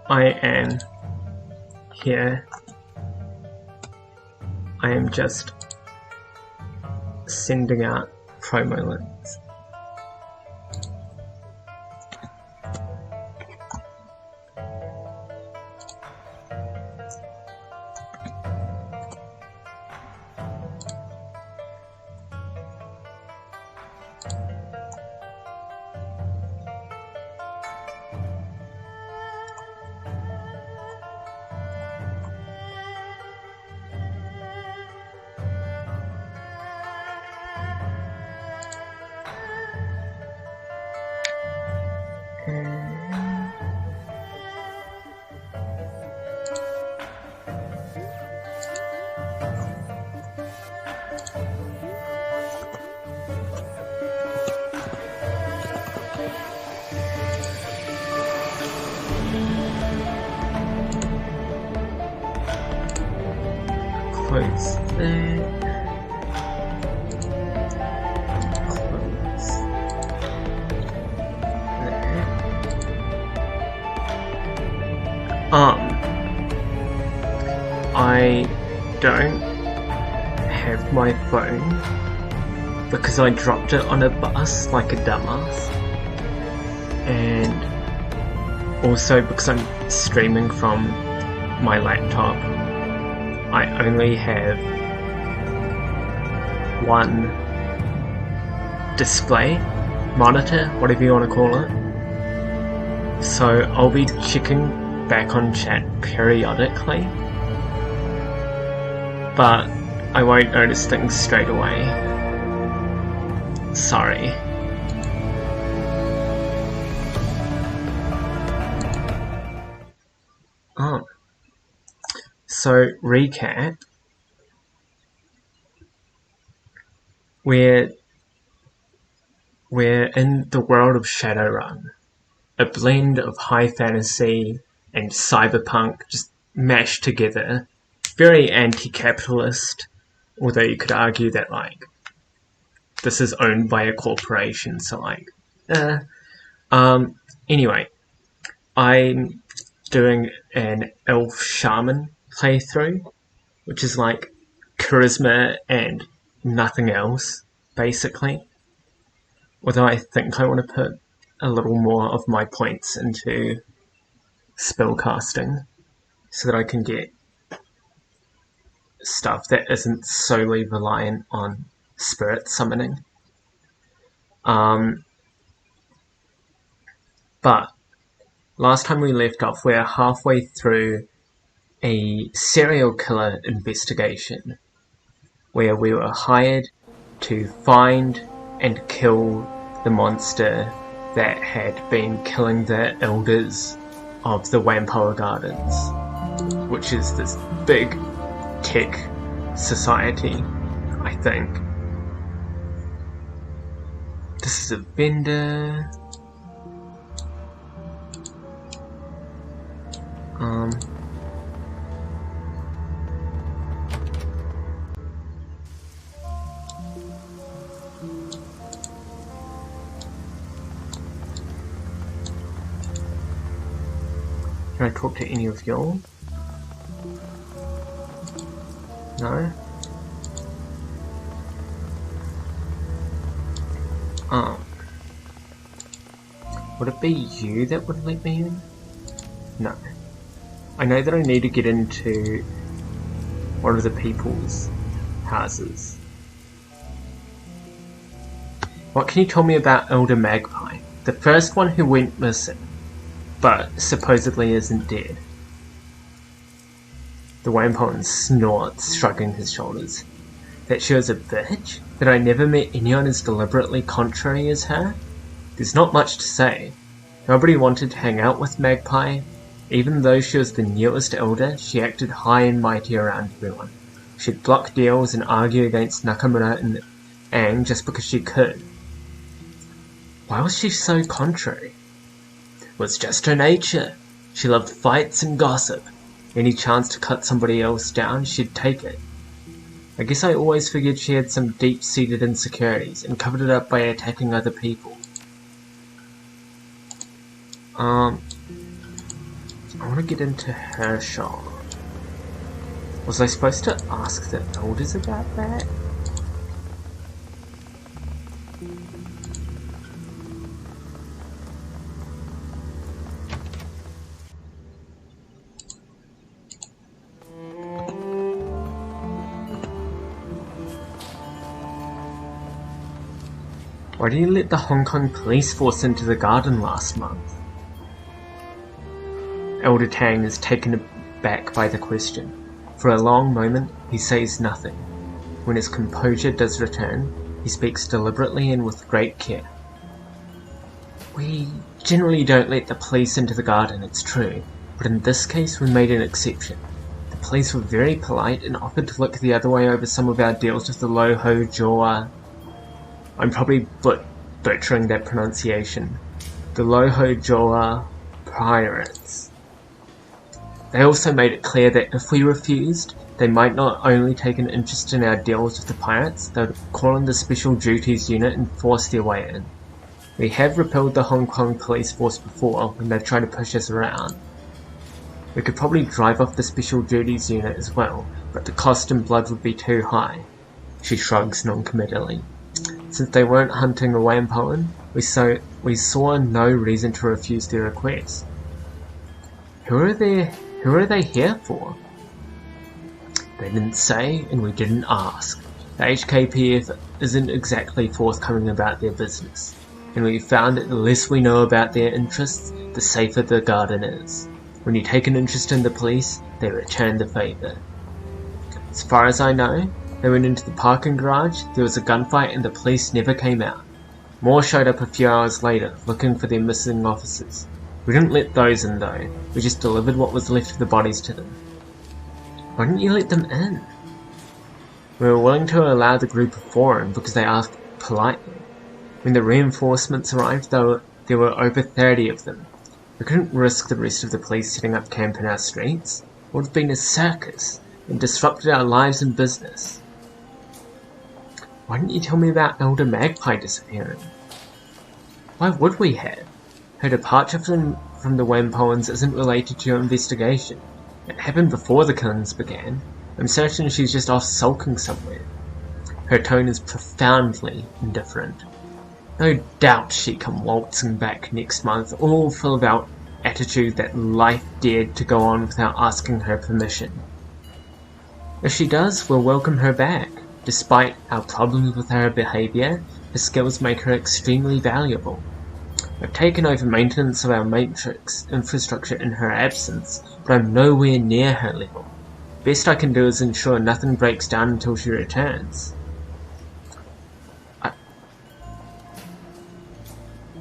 I am here. I am just sending out promo links. Close that. Close that. I don't have my phone because I dropped it on a bus like a dumbass, and also because I'm streaming from my laptop. I only have one display, monitor, whatever you want to call it. So I'll be checking back on chat periodically, but I won't notice things straight away. Sorry. Oh. So, recap, we're in the world of Shadowrun, a blend of high fantasy and cyberpunk just mashed together, very anti-capitalist, although you could argue that, like, this is owned by a corporation, so, like, anyway, I'm doing an elf shaman playthrough, which is like charisma and nothing else, basically. Although I think I want to put a little more of my points into spellcasting so that I can get stuff that isn't solely reliant on spirit summoning. But last time we left off, we're halfway through a serial killer investigation where we were hired to find and kill the monster that had been killing the elders of the Wampoa Gardens, which is this big tech society, I think. This is a vendor. Can I talk to any of y'all? No? Would it be you that would let me in? No. I know that I need to get into one of the people's houses. What can you tell me about Elder Magpie? The first one who went missing, but supposedly isn't dead. The Wampoan snorts, shrugging his shoulders. That she was a bitch? That I never met anyone as deliberately contrary as her? There's not much to say. Nobody wanted to hang out with Magpie. Even though she was the newest elder, she acted high and mighty around everyone. She'd block deals and argue against Nakamura and Aang just because she could. Why was she so contrary? It was just her nature. She loved fights and gossip. Any chance to cut somebody else down, she'd take it. I guess I always figured she had some deep-seated insecurities and covered it up by attacking other people. I want to get into her shop. Was I supposed to ask the elders about that? Why did you let the Hong Kong police force into the garden last month? Elder Tang is taken aback by the question. For a long moment, he says nothing. When his composure does return, he speaks deliberately and with great care. We generally don't let the police into the garden, it's true, but in this case we made an exception. The police were very polite and offered to look the other way over some of our deals with the Loho Jaw. I'm probably butchering that pronunciation. The Loho Jaw pirates. They also made it clear that if we refused, they might not only take an interest in our deals with the pirates, they would call in the Special Duties Unit and force their way in. We have repelled the Hong Kong police force before when they've tried to push us around. We could probably drive off the Special Duties Unit as well, but the cost in blood would be too high. She shrugs non-committally. Since they weren't hunting a Wampoan, we saw no reason to refuse their request. Who are they here for? They didn't say, and we didn't ask. The HKPF isn't exactly forthcoming about their business, and we found that the less we know about their interests, the safer the garden is. When you take an interest in the police, they return the favour. As far as I know, they went into the parking garage, there was a gunfight and the police never came out. More showed up a few hours later, looking for their missing officers. We didn't let those in though, we just delivered what was left of the bodies to them. Why didn't you let them in? We were willing to allow the group of four in because they asked politely. When the reinforcements arrived, there were over 30 of them. We couldn't risk the rest of the police setting up camp in our streets. It would have been a circus, and disrupted our lives and business. Why didn't you tell me about Elder Magpie disappearing? Why would we have? Her departure from the Wampoans isn't related to your investigation. It happened before the killings began. I'm certain she's just off sulking somewhere. Her tone is profoundly indifferent. No doubt she'd come waltzing back next month, all full of our attitude that life dared to go on without asking her permission. If she does, we'll welcome her back. Despite our problems with her behaviour, her skills make her extremely valuable. I've taken over maintenance of our matrix infrastructure in her absence, but I'm nowhere near her level. Best I can do is ensure nothing breaks down until she returns.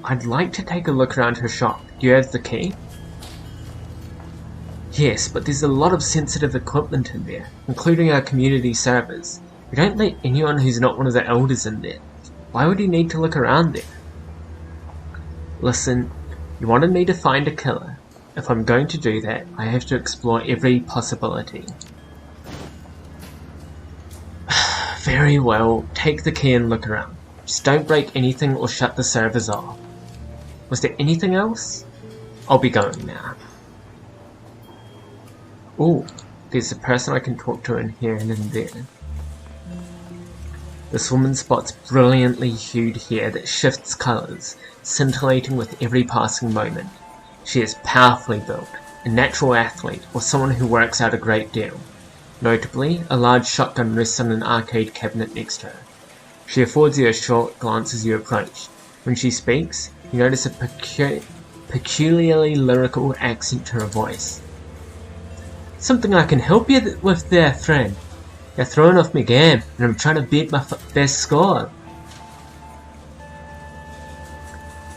I'd like to take a look around her shop. Do you have the key? Yes, but there's a lot of sensitive equipment in there, including our community servers. We don't let anyone who's not one of the elders in there. Why would you need to look around there? Listen, you wanted me to find a killer. If I'm going to do that, I have to explore every possibility. Very well, take the key and look around. Just don't break anything or shut the servers off. Was there anything else? I'll be going now. Ooh, there's a person I can talk to in here and in there. This woman spots brilliantly hued hair that shifts colours, scintillating with every passing moment. She is powerfully built, a natural athlete, or someone who works out a great deal. Notably, a large shotgun rests on an arcade cabinet next to her. She affords you a short glance as you approach. When she speaks, you notice a peculiarly lyrical accent to her voice. Something I can help you with there, friend. You're throwing off my game, and I'm trying to beat my best score.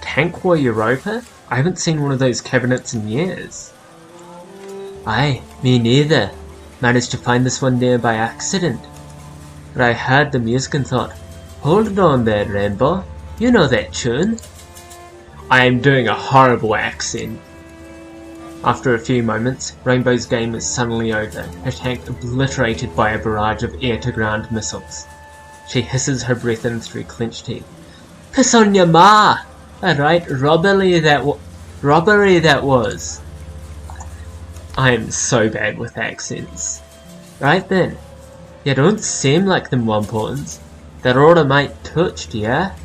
Tank War Europa? I haven't seen one of those cabinets in years. Aye, me neither. Managed to find this one there by accident. But I heard the music and thought, hold on there, Rainbow. You know that tune. I am doing a horrible accent. After a few moments, Rainbow's game is suddenly over, her tank obliterated by a barrage of air-to-ground missiles. She hisses her breath in through clenched teeth. Piss on your ma! Alright, robberly that Robbery that was. I am so bad with accents. Right then. You don't seem like them Wamportons. They're all a mite touched, yeah?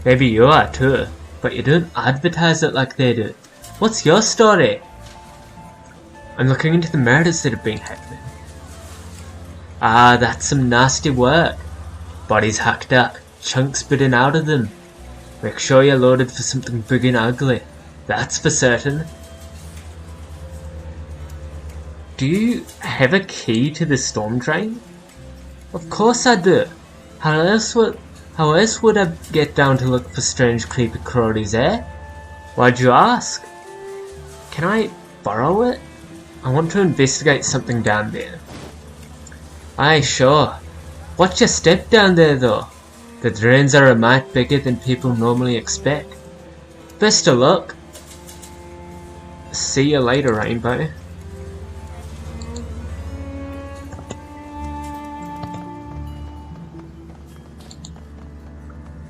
Maybe you are too, but you don't advertise it like they do. What's your story? I'm looking into the murders that have been happening. Ah, that's some nasty work. Bodies hacked up, chunks bitten out of them. Make sure you're loaded for something big and ugly. That's for certain. Do you have a key to the storm drain? Of course I do. How else would I get down to look for strange creepy crawlies, eh? Why'd you ask? Can I borrow it? I want to investigate something down there. Aye, sure. Watch your step down there though. The drains are a mite bigger than people normally expect. Best of luck. See you later, Rainbow.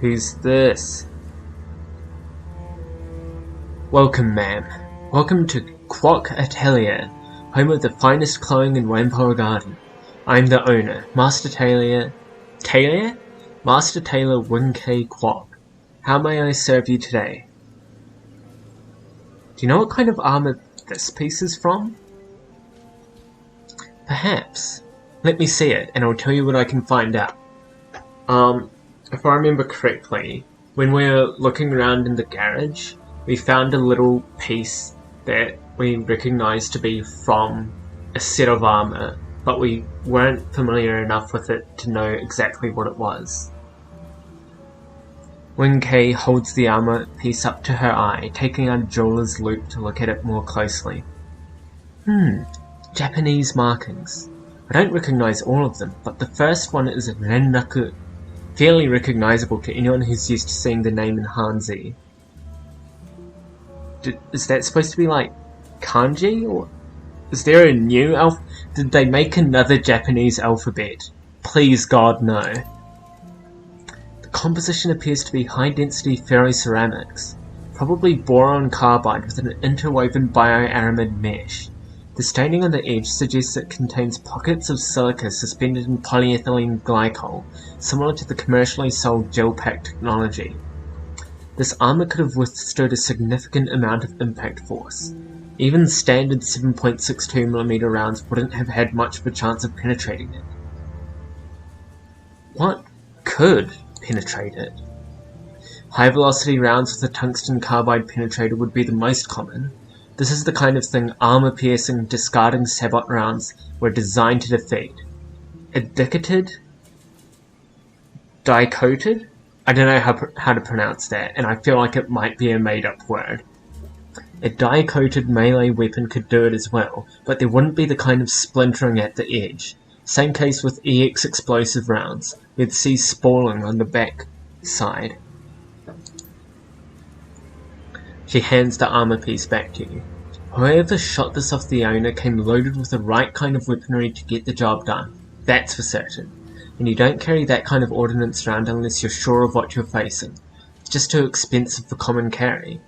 Who's this? Welcome, ma'am. Welcome to Quock Atelier, home of the finest clothing in Wampara Garden. I'm the owner, Master Tailor? Master Tailor Wing-Kei Quock. How may I serve you today? Do you know what kind of armor this piece is from? Perhaps. Let me see it, and I'll tell you what I can find out. If I remember correctly, when we were looking around in the garage, we found a little piece that we recognized to be from a set of armor, but we weren't familiar enough with it to know exactly what it was. Wing-Kei holds the armor piece up to her eye, taking out a jeweler's loupe to look at it more closely. Japanese markings. I don't recognize all of them, but the first one is a Renraku, fairly recognizable to anyone who's used to seeing the name in Hanzi. Is that supposed to be like kanji, or is there a new did they make another Japanese alphabet? Please God, no. The composition appears to be high-density ferroceramics, probably boron carbide with an interwoven bioaramid mesh. The staining on the edge suggests it contains pockets of silica suspended in polyethylene glycol, similar to the commercially sold gel-pack technology. This armor could have withstood a significant amount of impact force. Even standard 7.62mm rounds wouldn't have had much of a chance of penetrating it. What could penetrate it? High-velocity rounds with a tungsten carbide penetrator would be the most common. This is the kind of thing armor-piercing, discarding sabot rounds were designed to defeat. Dicoated? I don't know how to pronounce that, and I feel like it might be a made-up word. A die-coated melee weapon could do it as well, but there wouldn't be the kind of splintering at the edge. Same case with EX explosive rounds. We'd see spalling on the back side. She hands the armor piece back to you. Whoever shot this off the owner came loaded with the right kind of weaponry to get the job done. That's for certain. And you don't carry that kind of ordnance around unless you're sure of what you're facing. It's just too expensive for common carry.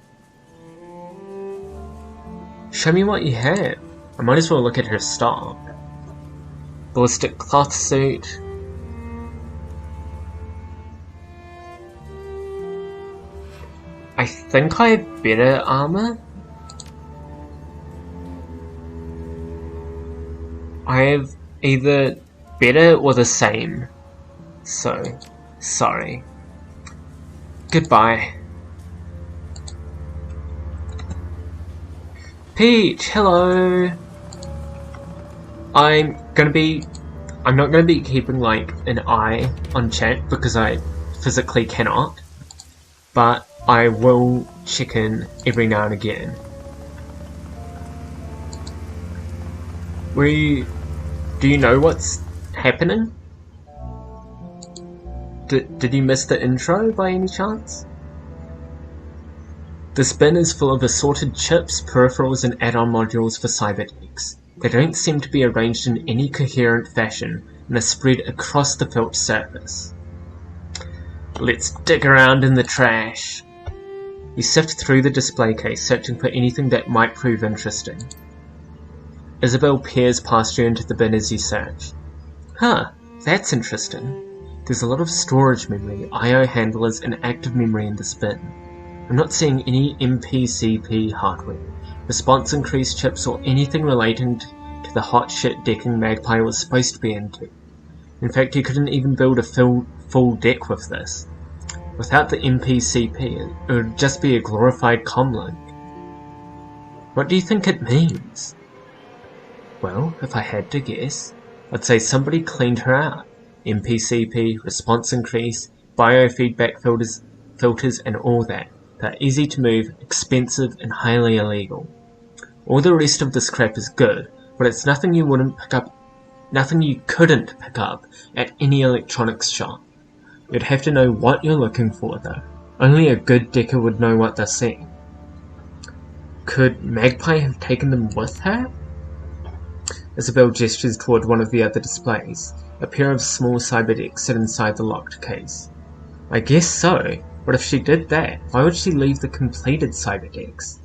Show me what you have. I might as well look at her stock. Ballistic cloth suit. I think I have better armor. I have either better or the same. So, sorry. Goodbye. Peach, hello! I'm not gonna be keeping like an eye on chat because I physically cannot, but I will check in every now and again. Do you know what's happening? Did you miss the intro by any chance? This bin is full of assorted chips, peripherals, and add-on modules for cyberdecks. They don't seem to be arranged in any coherent fashion and are spread across the felt surface. Let's dig around in the trash. You sift through the display case, searching for anything that might prove interesting. Isabel peers past you into the bin as you search. Huh, that's interesting. There's a lot of storage memory, I/O handlers, and active memory in this bin. I'm not seeing any MPCP hardware, response increase chips, or anything relating to the hot shit decking Magpie was supposed to be into. In fact, you couldn't even build a full deck with this. Without the MPCP, it would just be a glorified comlink. What do you think it means? Well, if I had to guess, I'd say somebody cleaned her out. MPCP, response increase, biofeedback filters and all that. They're easy to move, expensive, and highly illegal. All the rest of this crap is good, but it's nothing you couldn't pick up at any electronics shop. You'd have to know what you're looking for, though. Only a good decker would know what they're seeing. Could Magpie have taken them with her? Isabel gestures toward one of the other displays. A pair of small cyberdecks sit inside the locked case. I guess so, but if she did that, why would she leave the completed cyberdecks?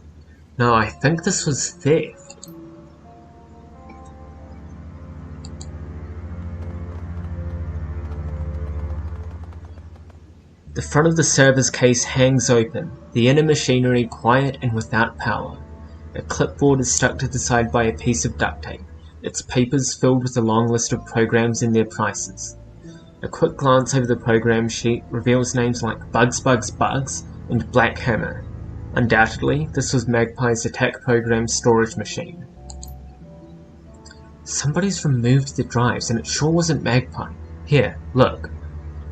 No, I think this was theft. The front of the server's case hangs open, the inner machinery quiet and without power. A clipboard is stuck to the side by a piece of duct tape, its papers filled with a long list of programs and their prices. A quick glance over the program sheet reveals names like Bugs and Black Hammer. Undoubtedly, this was Magpie's attack program storage machine. Somebody's removed the drives, and it sure wasn't Magpie. Here, look.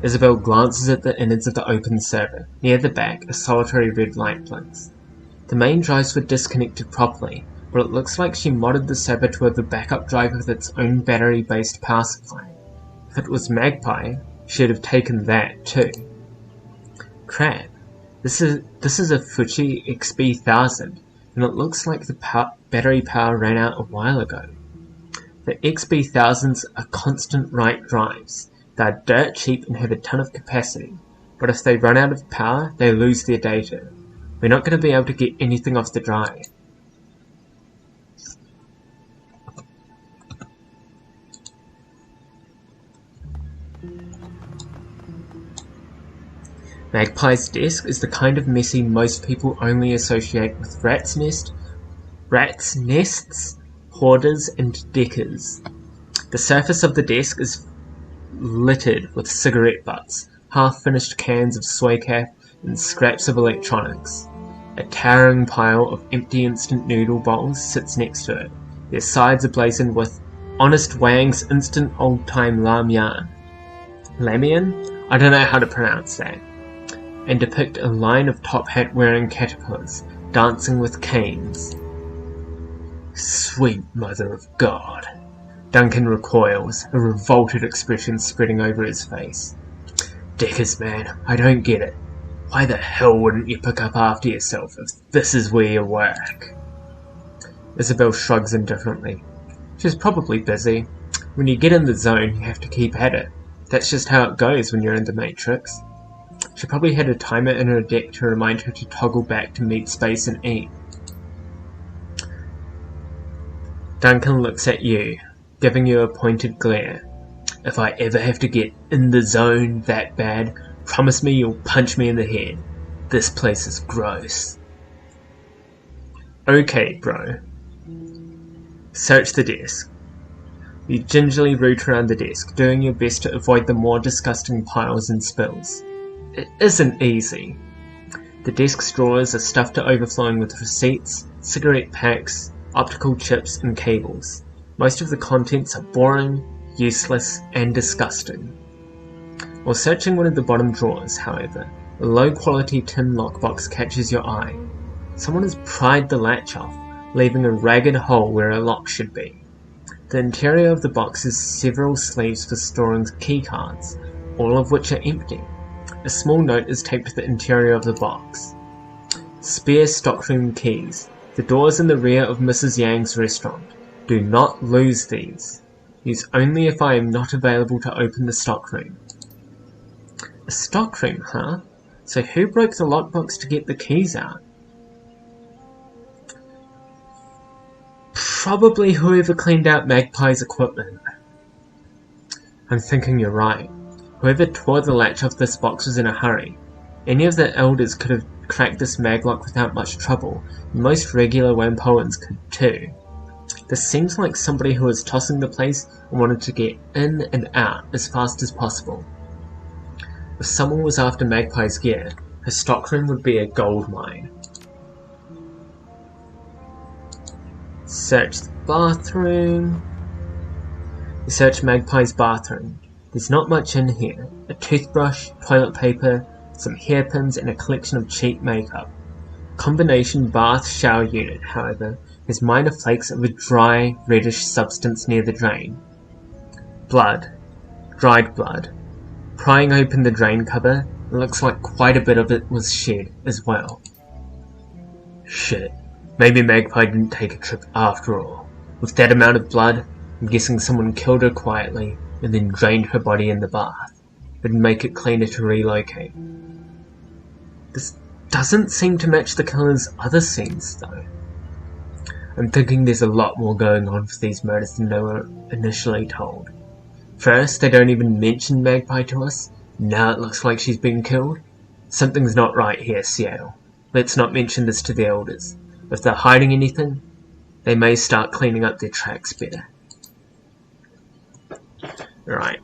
Isabel glances at the innards of the open server. Near the back, a solitary red light blinks. The main drives were disconnected properly, but it looks like she modded the server to have a backup drive with its own battery-based power supply. If it was Magpie, she'd have taken that too. Crap. This is a Fuji XB1000, and it looks like the battery power ran out a while ago. The XB1000s are constant write drives. They're dirt cheap and have a ton of capacity, but if they run out of power, they lose their data. We're not going to be able to get anything off the drive. Magpie's desk is the kind of messy most people only associate with rats' nests, hoarders, and deckers. The surface of the desk is littered with cigarette butts, half-finished cans of soy cap, and scraps of electronics. A towering pile of empty instant noodle bowls sits next to it. Their sides are blazoned with Honest Wang's instant old-time lamyan. Lamian? I don't know how to pronounce that. And depict a line of top-hat-wearing caterpillars dancing with canes. Sweet mother of God. Duncan recoils, a revolted expression spreading over his face. Deckers, man, I don't get it. Why the hell wouldn't you pick up after yourself if this is where you work? Isabel shrugs indifferently. She's probably busy. When you get in the zone, you have to keep at it. That's just how it goes when you're in the Matrix. She probably had a timer in her deck to remind her to toggle back to meet space and eat. Duncan looks at you, giving you a pointed glare. If I ever have to get in the zone that bad, promise me you'll punch me in the head. This place is gross. Okay, bro. Search the desk. You gingerly root around the desk, doing your best to avoid the more disgusting piles and spills. It isn't easy. The desk's drawers are stuffed to overflowing with receipts, cigarette packs, optical chips, and cables. Most of the contents are boring, useless, and disgusting. While searching one of the bottom drawers, however, a low-quality tin lockbox catches your eye. Someone has pried the latch off, leaving a ragged hole where a lock should be. The interior of the box has several sleeves for storing keycards, all of which are empty. A small note is taped to the interior of the box. Spare stockroom keys. The doors in the rear of Mrs. Yang's restaurant. Do not lose these. Use only if I am not available to open the stockroom. A stockroom, huh? So who broke the lockbox to get the keys out? Probably whoever cleaned out Magpie's equipment. I'm thinking you're right. Whoever tore the latch off this box was in a hurry. Any of the elders could have cracked this maglock without much trouble, and most regular Wampoans could too. This seems like somebody who was tossing the place and wanted to get in and out as fast as possible. If someone was after Magpie's gear, her stockroom would be a gold mine. Search the bathroom. We search Magpie's bathroom. There's not much in here. A toothbrush, toilet paper, some hairpins, and a collection of cheap makeup. Combination bath shower unit, however, has minor flakes of a dry, reddish substance near the drain. Blood. Dried blood. Prying open the drain cover, it looks like quite a bit of it was shed as well. Shit. Maybe Magpie didn't take a trip after all. With that amount of blood, I'm guessing someone killed her quietly and then drained her body in the bath. It'd make it cleaner to relocate. This doesn't seem to match the killer's other scenes though. I'm thinking there's a lot more going on for these murders than they were initially told. First, they don't even mention Magpie to us. Now it looks like she's been killed. Something's not right here, Seattle. Let's not mention this to the elders. If they're hiding anything, they may start cleaning up their tracks better. Right.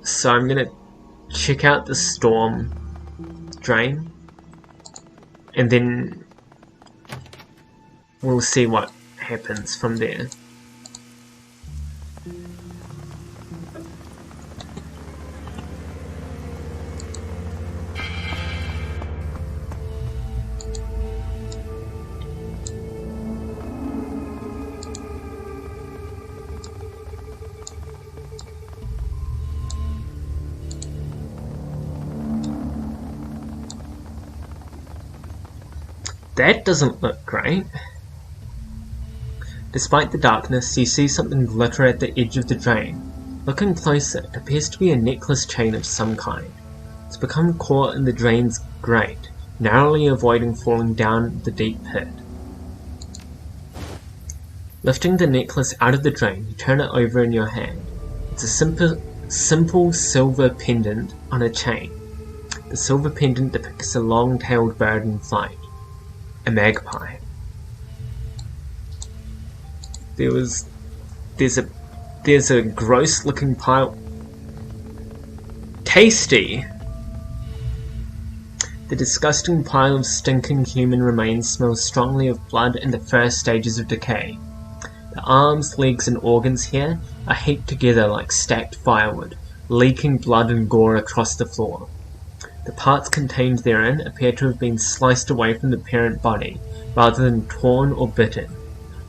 So I'm gonna check out the storm drain, and then we'll see what happens from there. That doesn't look great. Despite the darkness, you see something glitter at the edge of the drain. Looking closer, it appears to be a necklace chain of some kind. It's become caught in the drain's grate, narrowly avoiding falling down the deep pit. Lifting the necklace out of the drain, you turn it over in your hand. It's a simple silver pendant on a chain. The silver pendant depicts a long-tailed bird in flight. A magpie. There's a gross looking pile. Tasty! The disgusting pile of stinking human remains smells strongly of blood and the first stages of decay. The arms, legs and organs here are heaped together like stacked firewood, leaking blood and gore across the floor. The parts contained therein appear to have been sliced away from the parent body, rather than torn or bitten.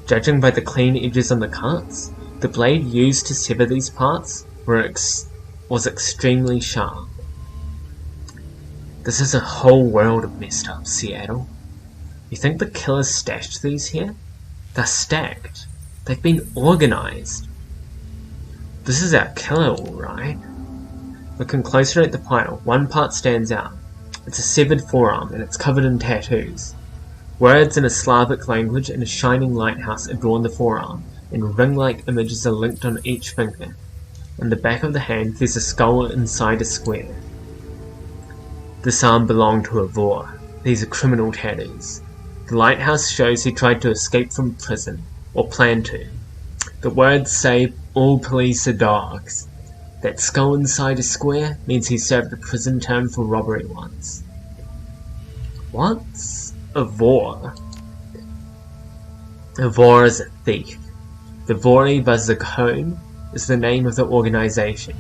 Judging by the clean edges on the cuts, the blade used to sever these parts was extremely sharp. This is a whole world of messed up, Seattle. You think the killer stashed these here? They're stacked. They've been organized. This is our killer, alright. Looking closer at the pile, one part stands out. It's a severed forearm and it's covered in tattoos. Words in a Slavic language and a shining lighthouse adorn the forearm, and ring-like images are linked on each finger. On the back of the hand there's a skull inside a square. This arm belonged to a Vor. These are criminal tattoos. The lighthouse shows he tried to escape from prison, or planned to. The words say, "All police are dogs." That skull inside a square means he served a prison term for robbery once. What's a Vor? A Vor is a thief. The Vori Vazakone is the name of the organization.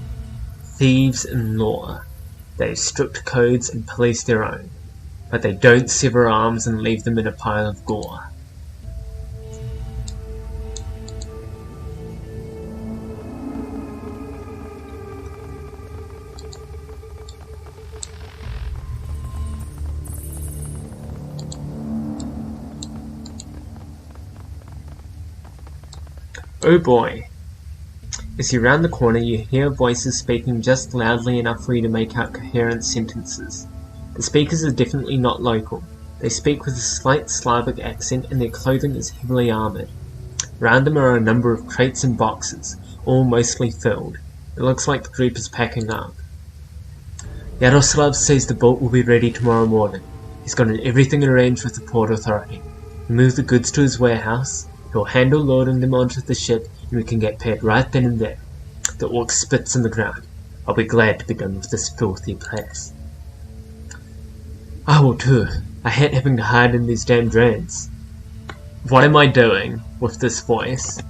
Thieves in law. They have strict codes and police their own, but they don't sever arms and leave them in a pile of gore. Oh boy. As you round the corner, you hear voices speaking just loudly enough for you to make out coherent sentences. The speakers are definitely not local. They speak with a slight Slavic accent and their clothing is heavily armoured. Around them are a number of crates and boxes, all mostly filled. It looks like the group is packing up. Yaroslav says the boat will be ready tomorrow morning. He's got everything arranged with the Port Authority. We move the goods to his warehouse, he'll handle loading them onto the ship, and we can get paid right then and there. The orc spits in the ground. I'll be glad to be done with this filthy place. I will too. I hate having to hide in these damn drains. What am I doing with this voice?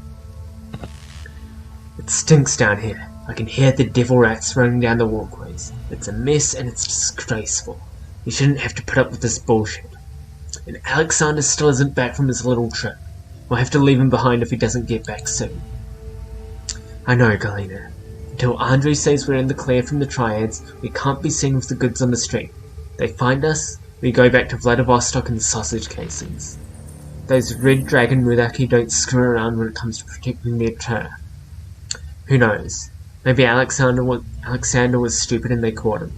It stinks down here. I can hear the devil rats running down the walkways. It's a mess and it's disgraceful. You shouldn't have to put up with this bullshit. And Alexander still isn't back from his little trip. We'll have to leave him behind if he doesn't get back soon. I know, Galena. Until Andre says we're in the clear from the Triads, we can't be seen with the goods on the street. They find us, we go back to Vladivostok and sausage casings. Those red dragon Mudaki don't screw around when it comes to protecting their turf. Who knows? Maybe Alexander was stupid and they caught him.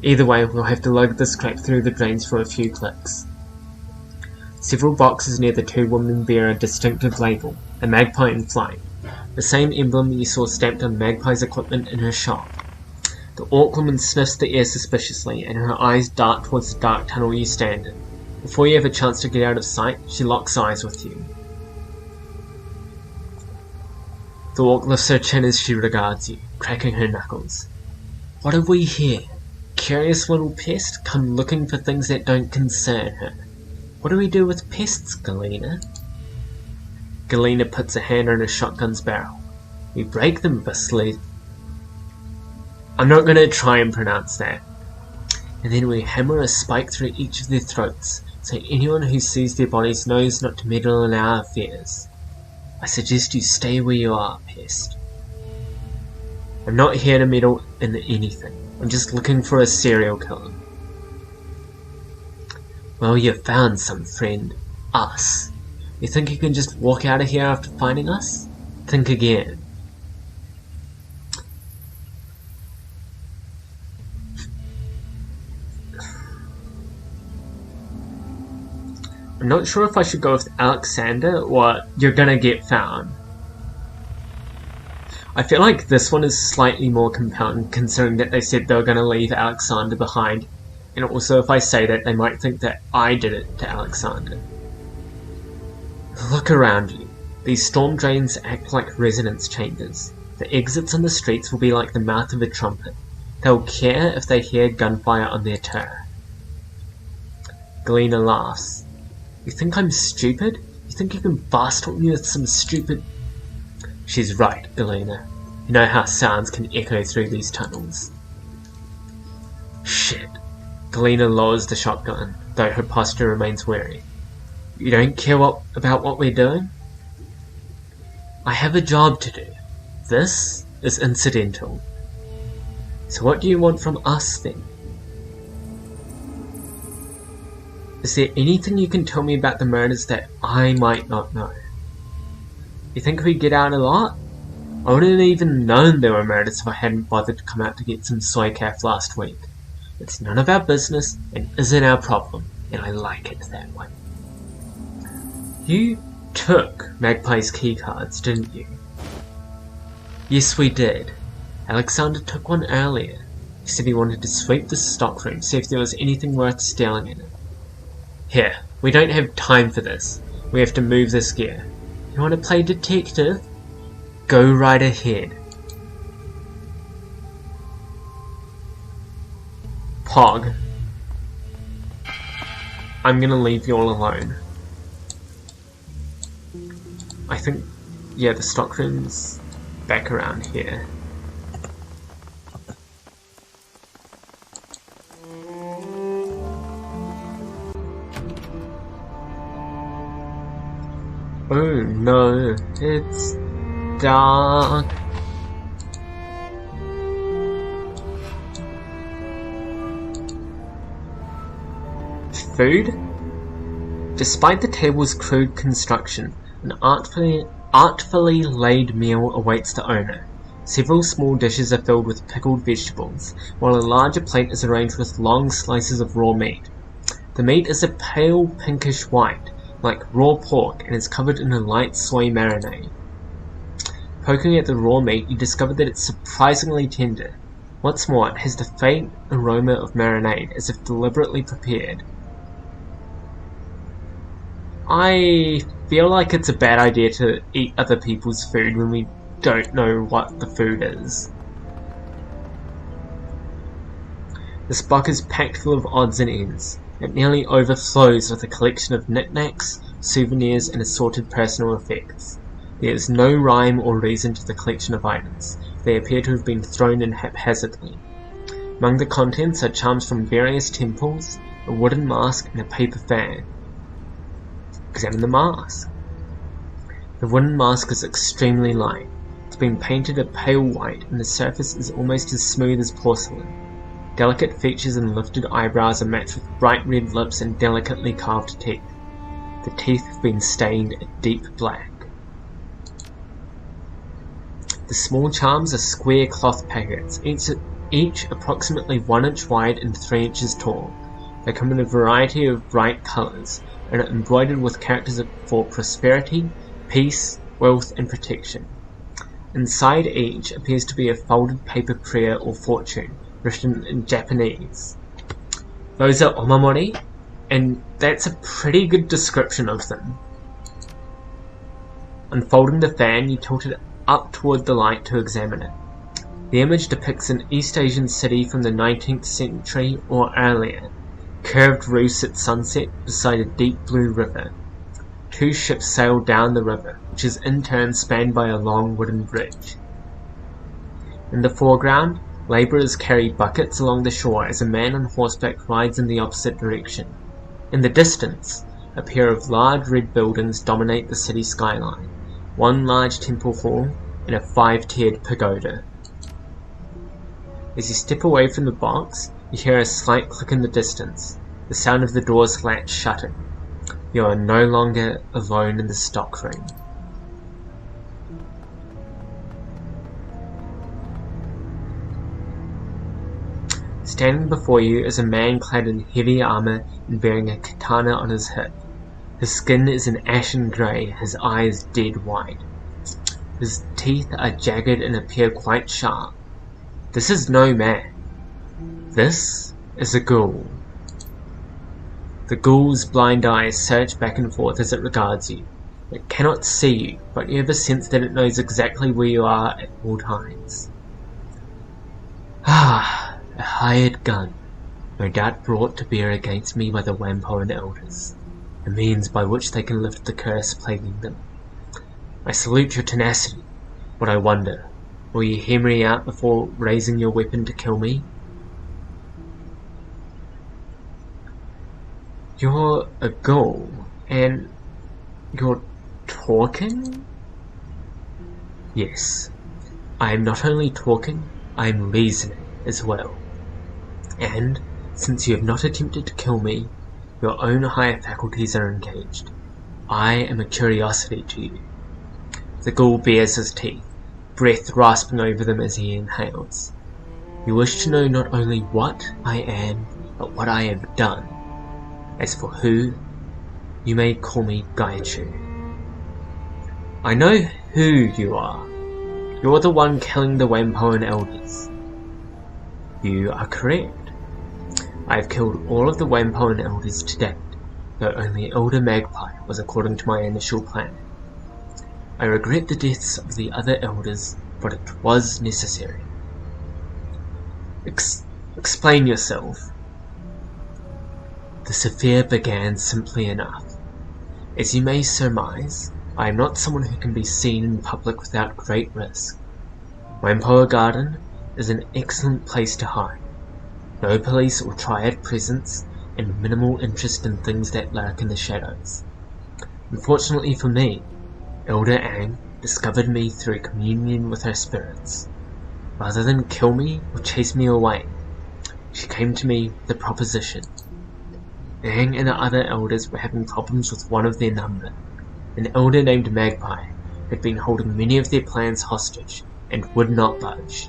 Either way, we'll have to lug this crap through the drains for a few clicks. Several boxes near the two women bear a distinctive label, a magpie in flight. The same emblem you saw stamped on Magpie's equipment in her shop. The orc woman sniffs the air suspiciously, and her eyes dart towards the dark tunnel you stand in. Before you have a chance to get out of sight, she locks eyes with you. The orc lifts her chin as she regards you, cracking her knuckles. What have we here? Curious little pest, come looking for things that don't concern her. What do we do with pests, Galena? Galena puts a hand on her shotgun's barrel. We break them, Vasily. I'm not going to try and pronounce that. And then we hammer a spike through each of their throats, so anyone who sees their bodies knows not to meddle in our affairs. I suggest you stay where you are, pest. I'm not here to meddle in anything. I'm just looking for a serial killer. Well, you found some friend. Us. You think you can just walk out of here after finding us? Think again. I'm not sure if I should go with Alexander or you're gonna get found. I feel like this one is slightly more compelling considering that they said they were gonna leave Alexander behind, and also if I say that they might think that I did it to Alexander. Look around you. These storm drains act like resonance chambers. The exits on the streets will be like the mouth of a trumpet. They'll care if they hear gunfire on their turf. Galena laughs. You think I'm stupid? You think you can fast-talk me with some stupid... She's right, Galena. You know how sounds can echo through these tunnels. Shit. Galena lowers the shotgun, though her posture remains wary. You don't care about what we're doing? I have a job to do. This is incidental. So what do you want from us then? Is there anything you can tell me about the murders that I might not know? You think we'd get out a lot? I wouldn't have even known there were murders if I hadn't bothered to come out to get some soy calf last week. It's none of our business and isn't our problem, and I like it that way. You took Magpie's keycards, didn't you? Yes, we did. Alexander took one earlier. He said he wanted to sweep the stockroom, see if there was anything worth stealing in it. Here, we don't have time for this. We have to move this gear. You want to play detective? Go right ahead. Pog. I'm gonna leave you all alone. I think, yeah, the stockroom's back around here. Oh no, it's dark. Food? Despite the table's crude construction, an artfully laid meal awaits the owner. Several small dishes are filled with pickled vegetables, while a larger plate is arranged with long slices of raw meat. The meat is a pale pinkish white, like raw pork, and is covered in a light soy marinade. Poking at the raw meat, you discover that it's surprisingly tender. What's more, it has the faint aroma of marinade, as if deliberately prepared. I feel like it's a bad idea to eat other people's food when we don't know what the food is. This box is packed full of odds and ends. It nearly overflows with a collection of knickknacks, souvenirs, and assorted personal effects. There is no rhyme or reason to the collection of items. They appear to have been thrown in haphazardly. Among the contents are charms from various temples, a wooden mask, and a paper fan. Examine the mask. The wooden mask is extremely light. It's been painted a pale white, and the surface is almost as smooth as porcelain. Delicate features and lifted eyebrows are matched with bright red lips and delicately carved teeth. The teeth have been stained a deep black. The small charms are square cloth packets, each approximately 1 inch wide and 3 inches tall. They come in a variety of bright colours, and are embroidered with characters for prosperity, peace, wealth, and protection. Inside each appears to be a folded paper prayer or fortune, written in Japanese. Those are omamori, and that's a pretty good description of them. Unfolding the fan, you tilt it up toward the light to examine it. The image depicts an East Asian city from the 19th century or earlier. Curved roofs at sunset beside a deep blue river. 2 ships sail down the river, which is in turn spanned by a long wooden bridge. In the foreground, labourers carry buckets along the shore as a man on horseback rides in the opposite direction. In the distance, a pair of large red buildings dominate the city skyline. 1 large temple hall and a 5-tiered pagoda. As you step away from the box, you hear a slight click in the distance, the sound of the door's latch shutting. You are no longer alone in the stockroom. Standing before you is a man clad in heavy armor and bearing a katana on his hip. His skin is an ashen grey, his eyes dead white. His teeth are jagged and appear quite sharp. This is no man. This is a ghoul. The ghoul's blind eyes search back and forth as it regards you. It cannot see you, but you have a sense that it knows exactly where you are at all times. Ah, a hired gun, no doubt brought to bear against me by the Wampoan elders, a means by which they can lift the curse plaguing them. I salute your tenacity, but I wonder, will you hear me out before raising your weapon to kill me? You're a ghoul, and you're talking? Yes, I am not only talking, I am reasoning as well. And, since you have not attempted to kill me, your own higher faculties are engaged. I am a curiosity to you. The ghoul bares his teeth, breath rasping over them as he inhales. You wish to know not only what I am, but what I have done. As for who, you may call me Gaichu. I know who you are. You're the one killing the Wampoan elders. You are correct. I have killed all of the Wampoan elders to date, though only Elder Magpie was according to my initial plan. I regret the deaths of the other elders, but it was necessary. Explain yourself. This affair began simply enough. As you may surmise, I am not someone who can be seen in public without great risk. Wampoa Garden is an excellent place to hide. No police or triad presence, and minimal interest in things that lurk in the shadows. Unfortunately for me, Elder Aang discovered me through communion with her spirits. Rather than kill me or chase me away, she came to me with a proposition. Aang and the other elders were having problems with one of their number. An elder named Magpie had been holding many of their plans hostage, and would not budge.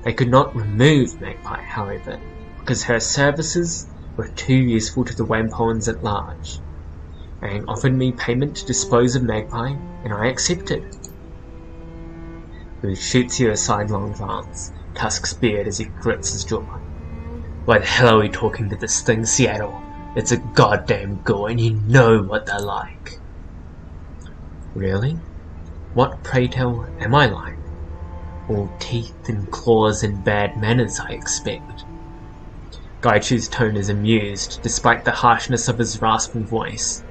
They could not remove Magpie, however, because her services were too useful to the Wampoans at large. Aang offered me payment to dispose of Magpie, and I accepted. Wu shoots you a sidelong glance, tusks beard as he grits his jaw. Why the hell are we talking to this thing, Seattle? It's a goddamn go, and you know what they're like. Really? What, pray tell, am I like? All teeth and claws and bad manners, I expect. Gaichu's tone is amused, despite the harshness of his rasping voice.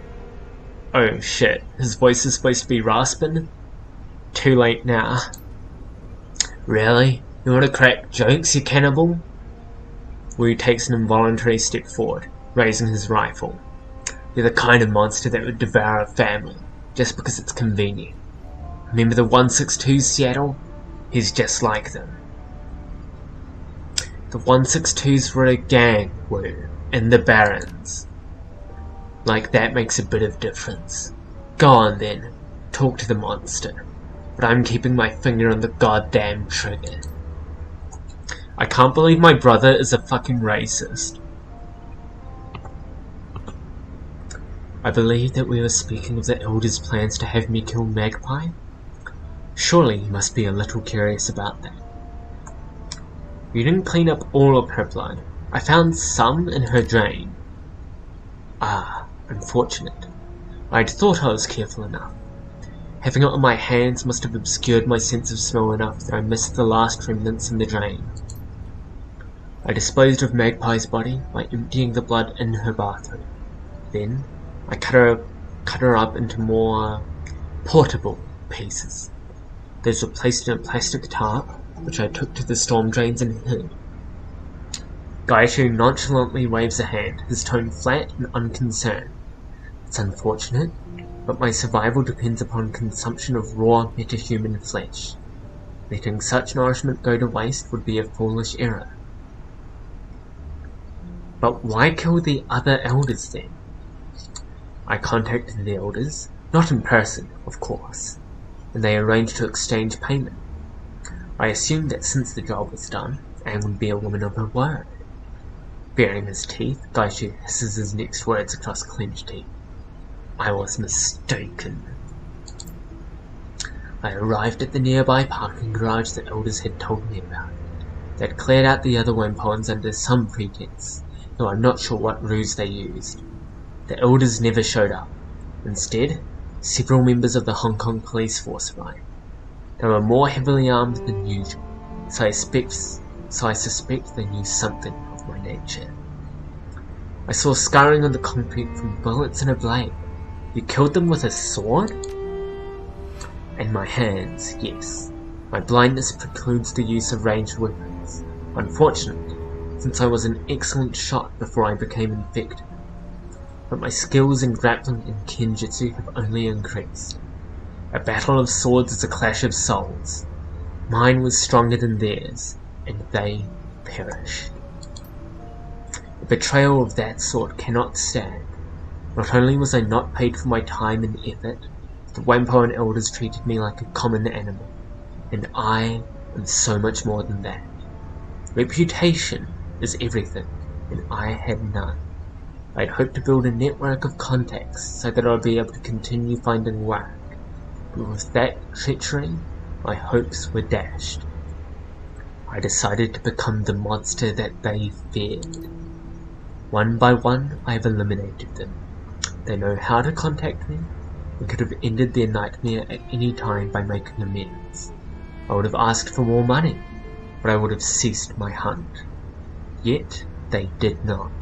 Oh shit, his voice is supposed to be rasping? Too late now. Really? You want to crack jokes, you cannibal? Wu takes an involuntary step forward, raising his rifle. You're the kind of monster that would devour a family, just because it's convenient. Remember the 162s, Seattle? He's just like them. The 162s were a gang, Wu, in the Barrens. Like that makes a bit of difference. Go on then, talk to the monster. But I'm keeping my finger on the goddamn trigger. I can't believe my brother is a fucking racist. I believe that we were speaking of the Elder's plans to have me kill Magpie. Surely you must be a little curious about that. You didn't clean up all of her blood. I found some in her drain. Ah, unfortunate. I'd thought I was careful enough. Having it on my hands must have obscured my sense of smell enough that I missed the last remnants in the drain. I disposed of Magpie's body by emptying the blood in her bathroom. Then, I cut her up into more portable pieces. These were placed in a plastic tarp, which I took to the storm drains and hid. Gaichu nonchalantly waves a hand, his tone flat and unconcerned. It's unfortunate, but my survival depends upon consumption of raw metahuman flesh. Letting such nourishment go to waste would be a foolish error. But why kill the other elders then? I contacted the elders, not in person, of course, and they arranged to exchange payment. I assumed that since the job was done, Aang would be a woman of her word. Baring his teeth, Gaichu hisses his next words across clenched teeth. I was mistaken. I arrived at the nearby parking garage the elders had told me about. They'd cleared out the other Wampons under some pretense, though I'm not sure what ruse they used. The elders never showed up. Instead, several members of the Hong Kong police force arrived. They were more heavily armed than usual, so I suspect they knew something of my nature. I saw scarring on the concrete from bullets and a blade. You killed them with a sword? And my hands, yes. My blindness precludes the use of ranged weapons. Unfortunately, since I was an excellent shot before I became infected. But my skills in grappling and kenjutsu have only increased. A battle of swords is a clash of souls. Mine was stronger than theirs, and they perish. A betrayal of that sort cannot stand. Not only was I not paid for my time and effort, the Wampoan elders treated me like a common animal, and I am so much more than that. Reputation is everything, and I had none. I'd hoped to build a network of contacts so that I'd be able to continue finding work, but with that treachery, my hopes were dashed. I decided to become the monster that they feared. One by one, I have eliminated them. They know how to contact me, and could have ended their nightmare at any time by making amends. I would have asked for more money, but I would have ceased my hunt. Yet, they did not.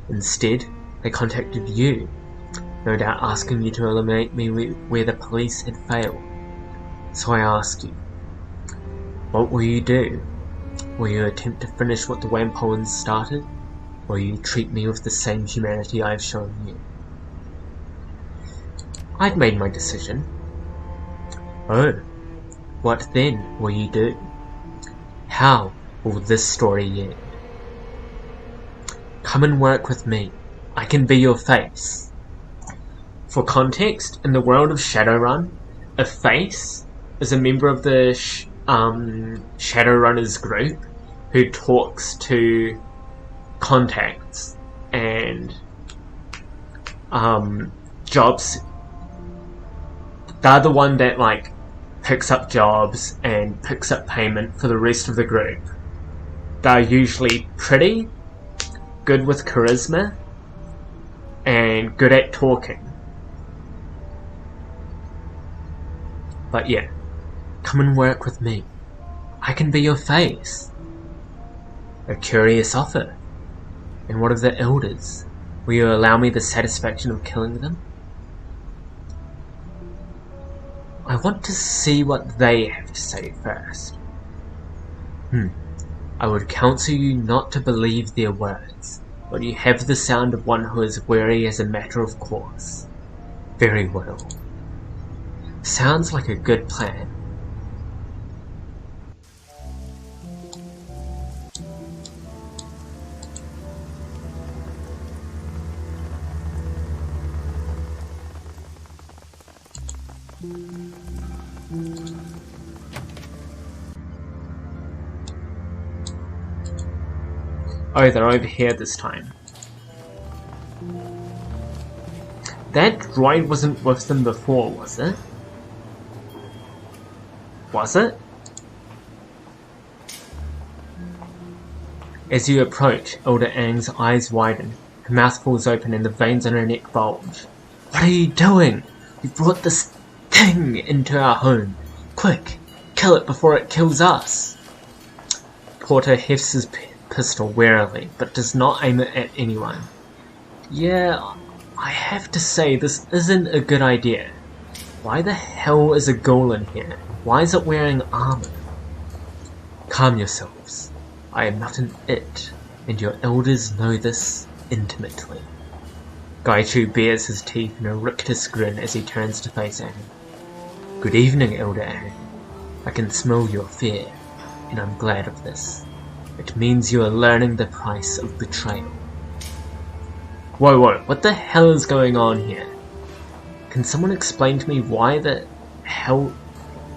Instead, they contacted you, no doubt asking you to eliminate me where the police had failed. So I ask you, what will you do? Will you attempt to finish what the Wampoans started, or will you treat me with the same humanity I have shown you? I've made my decision. Oh, what then will you do? How will this story end? Come and work with me. I can be your face. For context, in the world of Shadowrun, a face is a member of the Shadowrunner's group who talks to contacts and jobs. They're the one that like picks up jobs and picks up payment for the rest of the group. They're usually pretty good with charisma and good at talking. But yeah, come and work with me. I can be your face. A curious offer. And what of the elders? Will you allow me the satisfaction of killing them? I want to see what they have to say first. I would counsel you not to believe their words, but you have the sound of one who is wary as a matter of course. Very well. Sounds like a good plan. Oh, they're over here this time. That droid wasn't with them before, was it? Was it? As you approach, Elder Aang's eyes widen, her mouth falls open and the veins on her neck bulge. What are you doing? You brought this thing into our home. Quick, kill it before it kills us. Porter hefts his pistol warily, but does not aim it at anyone. Yeah, I have to say this isn't a good idea. Why the hell is a ghoul in here? Why is it wearing armor? Calm yourselves. I am not an it, and your elders know this intimately. Gaichu bares his teeth in a rictus grin as he turns to face Aang. Good evening, Elder Aang. I can smell your fear, and I'm glad of this. It means you are learning the price of betrayal. Whoa, what the hell is going on here? Can someone explain to me why the hell...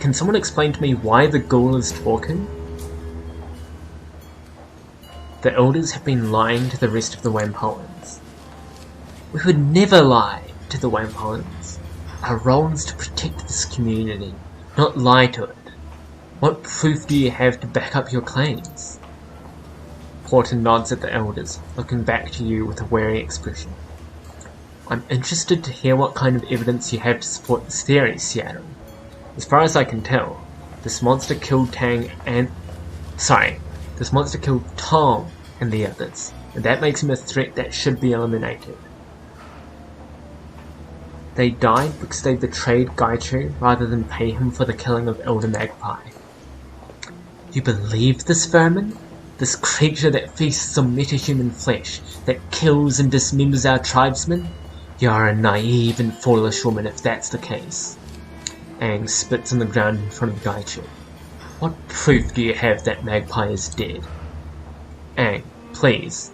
Can someone explain to me why the ghoul is talking? The elders have been lying to the rest of the Wampoans. We would never lie to the Wampoans. Our role is to protect this community, not lie to it. What proof do you have to back up your claims? Porter nods at the elders, looking back to you with a wary expression. I'm interested to hear what kind of evidence you have to support this theory, Seattle. As far as I can tell, this monster killed Tom and the others, and that makes him a threat that should be eliminated. They died because they betrayed Gaichu rather than pay him for the killing of Elder Magpie. You believe this vermin? This creature that feasts on metahuman flesh, that kills and dismembers our tribesmen? You are a naive and foolish woman if that's the case. Aang spits on the ground in front of Gaichu. What proof do you have that Magpie is dead? Aang, please.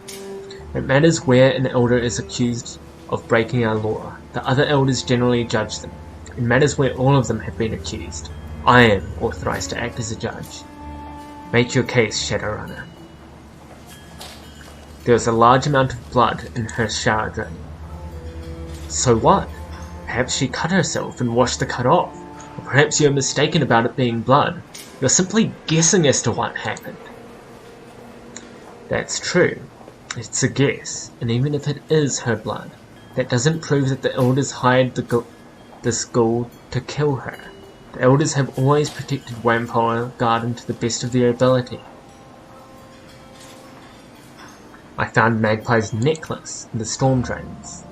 It matters where an elder is accused of breaking our law. The other elders generally judge them. It matters where all of them have been accused. I am authorized to act as a judge. Make your case, Shadowrunner. There was a large amount of blood in her shower drain. So what? Perhaps she cut herself and washed the cut off. Or perhaps you're mistaken about it being blood. You're simply guessing as to what happened. That's true. It's a guess, and even if it is her blood, that doesn't prove that the elders hired this ghoul to kill her. The elders have always protected Wampoa Garden to the best of their ability. I found Magpie's necklace in the storm drains.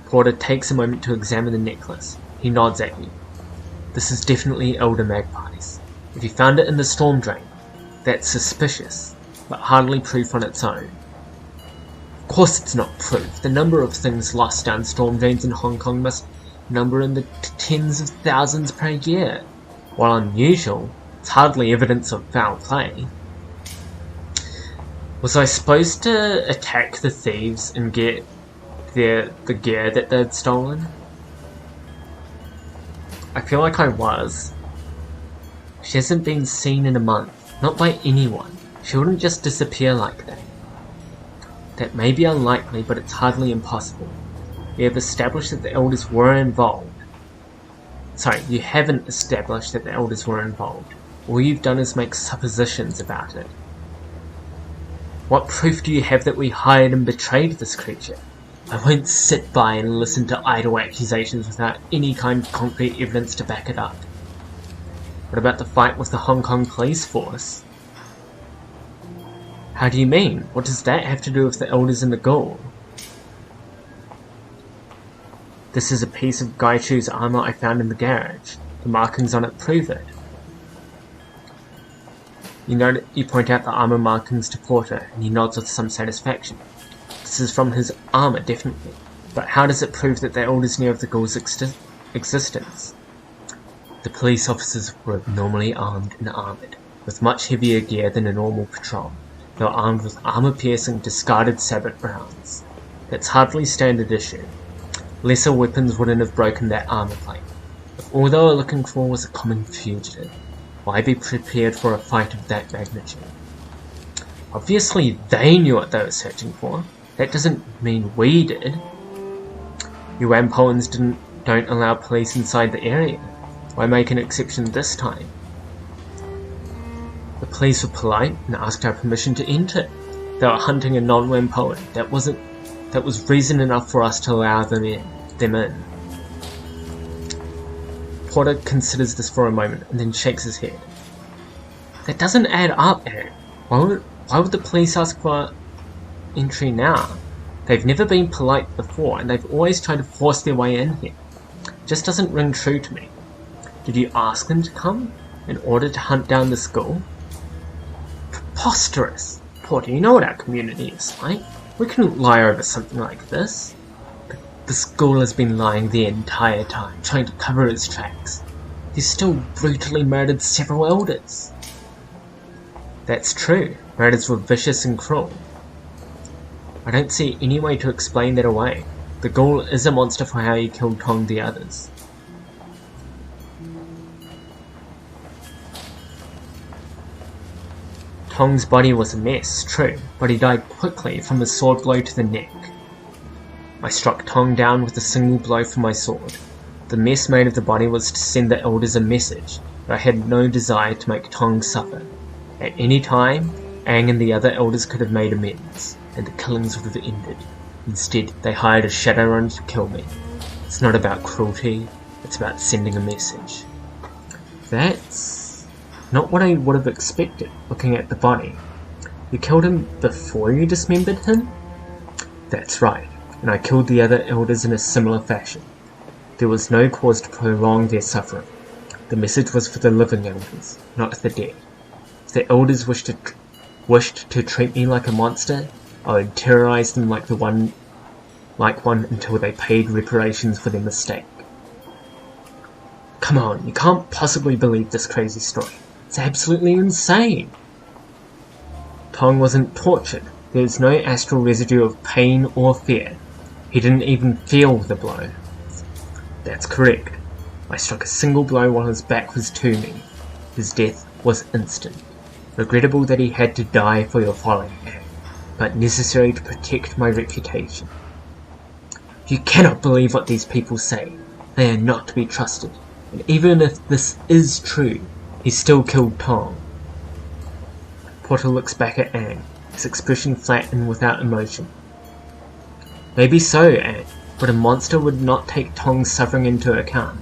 Porter takes a moment to examine the necklace. He nods at you. This is definitely Elder Magpie's. If you found it in the storm drain, that's suspicious, but hardly proof on its own. Of course it's not proof. The number of things lost down storm drains in Hong Kong must number in the tens of thousands per year. While unusual, it's hardly evidence of foul play. Was I supposed to attack the thieves and get the gear that they'd stolen? I feel like I was. She hasn't been seen in a month, not by anyone. She wouldn't just disappear like that. That may be unlikely, but it's hardly impossible. We have established that the elders were involved. Sorry, you haven't established that the elders were involved. All you've done is make suppositions about it. What proof do you have that we hired and betrayed this creature? I won't sit by and listen to idle accusations without any kind of concrete evidence to back it up. What about the fight with the Hong Kong police force? How do you mean? What does that have to do with the elders and the ghoul? This is a piece of Gaichu's armor I found in the garage. The markings on it prove it. You point out the armor markings to Porter, and he nods with some satisfaction. This is from his armor, definitely. But how does it prove that the elders knew of the ghoul's existence? The police officers were abnormally armed and armoured, with much heavier gear than a normal patrol. They were armed with armor-piercing, discarded sabot rounds. That's hardly standard issue. Lesser weapons wouldn't have broken that armor plate. If all they were looking for was a common fugitive, why be prepared for a fight of that magnitude? Obviously they knew what they were searching for. That doesn't mean we did. You Wampoans don't allow police inside the area. Why make an exception this time? The police were polite and asked our permission to enter. They were hunting a non-Wampoan. That was reason enough for us to allow them in. Porter considers this for a moment and then shakes his head. That doesn't add up, Aaron. Why would the police ask for entry now? They've never been polite before, and they've always tried to force their way in here. Just doesn't ring true to me. Did you ask them to come in order to hunt down this ghoul? Preposterous! Porter, you know what our community is like. We couldn't lie over something like this. This ghoul has been lying the entire time, trying to cover his tracks. He's still brutally murdered several elders. That's true. Murders were vicious and cruel. I don't see any way to explain that away. The ghoul is a monster for how he killed Tong the others. Tong's body was a mess, true, but he died quickly from a sword blow to the neck. I struck Tong down with a single blow from my sword. The mess made of the body was to send the elders a message, but I had no desire to make Tong suffer. At any time, Aang and the other elders could have made amends, and the killings would have ended. Instead, they hired a Shadowrun to kill me. It's not about cruelty, it's about sending a message. That's not what I would have expected, looking at the body. You killed him before you dismembered him? That's right, and I killed the other elders in a similar fashion. There was no cause to prolong their suffering. The message was for the living elders, not the dead. If the elders wished to treat me like a monster, I would terrorize them like one until they paid reparations for their mistake. Come on, you can't possibly believe this crazy story. It's absolutely insane. Tong wasn't tortured. There was no astral residue of pain or fear. He didn't even feel the blow. That's correct. I struck a single blow while his back was to me. His death was instant. Regrettable that he had to die for your following act, but necessary to protect my reputation. You cannot believe what these people say. They are not to be trusted. And even if this is true, he still killed Tong. Porter looks back at Aang, his expression flat and without emotion. Maybe so, Aang, but a monster would not take Tong's suffering into account.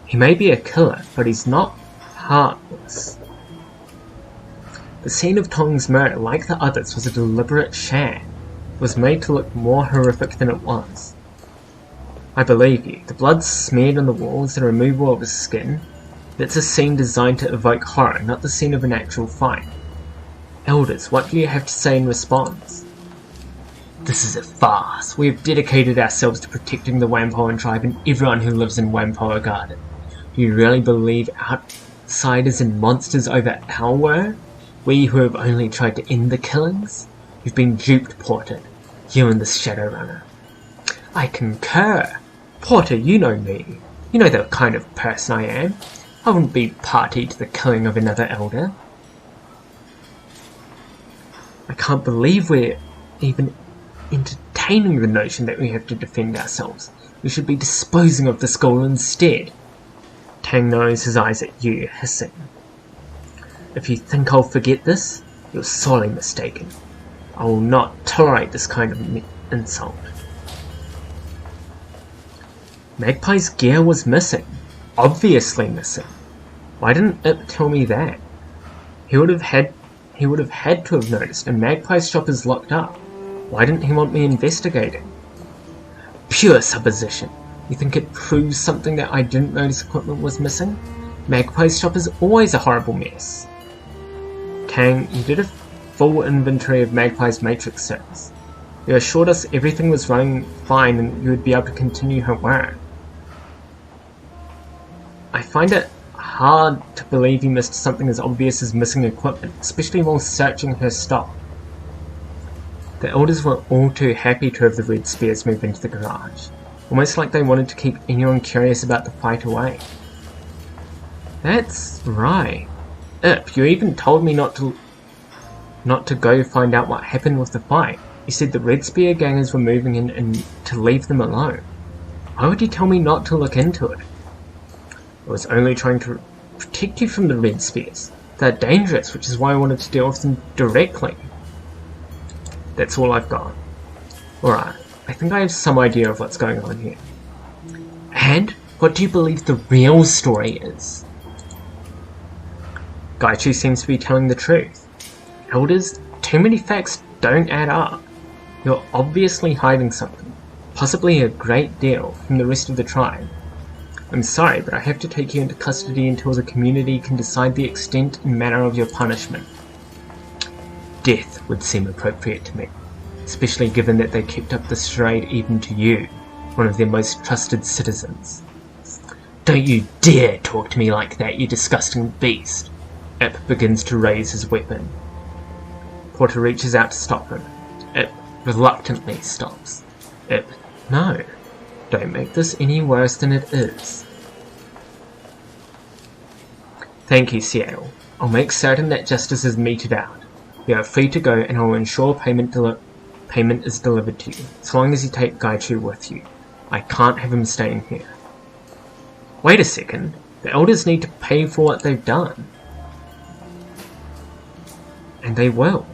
He may be a killer, but he's not heartless. The scene of Tong's murder, like the others, was a deliberate sham. It was made to look more horrific than it was. I believe you. The blood smeared on the walls, the removal of his skin. That's a scene designed to evoke horror, not the scene of an actual fight. Elders, what do you have to say in response? This is a farce. We have dedicated ourselves to protecting the Wampoan tribe and everyone who lives in Wampoa Garden. Do you really believe outsiders and monsters over our word? We who have only tried to end the killings? You've been duped, Porter. You and the Shadowrunner. I concur. Porter, you know me. You know the kind of person I am. I wouldn't be party to the killing of another elder. I can't believe we're even entertaining the notion that we have to defend ourselves. We should be disposing of the skull instead. Tang narrows his eyes at you, hissing. If you think I'll forget this, you're sorely mistaken. I will not tolerate this kind of insult. Magpie's gear was missing. Obviously missing. Why didn't Ip tell me that? He would have had to have noticed, and Magpie's shop is locked up. Why didn't he want me investigating? Pure supposition. You think it proves something that I didn't notice equipment was missing? Magpie's shop is always a horrible mess. Tang, you did a full inventory of Magpie's matrix cells. You assured us everything was running fine and you would be able to continue her work. I find it hard to believe you missed something as obvious as missing equipment, especially while searching her stock. The elders were all too happy to have the Red Spears move into the garage, almost like they wanted to keep anyone curious about the fight away. That's right. Ip, you even told me not to go find out what happened with the fight. You said the Red Spear gangers were moving in and to leave them alone. Why would you tell me not to look into it? I was only trying to protect you from the Red Spears. They're dangerous, which is why I wanted to deal with them directly. That's all I've got. Alright, I think I have some idea of what's going on here. And what do you believe the real story is? Gaichu seems to be telling the truth. Elders, too many facts don't add up. You're obviously hiding something, possibly a great deal, from the rest of the tribe. I'm sorry, but I have to take you into custody until the community can decide the extent and manner of your punishment. Death would seem appropriate to me, especially given that they kept up the charade even to you, one of their most trusted citizens. Don't you dare talk to me like that, you disgusting beast! Ip begins to raise his weapon. Porter reaches out to stop him. Ip reluctantly stops. Ip, no. Don't make this any worse than it is. Thank you, Seattle. I'll make certain that justice is meted out. You are free to go and I will ensure payment is delivered to you, as long as you take Gaichu with you. I can't have him staying here. Wait a second. The elders need to pay for what they've done. And they will.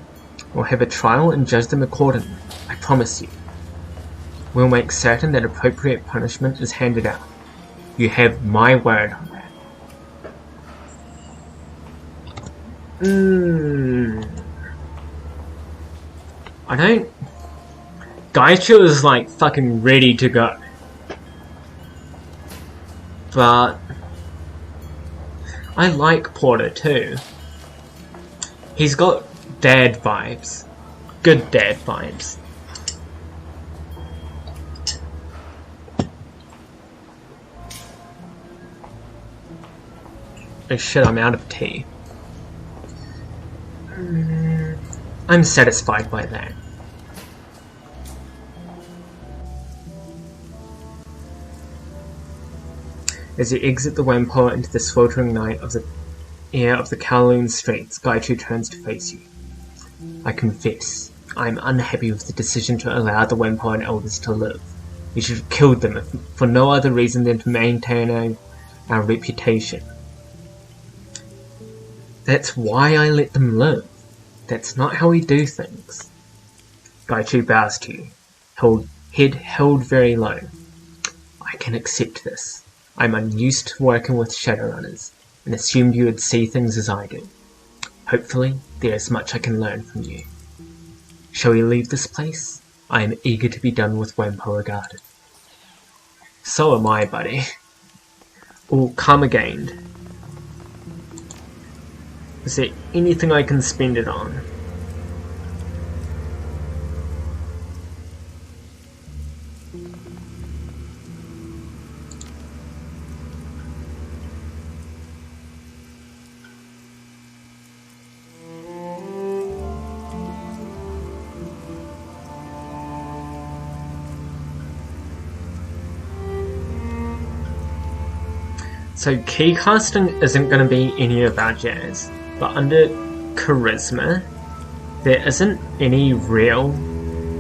We'll have a trial and judge them accordingly. I promise you. We'll make certain that appropriate punishment is handed out. You have my word on that. I don't... Gaichu is like fucking ready to go. But... I like Porter too. He's got dad vibes. Good dad vibes. Oh shit, I'm out of tea. I'm satisfied by that. As you exit the Whampoa into the sweltering night of the air of the Kowloon streets, Gaichu turns to face you. I confess, I am unhappy with the decision to allow the Whampoa elders to live. We should have killed them for no other reason than to maintain our reputation. That's why I let them live. That's not how we do things. Gaichu bows to you, head held very low. I can accept this. I'm unused to working with Shadowrunners, and assumed you would see things as I do. Hopefully, there is much I can learn from you. Shall we leave this place? I am eager to be done with Whampoa Garden. So am I, buddy. All karma gained. Is there anything I can spend it on? So keycasting isn't going to be any of our jazz, but under charisma, there isn't any real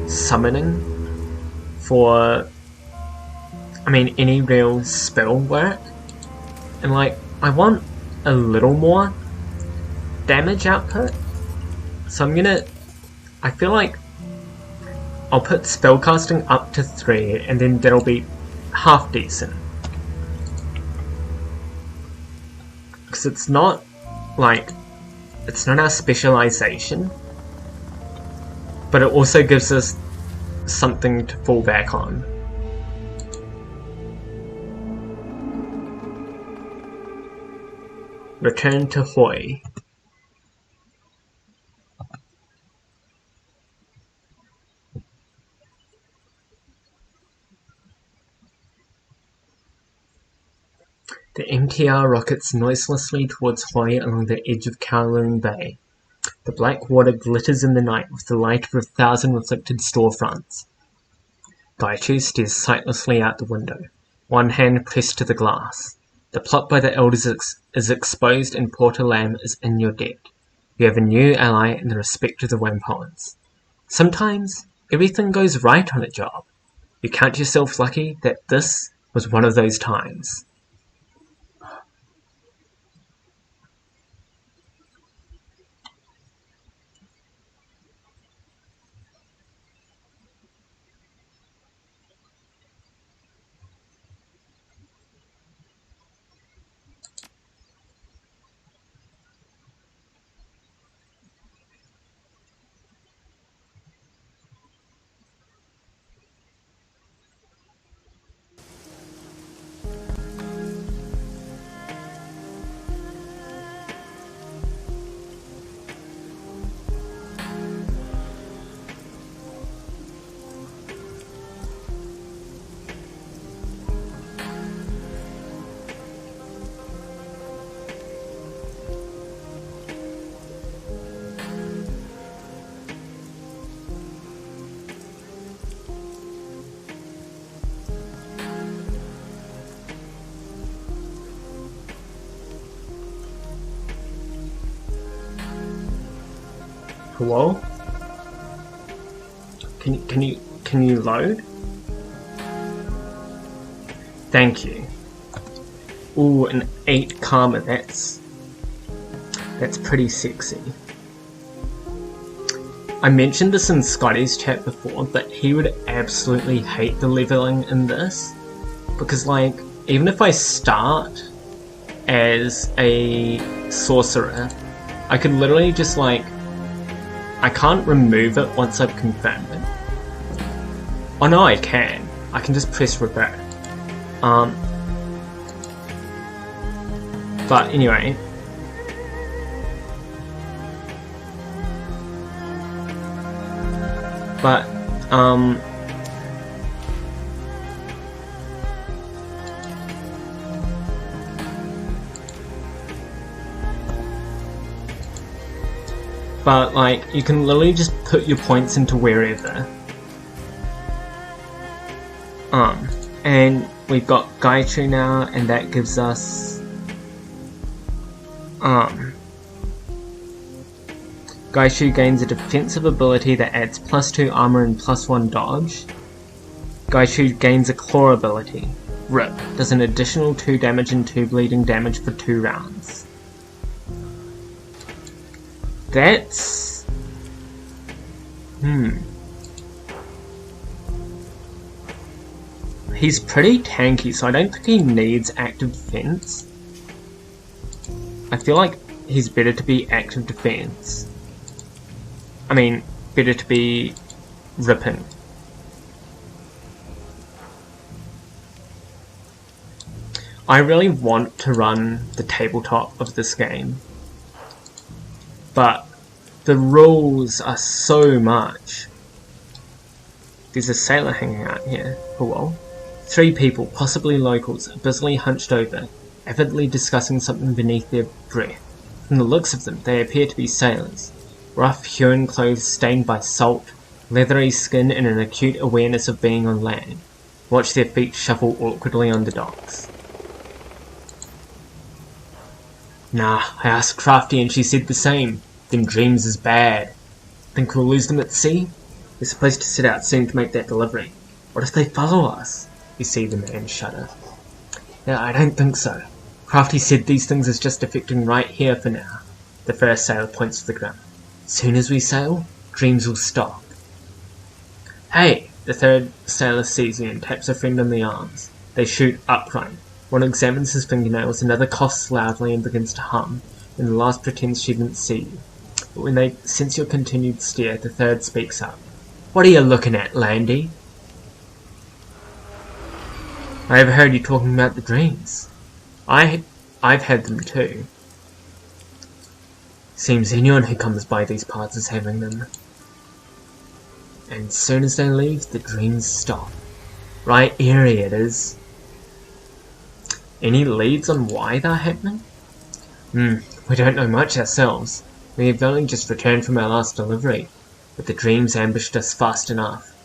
summoning for, any real spell work. And like, I want a little more damage output. So I feel like I'll put spellcasting up to 3 and then that'll be half decent. Because it's not our specialization, but it also gives us something to fall back on. Return to Hoi. The MTR rockets noiselessly towards Hoi along the edge of Kowloon Bay. The black water glitters in the night with the light of 1,000 reflected storefronts. Gaichu stares sightlessly out the window, one hand pressed to the glass. The plot by the elders is exposed and Porter Lamb is in your debt. You have a new ally in the respect of the Wampoans. Sometimes, everything goes right on a job. You count yourself lucky that this was one of those times. Hello? Can you load? Thank you. Ooh, an 8 karma, that's pretty sexy. I mentioned this in Scotty's chat before, but he would absolutely hate the leveling in this. Because like, even if I start as a sorcerer, I could literally just like, I can't remove it once I've confirmed it. Oh no, I can. I can just press revert. But anyway. But, like, you can literally just put your points into wherever. And we've got Gaichu now, and that gives us, Gaichu gains a defensive ability that adds +2 armor and +1 dodge. Gaichu gains a claw ability. RIP. Does an additional 2 damage and 2 bleeding damage for 2 rounds. That's... He's pretty tanky, so I don't think he needs active defense. I feel like he's better to be active defense. I mean, better to be ripping. I really want to run the tabletop of this game, but the rules are so much. There's a sailor hanging out here. Hello? 3 people, possibly locals, are busily hunched over, avidly discussing something beneath their breath. From the looks of them, they appear to be sailors. Rough, hewn clothes stained by salt, leathery skin and an acute awareness of being on land. Watch their feet shuffle awkwardly on the docks. Nah, I asked Crafty and she said the same. Them dreams is bad. Think we'll lose them at sea? We're supposed to set out soon to make that delivery. What if they follow us? You see the man shudder. No, I don't think so. Crafty said these things is just affecting right here for now. The first sailor points to the ground. Soon as we sail, dreams will stop. Hey! The third sailor sees you and taps a friend on the arms. They shoot upright. One examines his fingernails, another coughs loudly and begins to hum, and the last pretends she didn't see you. But when they sense your continued stare, the third speaks up. What are you looking at, Landy? I overheard you talking about the dreams. I've had them too. Seems anyone who comes by these parts is having them. And as soon as they leave, the dreams stop. Right eerie it is. Any leads on why they're happening? We don't know much ourselves. We have only just returned from our last delivery, but the dreams ambushed us fast enough.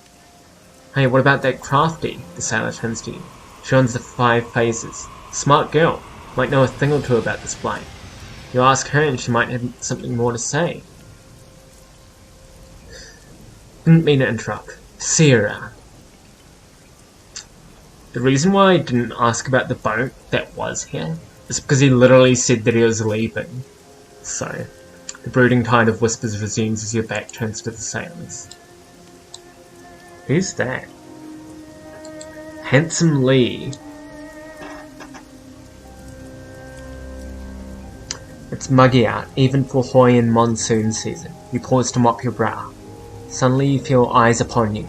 Hey, what about that Crafty? The sailor turns to you. She runs the 5 phases. Smart girl. Might know a thing or two about this blight. You ask her and she might have something more to say. Didn't mean to interrupt. See her around. The reason why I didn't ask about the boat that was here is because he literally said that he was leaving. So, the brooding tide of whispers resumes as your back turns to the sailors. Who's that? Handsome Lee. It's muggy out, even for Hawaiian monsoon season. You pause to mop your brow. Suddenly you feel eyes upon you.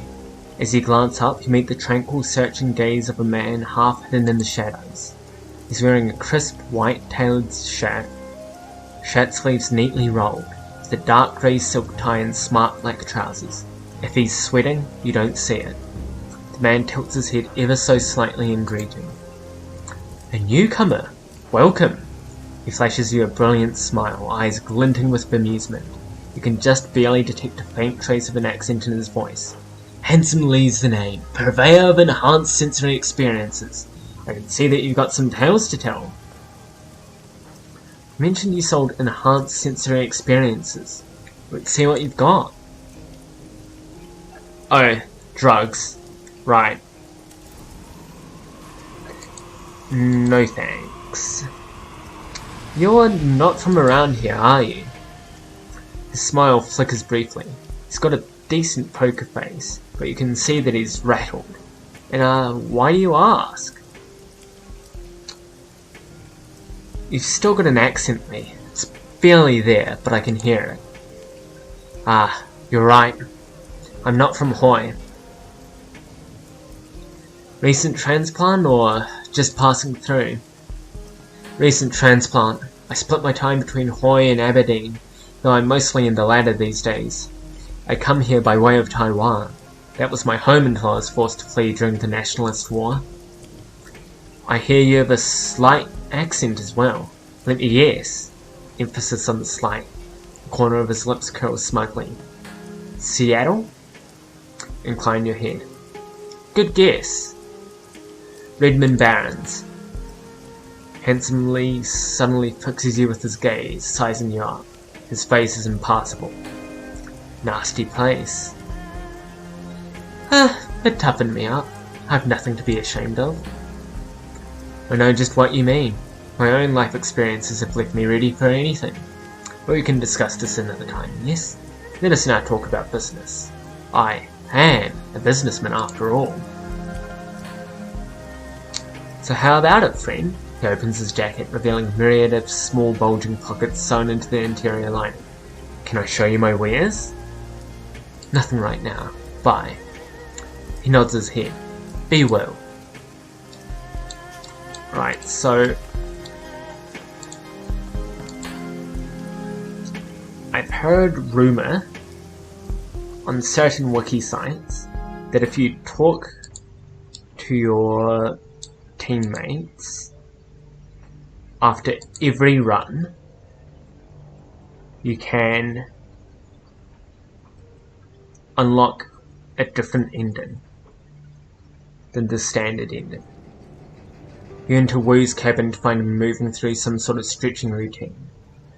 As you glance up, you meet the tranquil, searching gaze of a man half hidden in the shadows. He's wearing a crisp, white-tailored shirt sleeves neatly rolled, with a dark grey silk tie and smart black trousers. If he's sweating, you don't see it. The man tilts his head ever so slightly in greeting. A newcomer! Welcome! He flashes you a brilliant smile, eyes glinting with bemusement. You can just barely detect a faint trace of an accent in his voice. Handsome Lee's the name, purveyor of enhanced sensory experiences. I can see that you've got some tales to tell. You mentioned you sold enhanced sensory experiences. Let's see what you've got. Oh, drugs. Right. No thanks. You're not from around here, are you? His smile flickers briefly. He's got a decent poker face, but you can see that he's rattled. And why do you ask? You've still got an accent, Lee. It's barely there, but I can hear it. You're right. I'm not from Hawaii. Recent transplant or just passing through? Recent transplant. I split my time between Hawaii and Aberdeen, though I'm mostly in the latter these days. I come here by way of Taiwan. That was my home until I was forced to flee during the Nationalist War. I hear you have a slight accent as well. Let me guess. Emphasis on the slight. The corner of his lips curls smugly. Seattle? Incline your head. Good guess. Redmond Barrens. Handsome Lee suddenly fixes you with his gaze, sizing you up. His face is impassable. Nasty place. It toughened me up. I've nothing to be ashamed of. I know just what you mean. My own life experiences have left me ready for anything. But we can discuss this another time, yes? Let us now talk about business. I am a businessman after all. So how about it, friend? He opens his jacket, revealing a myriad of small bulging pockets sewn into the interior lining. Can I show you my wares? Nothing right now. Bye. He nods his head. Be well. Right, so I've heard rumour on certain wiki sites that if you talk to your teammates after every run, you can unlock a different ending than the standard ending. He went to Wu's cabin to find him moving through some sort of stretching routine.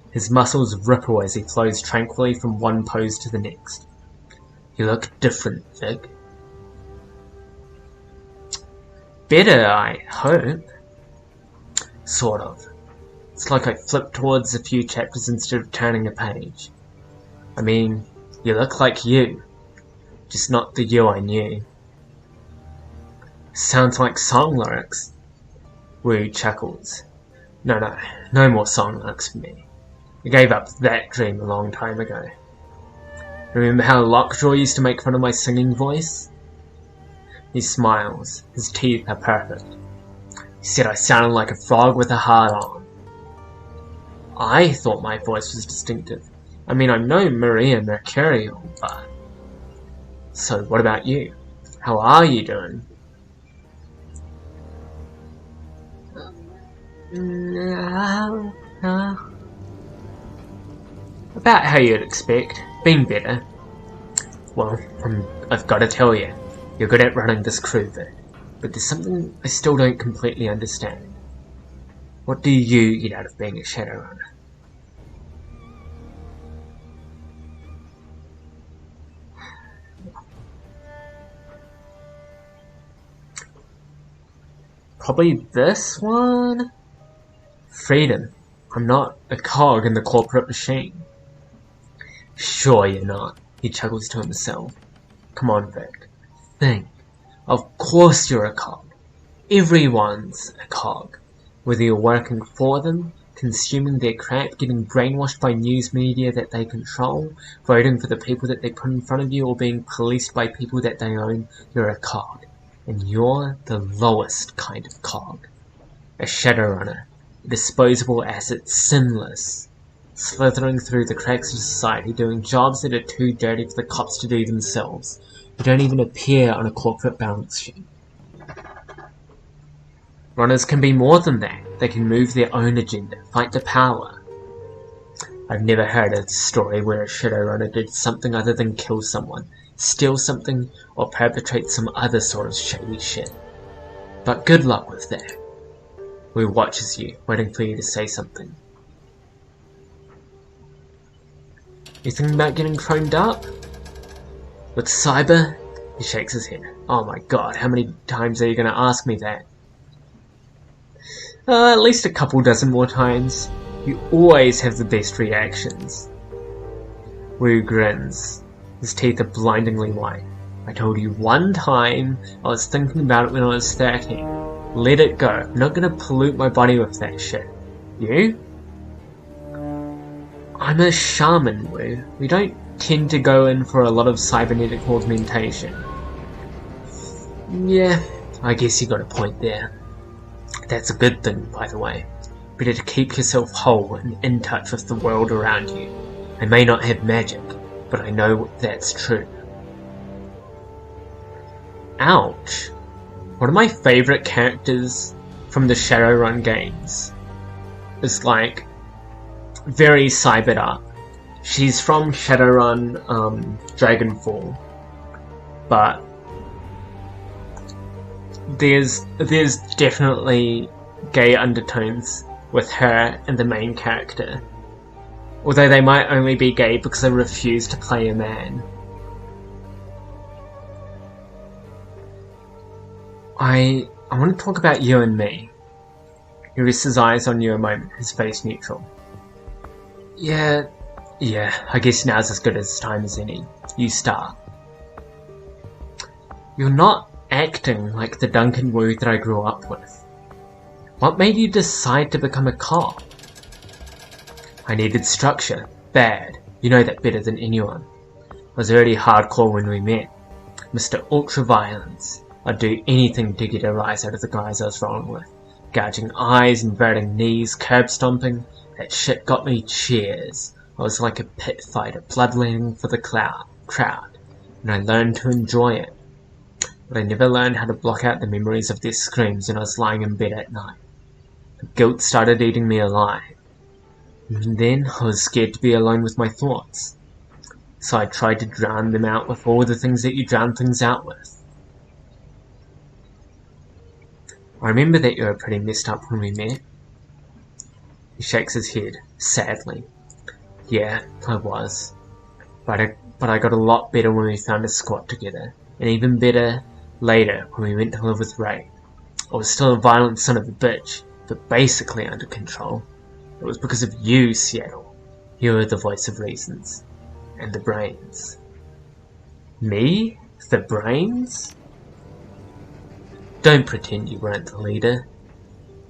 His muscles ripple as he flows tranquilly from one pose to the next. You look different, Vic. Better, I hope. Sort of. It's like I flipped towards a few chapters instead of turning a page. I mean, you look like you. Just not the you I knew. Sounds like song lyrics. Wu chuckles. No more song lyrics for me. I gave up that dream a long time ago. Remember how Lockjaw used to make fun of my singing voice? He smiles. His teeth are perfect. He said I sounded like a frog with a heart on. I thought my voice was distinctive. I mean, I'm no Maria Mercurial, but... So, what about you? How are you doing? About how you'd expect. Been better. Well, I've got to tell you, you're good at running this crew, but there's something I still don't completely understand. What do you get out of being a Shadowrunner? Probably this one? Freedom. I'm not a cog in the corporate machine. Sure you're not, he chuckles to himself. Come on, Vic. Think. Of course you're a cog. Everyone's a cog. Whether you're working for them, consuming their crap, getting brainwashed by news media that they control, voting for the people that they put in front of you, or being policed by people that they own, you're a cog. And you're the lowest kind of cog. A Shadowrunner. A disposable asset, sinless. Slithering through the cracks of society, doing jobs that are too dirty for the cops to do themselves. Who don't even appear on a corporate balance sheet. Runners can be more than that. They can move their own agenda, fight the power. I've never heard a story where a Shadowrunner did something other than kill someone, steal something, or perpetrate some other sort of shady shit. But good luck with that. Wu watches you, waiting for you to say something. You thinking about getting chromed up? With cyber? He shakes his head. Oh my god, how many times are you going to ask me that? At least a couple dozen more times. You always have the best reactions. Wu grins. His teeth are blindingly white. I told you one time, I was thinking about it when I was 13. Let it go. I'm not gonna pollute my body with that shit. You? I'm a shaman, Wu. We don't tend to go in for a lot of cybernetic augmentation. Yeah, I guess you got a point there. That's a good thing, by the way. Better to keep yourself whole and in touch with the world around you. I may not have magic, but I know that's true. Ouch. One of my favourite characters from the Shadowrun games is like very cybered up. She's from Shadowrun Dragonfall, but there's definitely gay undertones with her and the main character. Although they might only be gay because they refuse to play a man. I want to talk about you and me. He rests his eyes on you a moment, his face neutral. Yeah, I guess now's as good a time as any. You start. You're not acting like the Duncan Wu that I grew up with. What made you decide to become a cop? I needed structure. Bad. You know that better than anyone. I was already hardcore when we met. Mr. Ultra-Violence. I'd do anything to get a rise out of the guys I was rolling with. Gouging eyes, inverting knees, curb stomping. That shit got me cheers. I was like a pit fighter, bloodletting for the crowd. And I learned to enjoy it. But I never learned how to block out the memories of their screams when I was lying in bed at night. The guilt started eating me alive. And then I was scared to be alone with my thoughts. So I tried to drown them out with all the things that you drown things out with. I remember that you were pretty messed up when we met. He shakes his head, sadly. Yeah, I was. But I got a lot better when we found a squat together, and even better later when we went to live with Ray. I was still a violent son of a bitch, but basically under control. It was because of you, Seattle. You were the voice of reasons. And the brains. Me? The brains? Don't pretend you weren't the leader.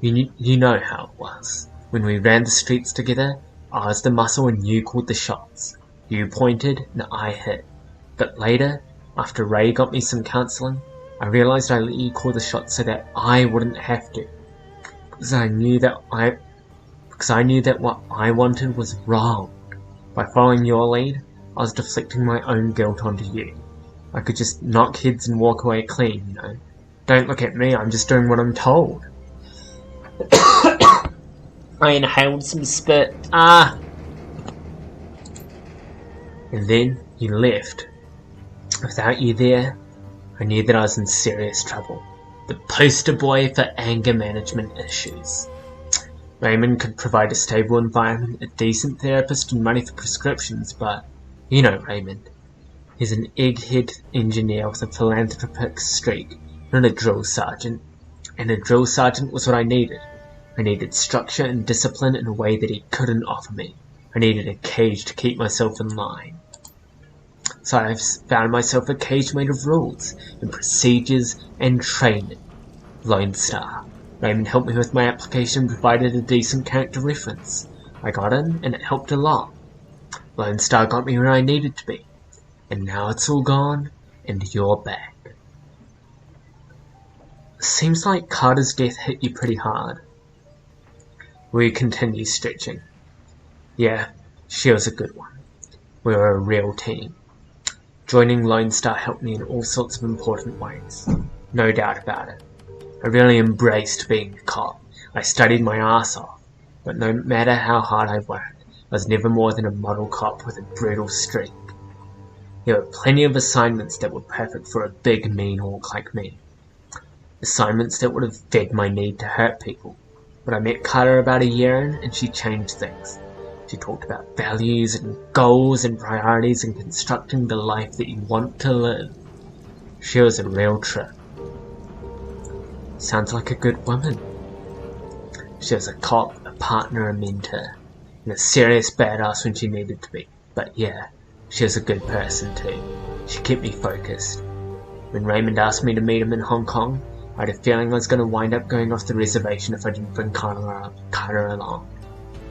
You know how it was. When we ran the streets together, I was the muscle and you called the shots. You pointed and I hit. But later, after Ray got me some counselling, I realised I let you call the shots so that I wouldn't have to. Because I knew that what I wanted was wrong. By following your lead, I was deflecting my own guilt onto you. I could just knock heads and walk away clean, you know. Don't look at me, I'm just doing what I'm told. I inhaled some spit. And then you left. Without you there, I knew that I was in serious trouble. The poster boy for anger management issues. Raymond could provide a stable environment, a decent therapist, and money for prescriptions, but you know Raymond. He's an egghead engineer with a philanthropic streak, not a drill sergeant. And a drill sergeant was what I needed. I needed structure and discipline in a way that he couldn't offer me. I needed a cage to keep myself in line. So I've found myself a cage made of rules, and procedures, and training. Lone Star. Raymond helped me with my application and provided a decent character reference. I got in, and it helped a lot. Lone Star got me where I needed to be. And now it's all gone, and you're back. Seems like Carter's death hit you pretty hard. We continue stretching. Yeah, she was a good one. We were a real team. Joining Lone Star helped me in all sorts of important ways. No doubt about it. I really embraced being a cop. I studied my ass off. But no matter how hard I worked, I was never more than a model cop with a brutal streak. There were plenty of assignments that were perfect for a big mean orc like me. Assignments that would have fed my need to hurt people. But I met Carter about a year in, and she changed things. She talked about values and goals and priorities and constructing the life that you want to live. She was a real trip. Sounds like a good woman. She was a cop, a partner, a mentor, and a serious badass when she needed to be. But yeah, she was a good person too. She kept me focused. When Raymond asked me to meet him in Hong Kong, I had a feeling I was going to wind up going off the reservation if I didn't bring Carter along.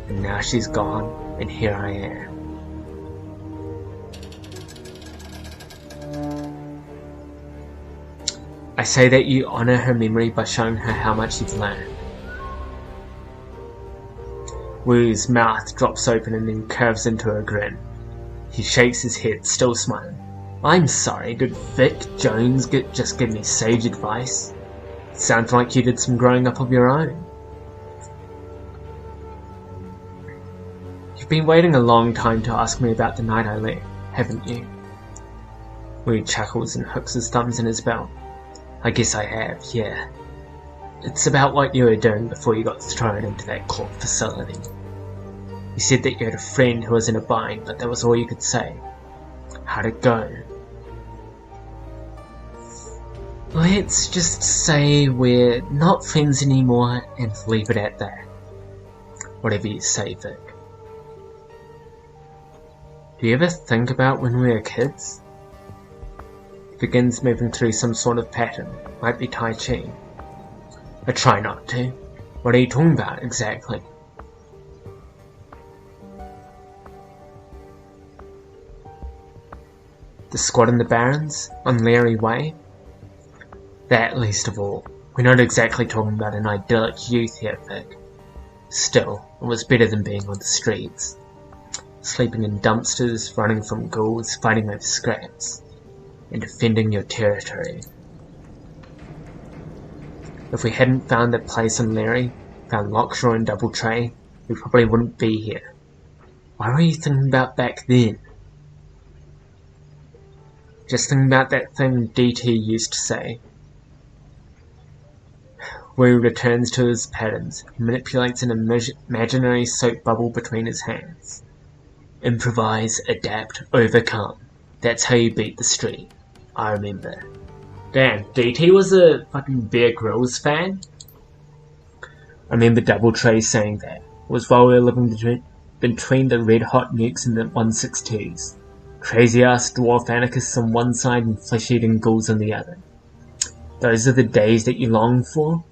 And now she's gone, and here I am. I say that you honour her memory by showing her how much you've learned. Wu's mouth drops open and then curves into a grin. He shakes his head, still smiling. I'm sorry, did Vic Jones just give me sage advice? Sounds like you did some growing up of your own. You've been waiting a long time to ask me about the night I left, haven't you? Wu chuckles and hooks his thumbs in his belt. I guess I have, yeah. It's about what you were doing before you got thrown into that court facility. You said that you had a friend who was in a bind, but that was all you could say. How'd it go? Let's just say we're not friends anymore and leave it at that. Whatever you say, Vic. Do you ever think about when we were kids? It begins moving through some sort of pattern. Might be Tai Chi. I try not to. What are you talking about, exactly? The squad in the Barrens? On Larry Way? That least of all. We're not exactly talking about an idyllic youth here, Vic. Still, it was better than being on the streets. Sleeping in dumpsters, running from ghouls, fighting over scraps, and defending your territory. If we hadn't found that place on Larry, found Lockshaw and Doubletree, we probably wouldn't be here. Why were you thinking about back then? Just thinking about that thing DT used to say. where he returns to his patterns and manipulates an imaginary soap bubble between his hands. Improvise, adapt, overcome. That's how you beat the street. I remember. Damn, DT was a fucking Bear Grylls fan? I remember Double Tray saying that. It was while we were living between the red hot nukes and the 162s. Crazy ass dwarf anarchists on one side and flesh eating ghouls on the other. Those are the days that you long for?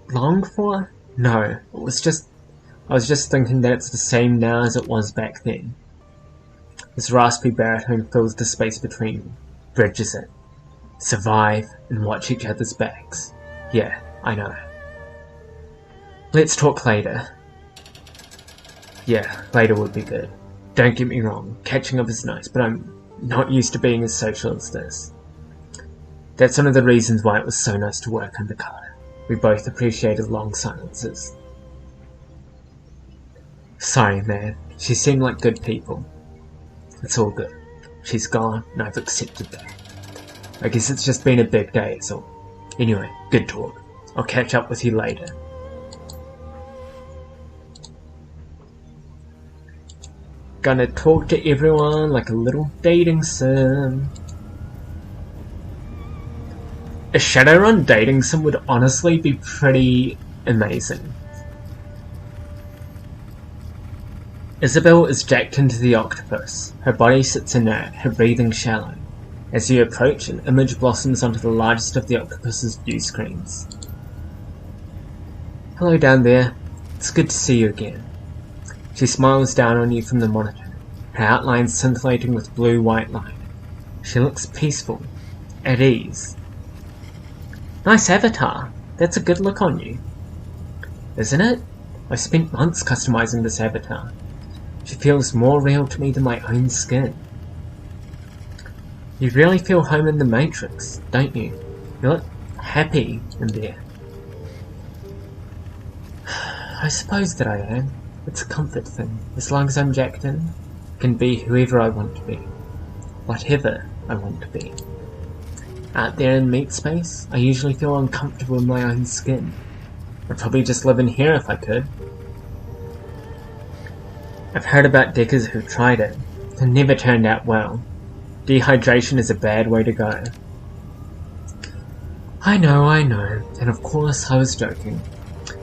Long for? No, I was just thinking that it's the same now as it was back then. This raspy baritone fills the space between, bridges it. Survive and watch each other's backs. Yeah, I know. Let's talk later. Yeah, later would be good. Don't get me wrong, catching up is nice, but I'm not used to being as social as this. That's one of the reasons why it was so nice to work under Carter. We both appreciated long silences. Sorry, man. She seemed like good people. It's all good. She's gone, and I've accepted that. I guess it's just been a big day, so... Anyway, good talk. I'll catch up with you later. Gonna talk to everyone like a little dating sim. A Shadowrun dating sim would honestly be pretty amazing. Isabel is jacked into the octopus. Her body sits inert, her breathing shallow. As you approach, an image blossoms onto the largest of the octopus's view screens. Hello down there. It's good to see you again. She smiles down on you from the monitor, her outline scintillating with blue-white light. She looks peaceful, at ease. Nice avatar. That's a good look on you. Isn't it? I've spent months customizing this avatar. She feels more real to me than my own skin. You really feel home in the Matrix, don't you? You look happy in there. I suppose that I am. It's a comfort thing. As long as I'm jacked in, I can be whoever I want to be. Whatever I want to be. Out there in meat space, I usually feel uncomfortable in my own skin. I'd probably just live in here if I could. I've heard about deckers who've tried it. It never turned out well. Dehydration is a bad way to go. I know, and of course I was joking.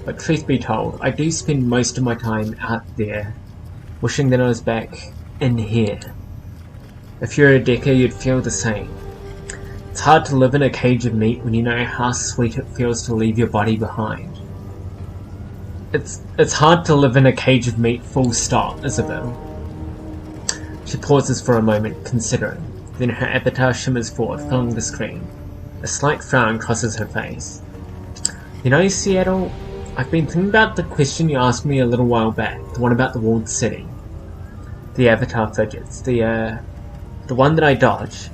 But truth be told, I do spend most of my time out there, wishing that I was back in here. If you're a decker, you'd feel the same. It's hard to live in a cage of meat when you know how sweet it feels to leave your body behind. It's hard to live in a cage of meat, full stop, Isabel. She pauses for a moment, considering. Then her avatar shimmers forward, filling the screen. A slight frown crosses her face. You know, Seattle, I've been thinking about the question you asked me a little while back, the one about the walled city. The avatar fidgets, the one that I dodge.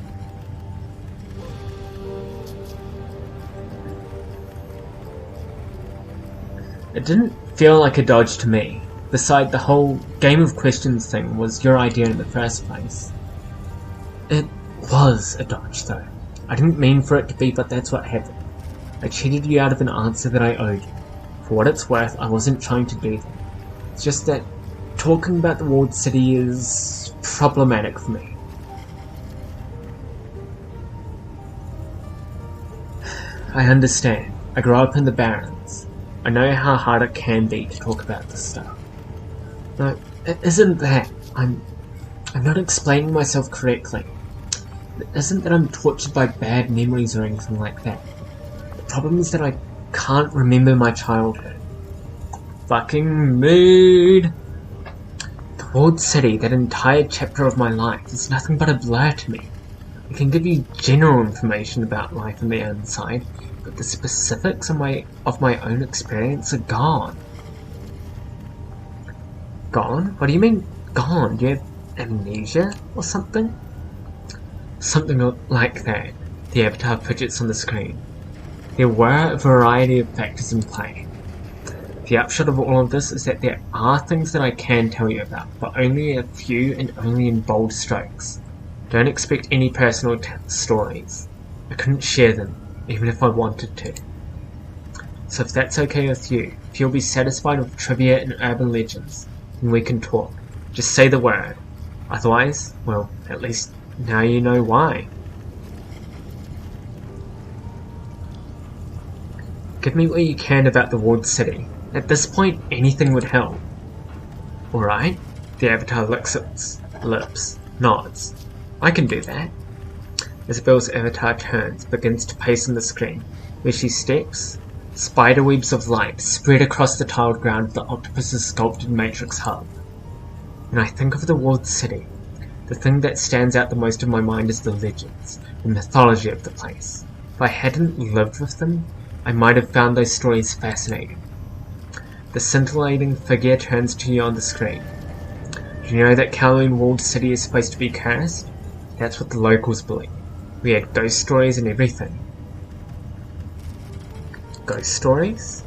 It didn't feel like a dodge to me. Beside the whole game of questions thing was your idea in the first place. It was a dodge though. I didn't mean for it to be, but that's what happened. I cheated you out of an answer that I owed you. For what it's worth, I wasn't trying to do that. It's just that talking about the walled city is problematic for me. I understand. I grew up in the Barrens. I know how hard it can be to talk about this stuff. No, it isn't that. I'm not explaining myself correctly. It isn't that I'm tortured by bad memories or anything like that. The problem is that I can't remember my childhood. Fucking mood! The walled city, that entire chapter of my life, is nothing but a blur to me. I can give you general information about life on the inside, but the specifics of my own experience are gone. Gone? What do you mean, gone? Do you have amnesia or something? Something like that. The avatar fidgets on the screen. There were a variety of factors in play. The upshot of all of this is that there are things that I can tell you about, but only a few and only in bold strokes. Don't expect any personal stories. I couldn't share them, even if I wanted to. So if that's okay with you, if you'll be satisfied with trivia and urban legends, then we can talk. Just say the word. Otherwise, well, at least now you know why. Give me what you can about the walled city. At this point, anything would help. Alright, the avatar licks its lips, nods. I can do that. Isabel's avatar turns, begins to pace on the screen. Where she steps, spiderwebs of light spread across the tiled ground of the octopus's sculpted matrix hub. When I think of the walled city, the thing that stands out the most in my mind is the legends, the mythology of the place. If I hadn't lived with them, I might have found those stories fascinating. The scintillating figure turns to you on the screen. Do you know that Kowloon walled city is supposed to be cursed? That's what the locals believe. We had ghost stories and everything. Ghost stories?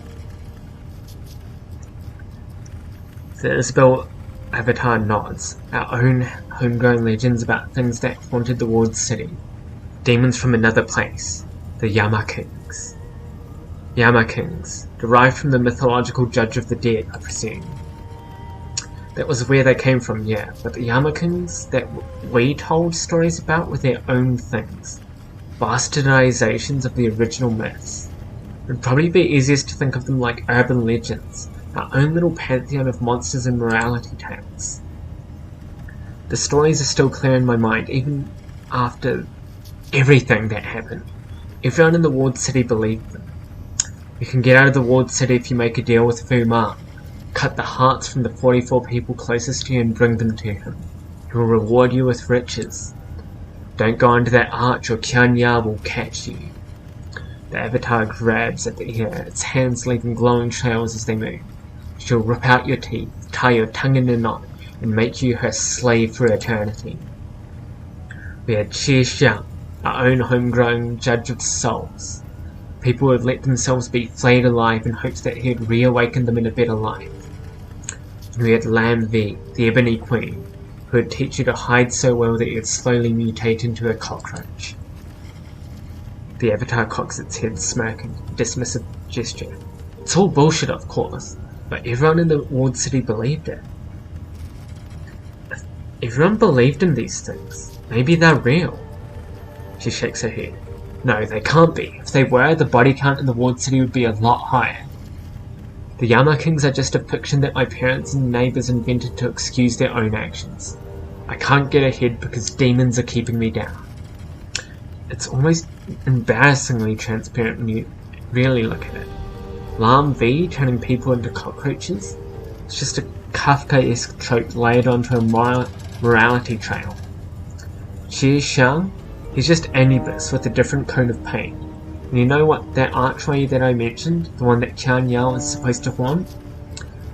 The Isabel avatar nods. Our own homegrown legends about things that haunted the walled city. Demons from another place. The Yama Kings. Yama Kings, derived from the mythological judge of the dead, I presume. That was where they came from, yeah, but the Yama Kings that we told stories about were their own things. Bastardizations of the original myths. It would probably be easiest to think of them like urban legends, our own little pantheon of monsters and morality tales. The stories are still clear in my mind, even after everything that happened. Everyone in the walled city believed them. You can get out of the walled city if you make a deal with Fu Ma. Cut the hearts from the 44 people closest to you and bring them to him. He will reward you with riches. Don't go into that arch or Qianya will catch you. The avatar grabs at the air, its hands leaving glowing trails as they move. She'll rip out your teeth, tie your tongue in a knot, and make you her slave for eternity. We had Xie Xiang, our own homegrown judge of souls. People would let themselves be flayed alive in hopes that he would reawaken them in a better life. And we had Lam V, the Ebony Queen, who would teach you to hide so well that you'd slowly mutate into a cockroach. The avatar cocks its head, smirking, a dismissive gesture. It's all bullshit, of course, but everyone in the walled city believed it. If everyone believed in these things, maybe they're real. She shakes her head. No, they can't be. If they were, the body count in the walled city would be a lot higher. The Yama Kings are just a fiction that my parents and neighbours invented to excuse their own actions. I can't get ahead because demons are keeping me down. It's almost embarrassingly transparent when you really look at it. Lam V turning people into cockroaches? It's just a Kafkaesque trope layered onto a morality trail. Xie Xiang? He's just Anubis with a different coat of paint. And you know what, that archway that I mentioned, the one that Qian Yao is supposed to haunt?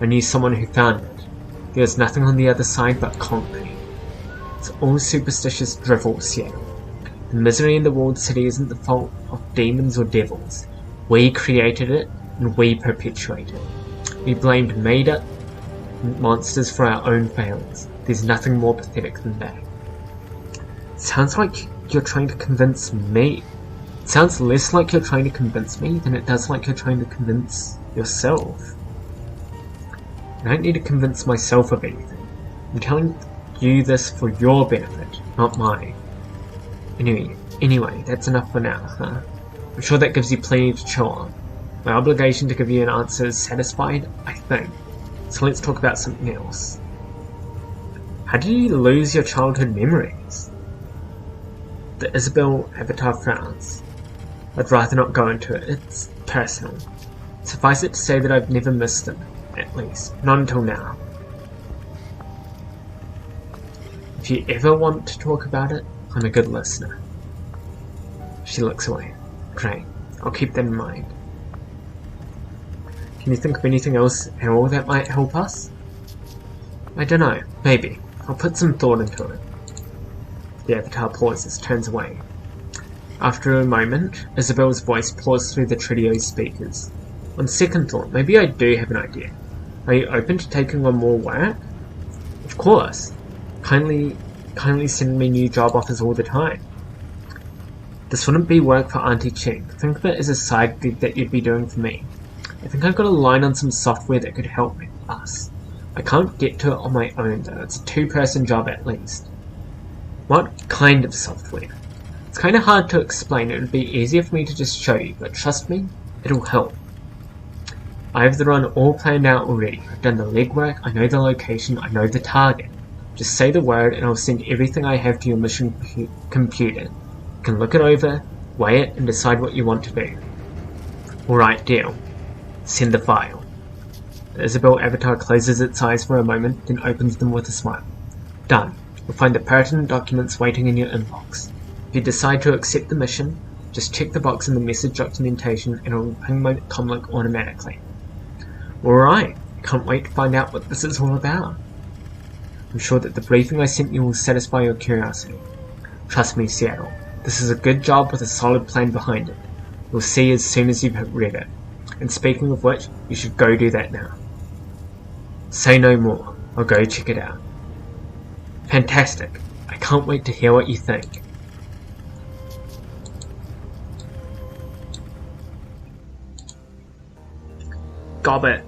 I knew someone who found it. There was nothing on the other side but concrete. It's all superstitious drivel, Seattle. The misery in the walled city isn't the fault of demons or devils. We created it, and we perpetuate it. We blamed made-up monsters for our own failings. There's nothing more pathetic than that. Sounds like you're trying to convince me. It sounds less like you're trying to convince me than it does like you're trying to convince yourself. I don't need to convince myself of anything. I'm telling you this for your benefit, not mine. Anyway, that's enough for now, huh? I'm sure that gives you plenty to chew on. My obligation to give you an answer is satisfied, I think. So let's talk about something else. How did you lose your childhood memories? The Isabel avatar frowns. I'd rather not go into it, it's personal. Suffice it to say that I've never missed them, at least, not until now. If you ever want to talk about it, I'm a good listener. She looks away. Great, I'll keep that in mind. Can you think of anything else at all that might help us? I don't know, maybe. I'll put some thought into it. The avatar pauses, turns away. After a moment, Isabel's voice pours through the Tridio's speakers. On second thought, maybe I do have an idea. Are you open to taking on more work? Of course. Kindly kindly sending me new job offers all the time. This wouldn't be work for Auntie Ching. Think of it as a side gig that you'd be doing for me. I think I've got a line on some software that could help us. I can't get to it on my own though. It's a 2-person job at least. What kind of software? It's kind of hard to explain. It would be easier for me to just show you, but trust me, it'll help. I have the run all planned out already. I've done the legwork, I know the location, I know the target. Just say the word and I'll send everything I have to your mission computer. You can look it over, weigh it, and decide what you want to do. Alright, deal. Send the file. The Isabel avatar closes its eyes for a moment, then opens them with a smile. Done. You'll find the pertinent documents waiting in your inbox. If you decide to accept the mission, just check the box in the message documentation and it will ping my comlink automatically. Alright, can't wait to find out what this is all about. I'm sure that the briefing I sent you will satisfy your curiosity. Trust me, Seattle, this is a good job with a solid plan behind it. You'll see as soon as you've read it. And speaking of which, you should go do that now. Say no more, I'll go check it out. Fantastic, I can't wait to hear what you think. Gobbet.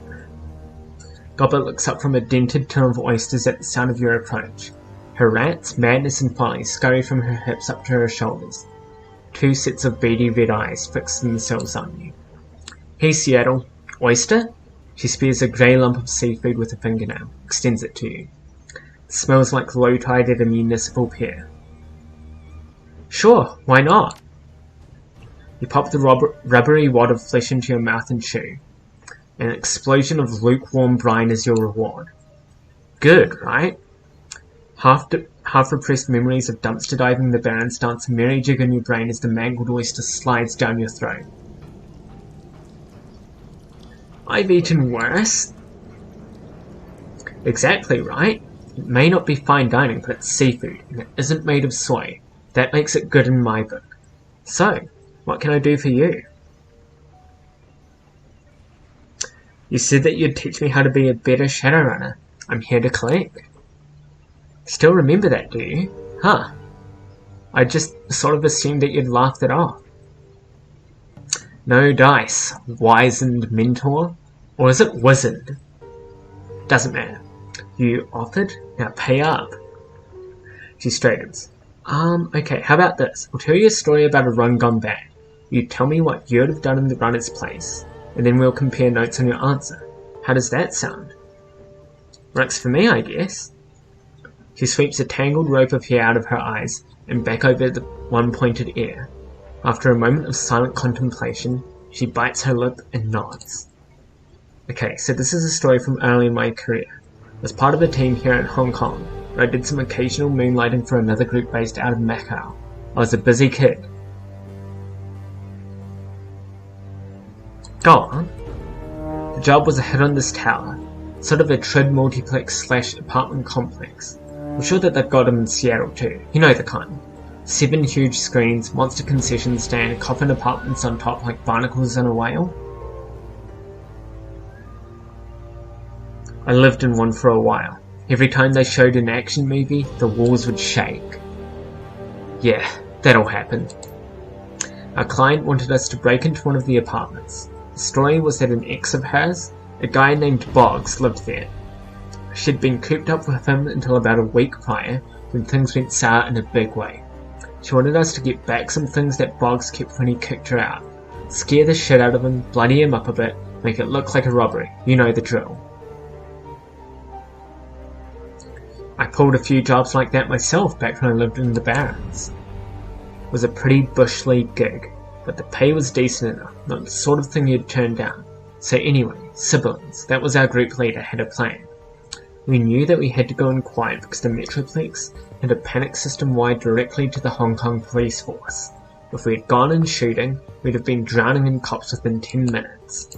Gobbet looks up from a dented tin of oysters at the sound of your approach. Her rats, madness and folly scurry from her hips up to her shoulders. 2 sets of beady red eyes fix themselves on you. Hey Seattle, oyster? She spears a grey lump of seafood with a fingernail, extends it to you. It smells like low tide at a municipal pier. Sure, why not? You pop the rubbery wad of flesh into your mouth and chew. An explosion of lukewarm brine is your reward. Good, right? Half-repressed memories of dumpster diving the Barrens dance a merry jig in your brain as the mangled oyster slides down your throat. I've eaten worse. Exactly right. It may not be fine dining, but it's seafood, and it isn't made of soy. That makes it good in my book. So, what can I do for you? You said that you'd teach me how to be a better Shadowrunner. I'm here to collect. Still remember that, do you? Huh. I just sort of assumed that you'd laughed it off. No dice, wizened mentor. Or is it wizened? Doesn't matter. You offered? Now pay up. She straightens. Okay, how about this? I'll tell you a story about a run gone bad. You tell me what you'd have done in the runner's place, and then we'll compare notes on your answer. How does that sound? Works for me, I guess. She sweeps a tangled rope of hair out of her eyes and back over the one pointed ear. After a moment of silent contemplation, she bites her lip and nods. Okay, so this is a story from early in my career. I was part of a team here in Hong Kong, where I did some occasional moonlighting for another group based out of Macau. I was a busy kid. Go on. The job was a hit on this tower, sort of a trid multiplex / apartment complex. I'm sure that they've got them in Seattle too, you know the kind. 7 huge screens, monster concession stand, coffin apartments on top like barnacles in a whale. I lived in one for a while. Every time they showed an action movie, the walls would shake. Yeah, that'll happen. Our client wanted us to break into one of the apartments. The story was that an ex of hers, a guy named Boggs, lived there. She'd been cooped up with him until about a week prior, when things went sour in a big way. She wanted us to get back some things that Boggs kept when he kicked her out. Scare the shit out of him, bloody him up a bit, make it look like a robbery. You know the drill. I pulled a few jobs like that myself back when I lived in the Barrens. It was a pretty bush league gig, but the pay was decent enough, not the sort of thing you'd turn down. So anyway, siblings, that was our group leader, had a plan. We knew that we had to go in quiet because the Metroplex had a panic system wired directly to the Hong Kong police force. If we had gone in shooting, we'd have been drowning in cops within 10 minutes.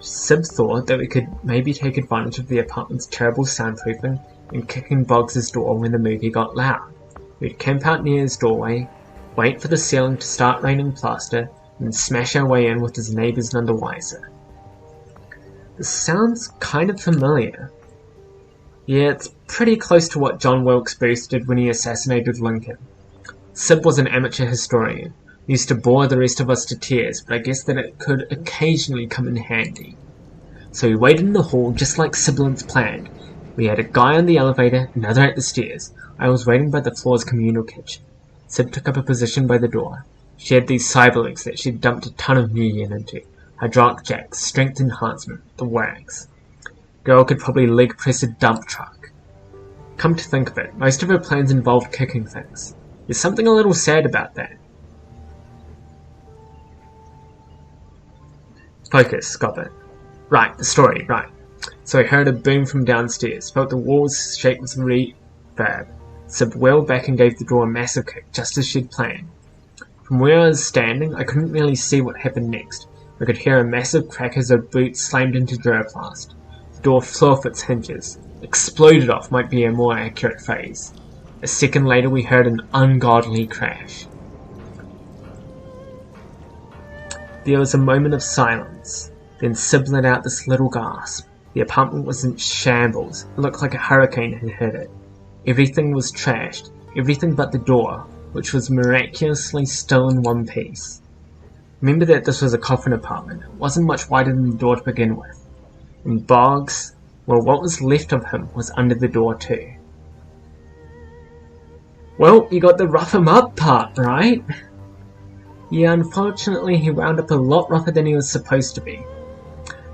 Sib thought that we could maybe take advantage of the apartment's terrible soundproofing and kick in Boggs' door when the movie got loud. We'd camp out near his doorway, wait for the ceiling to start raining plaster, and smash our way in with his neighbours none the wiser. This sounds kind of familiar. Yeah, it's pretty close to what John Wilkes Booth did when he assassinated Lincoln. Sib was an amateur historian. He used to bore the rest of us to tears, but I guess that it could occasionally come in handy. So we waited in the hall just like siblings planned. We had a guy on the elevator, another at the stairs. I was waiting by the floor's communal kitchen. Sib took up a position by the door. She had these cyberlegs that she'd dumped a ton of new yen into. Hydraulic jacks, strength enhancement, the wags. Girl could probably leg press a dump truck. Come to think of it, most of her plans involved kicking things. There's something a little sad about that. Focus, got it. Right, the story, right. So I heard a boom from downstairs, felt the walls shake with reverb. Sib whirled back and gave the door a massive kick, just as she'd planned. From where I was standing, I couldn't really see what happened next. I could hear a massive crack as her boot slammed into Duroplast. The door flew off its hinges. Exploded off might be a more accurate phrase. A second later we heard an ungodly crash. There was a moment of silence. Then Sib let out this little gasp. The apartment was in shambles. It looked like a hurricane had hit it. Everything was trashed. Everything but the door, which was miraculously still in one piece. Remember that this was a coffin apartment. It wasn't much wider than the door to begin with. And Boggs, well, what was left of him was under the door too. Well, you got the rough him up part, right? Yeah, unfortunately he wound up a lot rougher than he was supposed to be.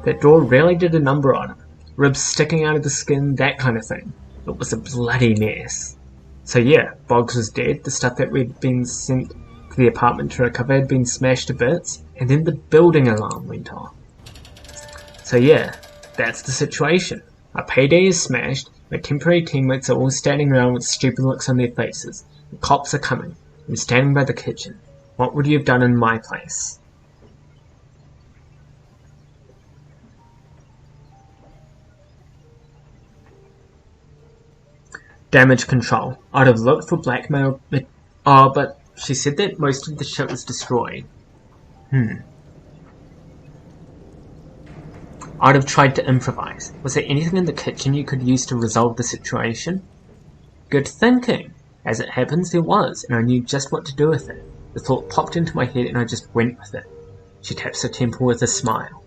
That door really did a number on him. Ribs sticking out of the skin, that kind of thing. It was a bloody mess. So yeah, Boggs was dead, the stuff that we'd been sent to the apartment to recover had been smashed to bits, and then the building alarm went off. So yeah, that's the situation. Our payday is smashed, my temporary teammates are all standing around with stupid looks on their faces. The cops are coming. I'm standing by the kitchen. What would you have done in my place? Damage control. I'd have looked for blackmail, but she said that most of the shit was destroyed. I'd have tried to improvise. Was there anything in the kitchen you could use to resolve the situation? Good thinking. As it happens, there was, and I knew just what to do with it. The thought popped into my head and I just went with it. She taps her temple with a smile.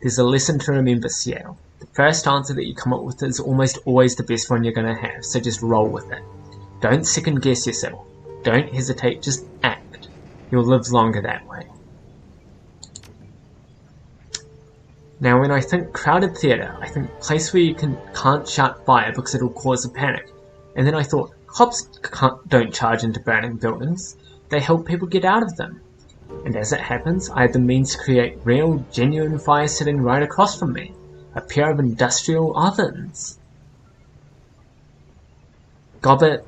There's a lesson to remember, Seattle. The first answer that you come up with is almost always the best one you're going to have, so just roll with it. Don't second guess yourself. Don't hesitate, just act. You'll live longer that way. Now when I think crowded theatre, I think place where you can't shout fire because it'll cause a panic. And then I thought, cops don't charge into burning buildings. They help people get out of them. And as it happens, I had the means to create real, genuine fire sitting right across from me. A pair of industrial ovens. Gobbet,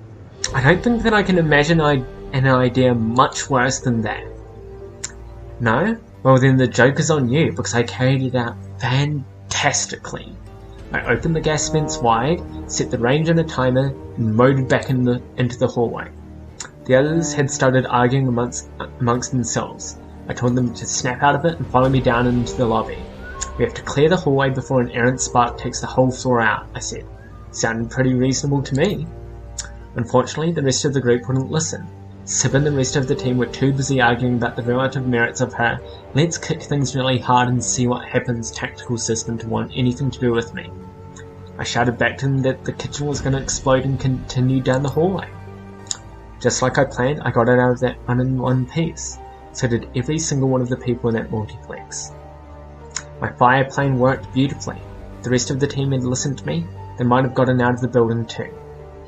I don't think that I can imagine an idea much worse than that. No? Well then the joke is on you, because I carried it out fantastically. I opened the gas vents wide, set the range on a timer, and motored back into the hallway. The others had started arguing amongst themselves. I told them to snap out of it and follow me down into the lobby. We have to clear the hallway before an errant spark takes the whole floor out, I said. Sounded pretty reasonable to me. Unfortunately, the rest of the group wouldn't listen. Sib and the rest of the team were too busy arguing about the relative merits of her let's kick things really hard and see what happens tactical system to want anything to do with me. I shouted back to them that the kitchen was going to explode and continue down the hallway. Just like I planned, I got it out of that one in one piece. So did every single one of the people in that multiplex. My fire plane worked beautifully. The rest of the team had listened to me. They might have gotten out of the building too.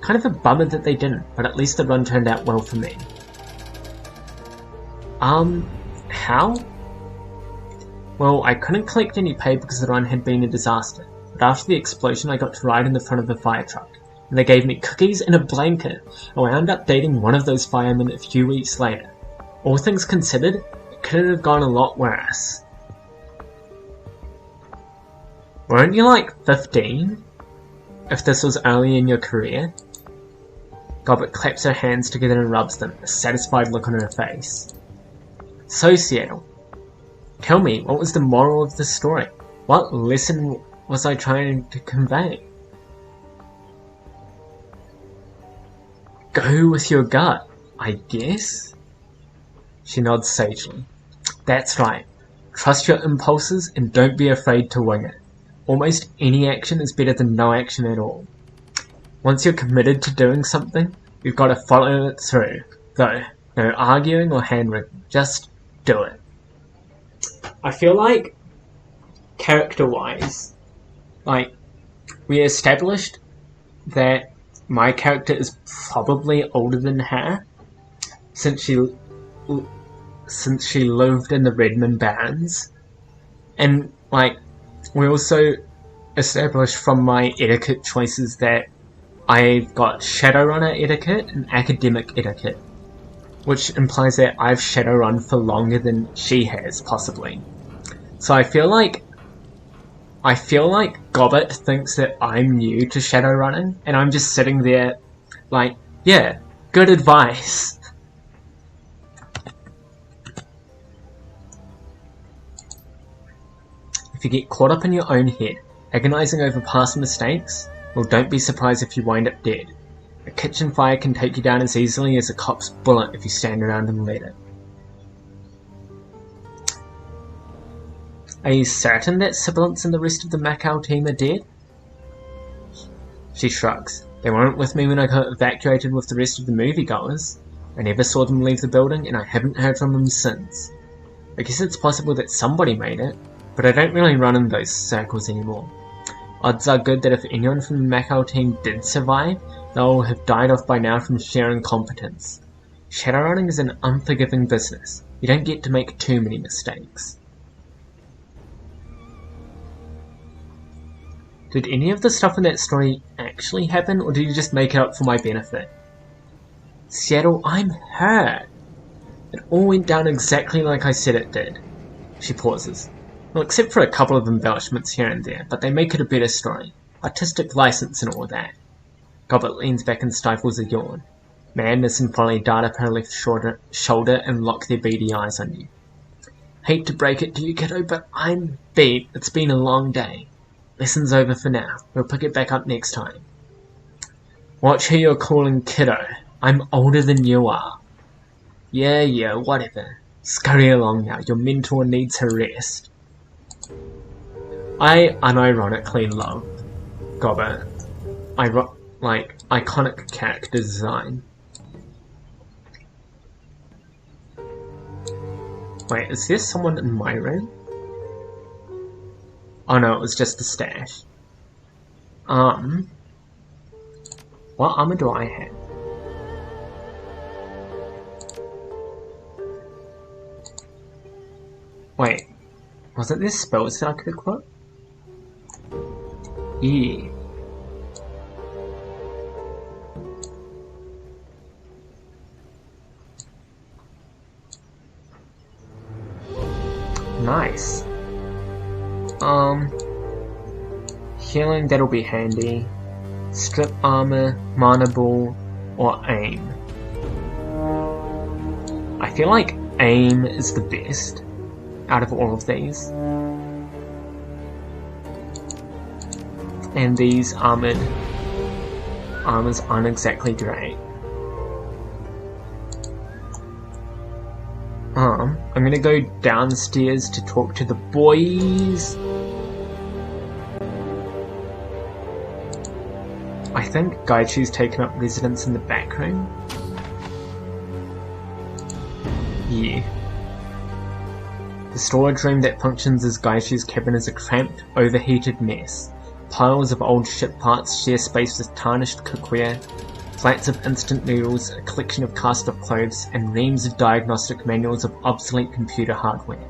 Kind of a bummer that they didn't, but at least the run turned out well for me. How? Well, I couldn't collect any pay because the run had been a disaster, but after the explosion I got to ride in the front of the fire truck, and they gave me cookies and a blanket. I wound up dating one of those firemen a few weeks later. All things considered, it could have gone a lot worse. Weren't you like 15? If this was early in your career? Gobbet claps her hands together and rubs them, a satisfied look on her face. So Seattle, tell me, what was the moral of this story? What lesson was I trying to convey? Go with your gut, I guess? She nods sagely. That's right. Trust your impulses and don't be afraid to wing it. Almost any action is better than no action at all. Once you're committed to doing something, you've got to follow it through. Though, no arguing or hand-wringing. Just do it. I feel like, character-wise, like, we established that my character is probably older than her, since she lived in the Redmond Barrens. And, like, we also established from my etiquette choices that I've got Shadowrunner etiquette and academic etiquette, which implies that I've Shadowrun for longer than she has, possibly. So I feel like Gobbet thinks that I'm new to Shadowrunning, and I'm just sitting there like, yeah, good advice. If you get caught up in your own head, agonizing over past mistakes, well, don't be surprised if you wind up dead. A kitchen fire can take you down as easily as a cop's bullet if you stand around and let it. Are you certain that Sibilance and the rest of the Macau team are dead? She shrugs. They weren't with me when I got evacuated with the rest of the moviegoers. I never saw them leave the building, and I haven't heard from them since. I guess it's possible that somebody made it, but I don't really run in those circles anymore. Odds are good that if anyone from the Macau team did survive, they'll have died off by now from sheer incompetence. Shadowrunning is an unforgiving business. You don't get to make too many mistakes. Did any of the stuff in that story actually happen, or did you just make it up for my benefit? Seattle, I'm hurt. It all went down exactly like I said it did. She pauses. Well, except for a couple of embellishments here and there, but they make it a better story. Artistic license and all that. Gobbet leans back and stifles a yawn. Madness and folly dart up her left shoulder and lock their beady eyes on you. Hate to break it to you, kiddo, but I'm beat. It's been a long day. Lesson's over for now. We'll pick it back up next time. Watch who you're calling kiddo. I'm older than you are. Yeah, whatever. Scurry along now. Your mentor needs her rest. I unironically love Gobbet. Iconic character design. Wait, is there someone in my room? Oh no, it was just the stash. What armor do I have? Wait, wasn't there spells that I could equip? Yeah. Nice. Healing, that'll be handy. Strip armor, mana ball, or aim. I feel like aim is the best out of all of these. And these armors aren't exactly great. I'm gonna go downstairs to talk to the boys. I think Gaichu's taken up residence in the back room. Yeah. The storage room that functions as Gaichu's cabin is a cramped, overheated mess. Piles of old ship parts share space with tarnished cookware, flats of instant noodles, a collection of cast-off clothes, and reams of diagnostic manuals of obsolete computer hardware.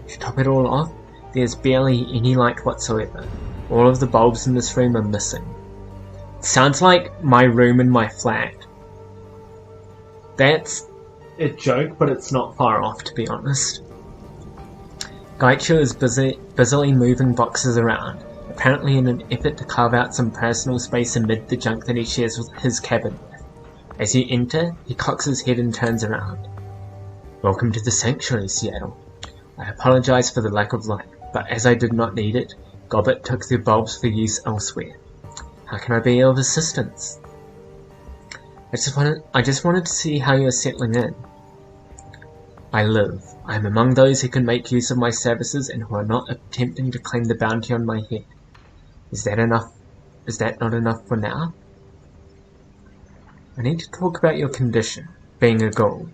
To top it all off, there's barely any light whatsoever. All of the bulbs in this room are missing. It sounds like my room in my flat. That's a joke, but it's not far off, to be honest. Gaichu is busily moving boxes around, apparently in an effort to carve out some personal space amid the junk that he shares with his cabin. As you enter, he cocks his head and turns around. Welcome to the sanctuary, Seattle. I apologize for the lack of light, but as I did not need it, Gobbet took the bulbs for use elsewhere. How can I be of assistance? I just wanted to see how you're settling in. I am among those who can make use of my services and who are not attempting to claim the bounty on my head. Is that enough? Is that not enough for now? I need to talk about your condition, being a ghoul.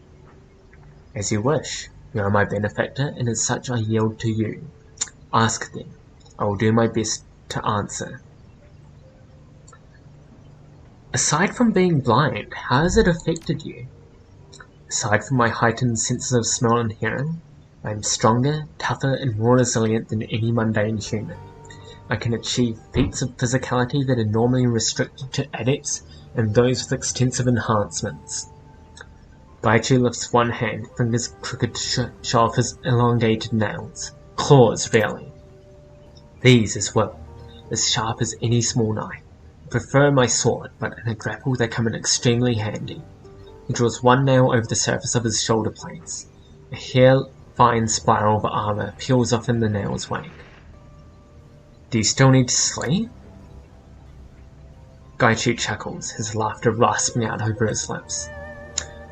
As you wish. You are my benefactor, and as such I yield to you. Ask then. I will do my best to answer. Aside from being blind, how has it affected you? Aside from my heightened senses of smell and hearing, I am stronger, tougher, and more resilient than any mundane human. I can achieve feats of physicality that are normally restricted to adepts and those with extensive enhancements. Gaichu lifts one hand, fingers crooked to show off his elongated nails. Claws, really. These as well, as sharp as any small knife. I prefer my sword, but in a grapple they come in extremely handy. He draws one nail over the surface of his shoulder blades. A hair-fine spiral of armor peels off in the nail's wake. Do you still need to sleep? Gaichu chuckles, his laughter rasping out over his lips.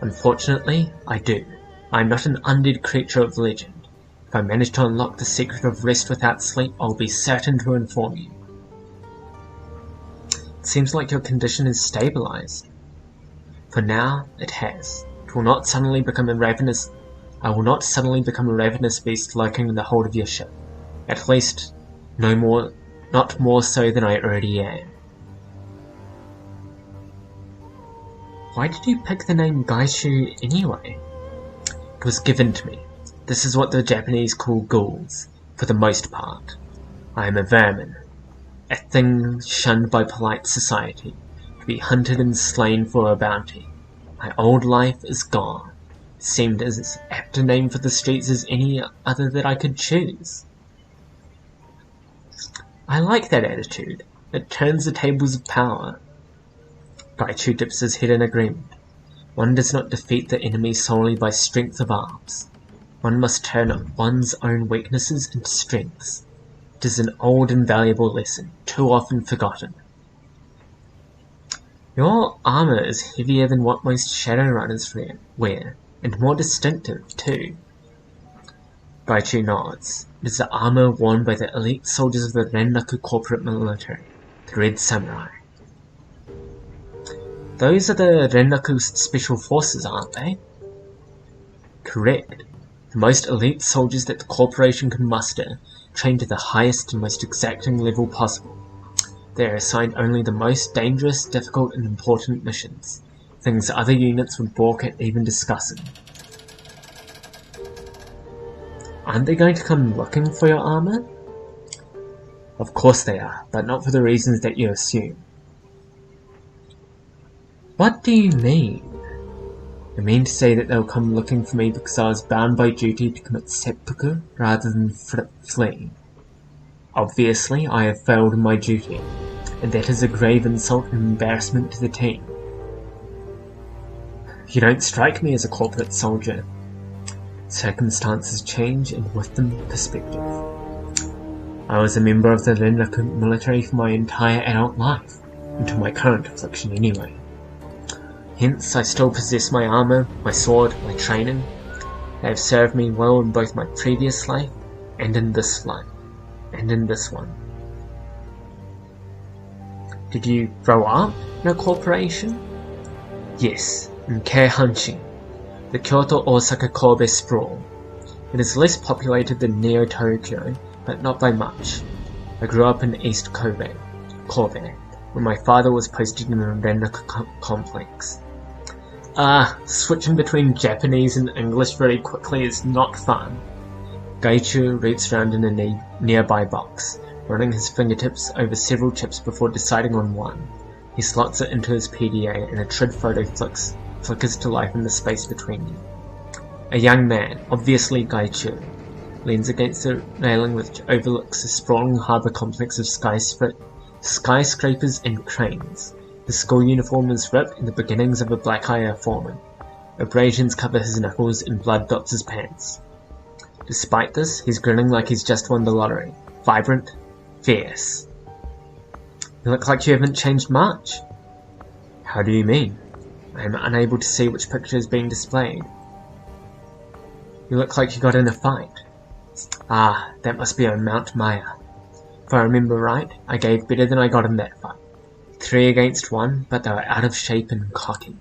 Unfortunately, I do. I am not an undead creature of legend. If I manage to unlock the secret of rest without sleep, I'll be certain to inform you. It seems like your condition has stabilized. For now, it has. I will not suddenly become a ravenous beast lurking in the hold of your ship. At least, not more so than I already am. Why did you pick the name Gaishu anyway? It was given to me. This is what the Japanese call ghouls, for the most part. I am a vermin, a thing shunned by polite society, to be hunted and slain for a bounty. My old life is gone. It seemed as apt a name for the streets as any other that I could choose. I like that attitude. It turns the tables of power. Gaichu dips his head in agreement. One does not defeat the enemy solely by strength of arms. One must turn one's own weaknesses into strengths. It is an old and valuable lesson, too often forgotten. Your armor is heavier than what most Shadowrunners wear, and more distinctive, too. Gaichu nods. It is the armor worn by the elite soldiers of the Renraku corporate military, the Red Samurai. Those are the Renraku special forces, aren't they? Correct. The most elite soldiers that the corporation can muster, trained to the highest and most exacting level possible. They are assigned only the most dangerous, difficult, and important missions, things other units would balk at even discussing. Aren't they going to come looking for your armor? Of course they are, but not for the reasons that you assume. What do you mean? I mean to say that they'll come looking for me because I was bound by duty to commit seppuku rather than flee. Obviously, I have failed in my duty, and that is a grave insult and embarrassment to the team. You don't strike me as a corporate soldier. Circumstances change, and with them, perspective. I was a member of the Renraku military for my entire adult life, until my current affliction anyway. Hence, I still possess my armor, my sword, my training. They have served me well in both my previous life, and in this life, and in this one. Did you grow up in a corporation? Yes, in Keihanshi, the Kyoto-Osaka Kobe sprawl. It is less populated than Neo-Tokyo, but not by much. I grew up in East Kobe, where my father was posted in the Renraku complex. Switching between Japanese and English very quickly is not fun. Gaichu reaches around in a nearby box, running his fingertips over several chips before deciding on one. He slots it into his PDA and a Trid photo flickers to life in the space between them. A young man, obviously Gaichu, leans against the railing which overlooks a sprawling harbour complex of skyscrapers and cranes. His school uniform is ripped and the beginnings of a black eye are forming. Abrasions cover his knuckles and blood dots his pants. Despite this, he's grinning like he's just won the lottery. Vibrant, fierce. You look like you haven't changed much. How do you mean? I am unable to see which picture is being displayed. You look like you got in a fight. Ah, that must be on Mount Maya. If I remember right, I gave better than I got in that fight. 3 against 1, but they were out of shape and cocky.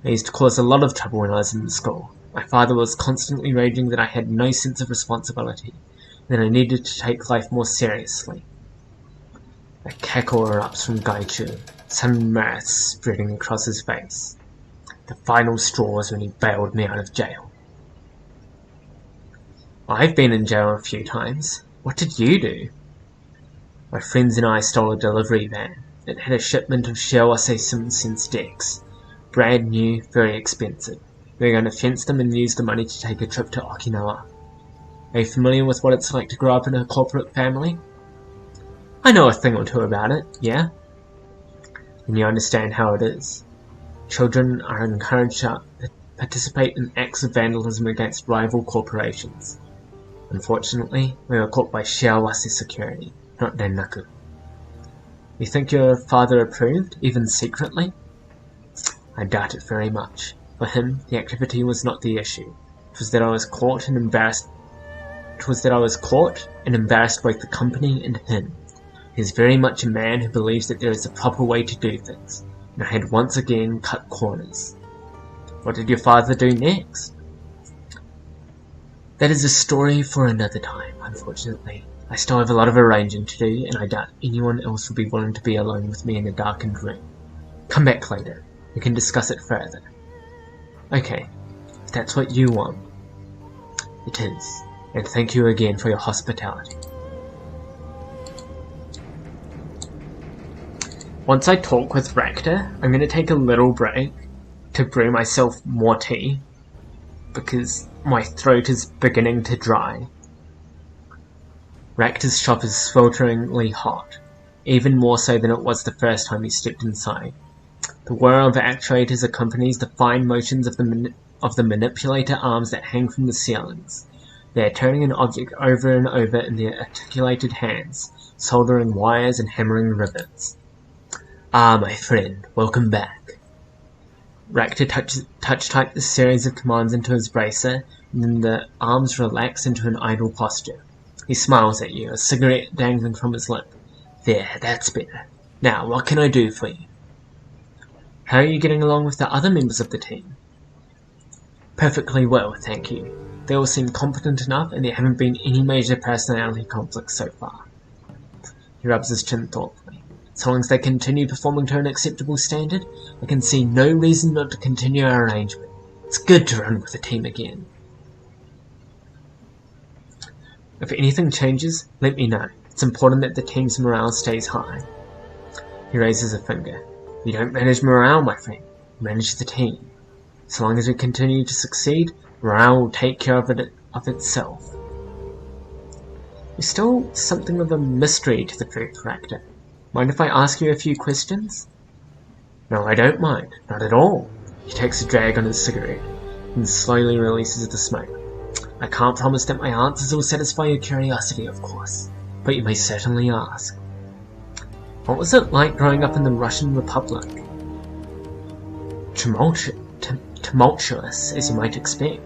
I used to cause a lot of trouble when I was in school. My father was constantly raging that I had no sense of responsibility, and that I needed to take life more seriously. A cackle erupts from Gaichu, some mirth spreading across his face. The final straw was when he bailed me out of jail. I've been in jail a few times. What did you do? My friends and I stole a delivery van. It had a shipment of Shiawase Simpson's decks. Brand new, very expensive. We were going to fence them and use the money to take a trip to Okinawa. Are you familiar with what it's like to grow up in a corporate family? I know a thing or two about it, yeah? And you understand how it is. Children are encouraged to participate in acts of vandalism against rival corporations. Unfortunately, we were caught by Shiawase security, not Dennaku. You think your father approved, even secretly? I doubt it very much. For him, the activity was not the issue. It was that I was caught and embarrassed both the company and him. He is very much a man who believes that there is a proper way to do things, and I had once again cut corners. What did your father do next? That is a story for another time, unfortunately. I still have a lot of arranging to do, and I doubt anyone else will be willing to be alone with me in a darkened room. Come back later. We can discuss it further. Okay, if that's what you want. It is, and thank you again for your hospitality. Once I talk with Ractor, I'm going to take a little break to brew myself more tea, because my throat is beginning to dry. Ractor's shop is swelteringly hot, even more so than it was the first time he stepped inside. The whir of actuators accompanies the fine motions of the manipulator arms that hang from the ceilings. They are turning an object over and over in their articulated hands, soldering wires and hammering rivets. Ah, my friend, welcome back. Ractor touch-typed a series of commands into his bracer, and then the arms relax into an idle posture. He smiles at you, a cigarette dangling from his lip. There, that's better. Now, what can I do for you? How are you getting along with the other members of the team? Perfectly well, thank you. They all seem competent enough, and there haven't been any major personality conflicts so far. He rubs his chin thoughtfully. So long as they continue performing to an acceptable standard, I can see no reason not to continue our arrangement. It's good to run with a team again. If anything changes, let me know. It's important that the team's morale stays high. He raises a finger. You don't manage morale, my friend. You manage the team. So long as we continue to succeed, morale will take care of itself. You're still something of a mystery to the group, Ractor. Mind if I ask you a few questions? No, I don't mind. Not at all. He takes a drag on his cigarette and slowly releases the smoke. I can't promise that my answers will satisfy your curiosity, of course, but you may certainly ask. What was it like growing up in the Russian Republic? Tumultuous, as you might expect.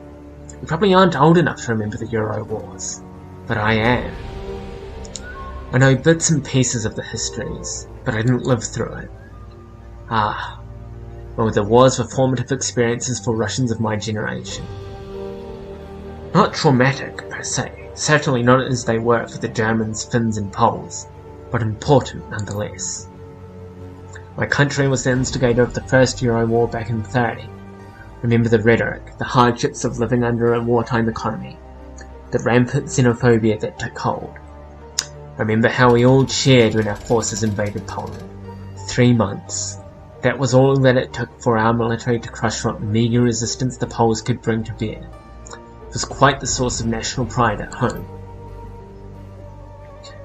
You probably aren't old enough to remember the Euro Wars, but I am. I know bits and pieces of the histories, but I didn't live through it. Ah, well, the wars were formative experiences for Russians of my generation. Not traumatic, per se, certainly not as they were for the Germans, Finns and Poles, but important nonetheless. My country was the instigator of the first Euro War back in '30. Remember the rhetoric, the hardships of living under a wartime economy, the rampant xenophobia that took hold. Remember how we all cheered when our forces invaded Poland. 3 months. That was all that it took for our military to crush what meager resistance the Poles could bring to bear. It was quite the source of national pride at home.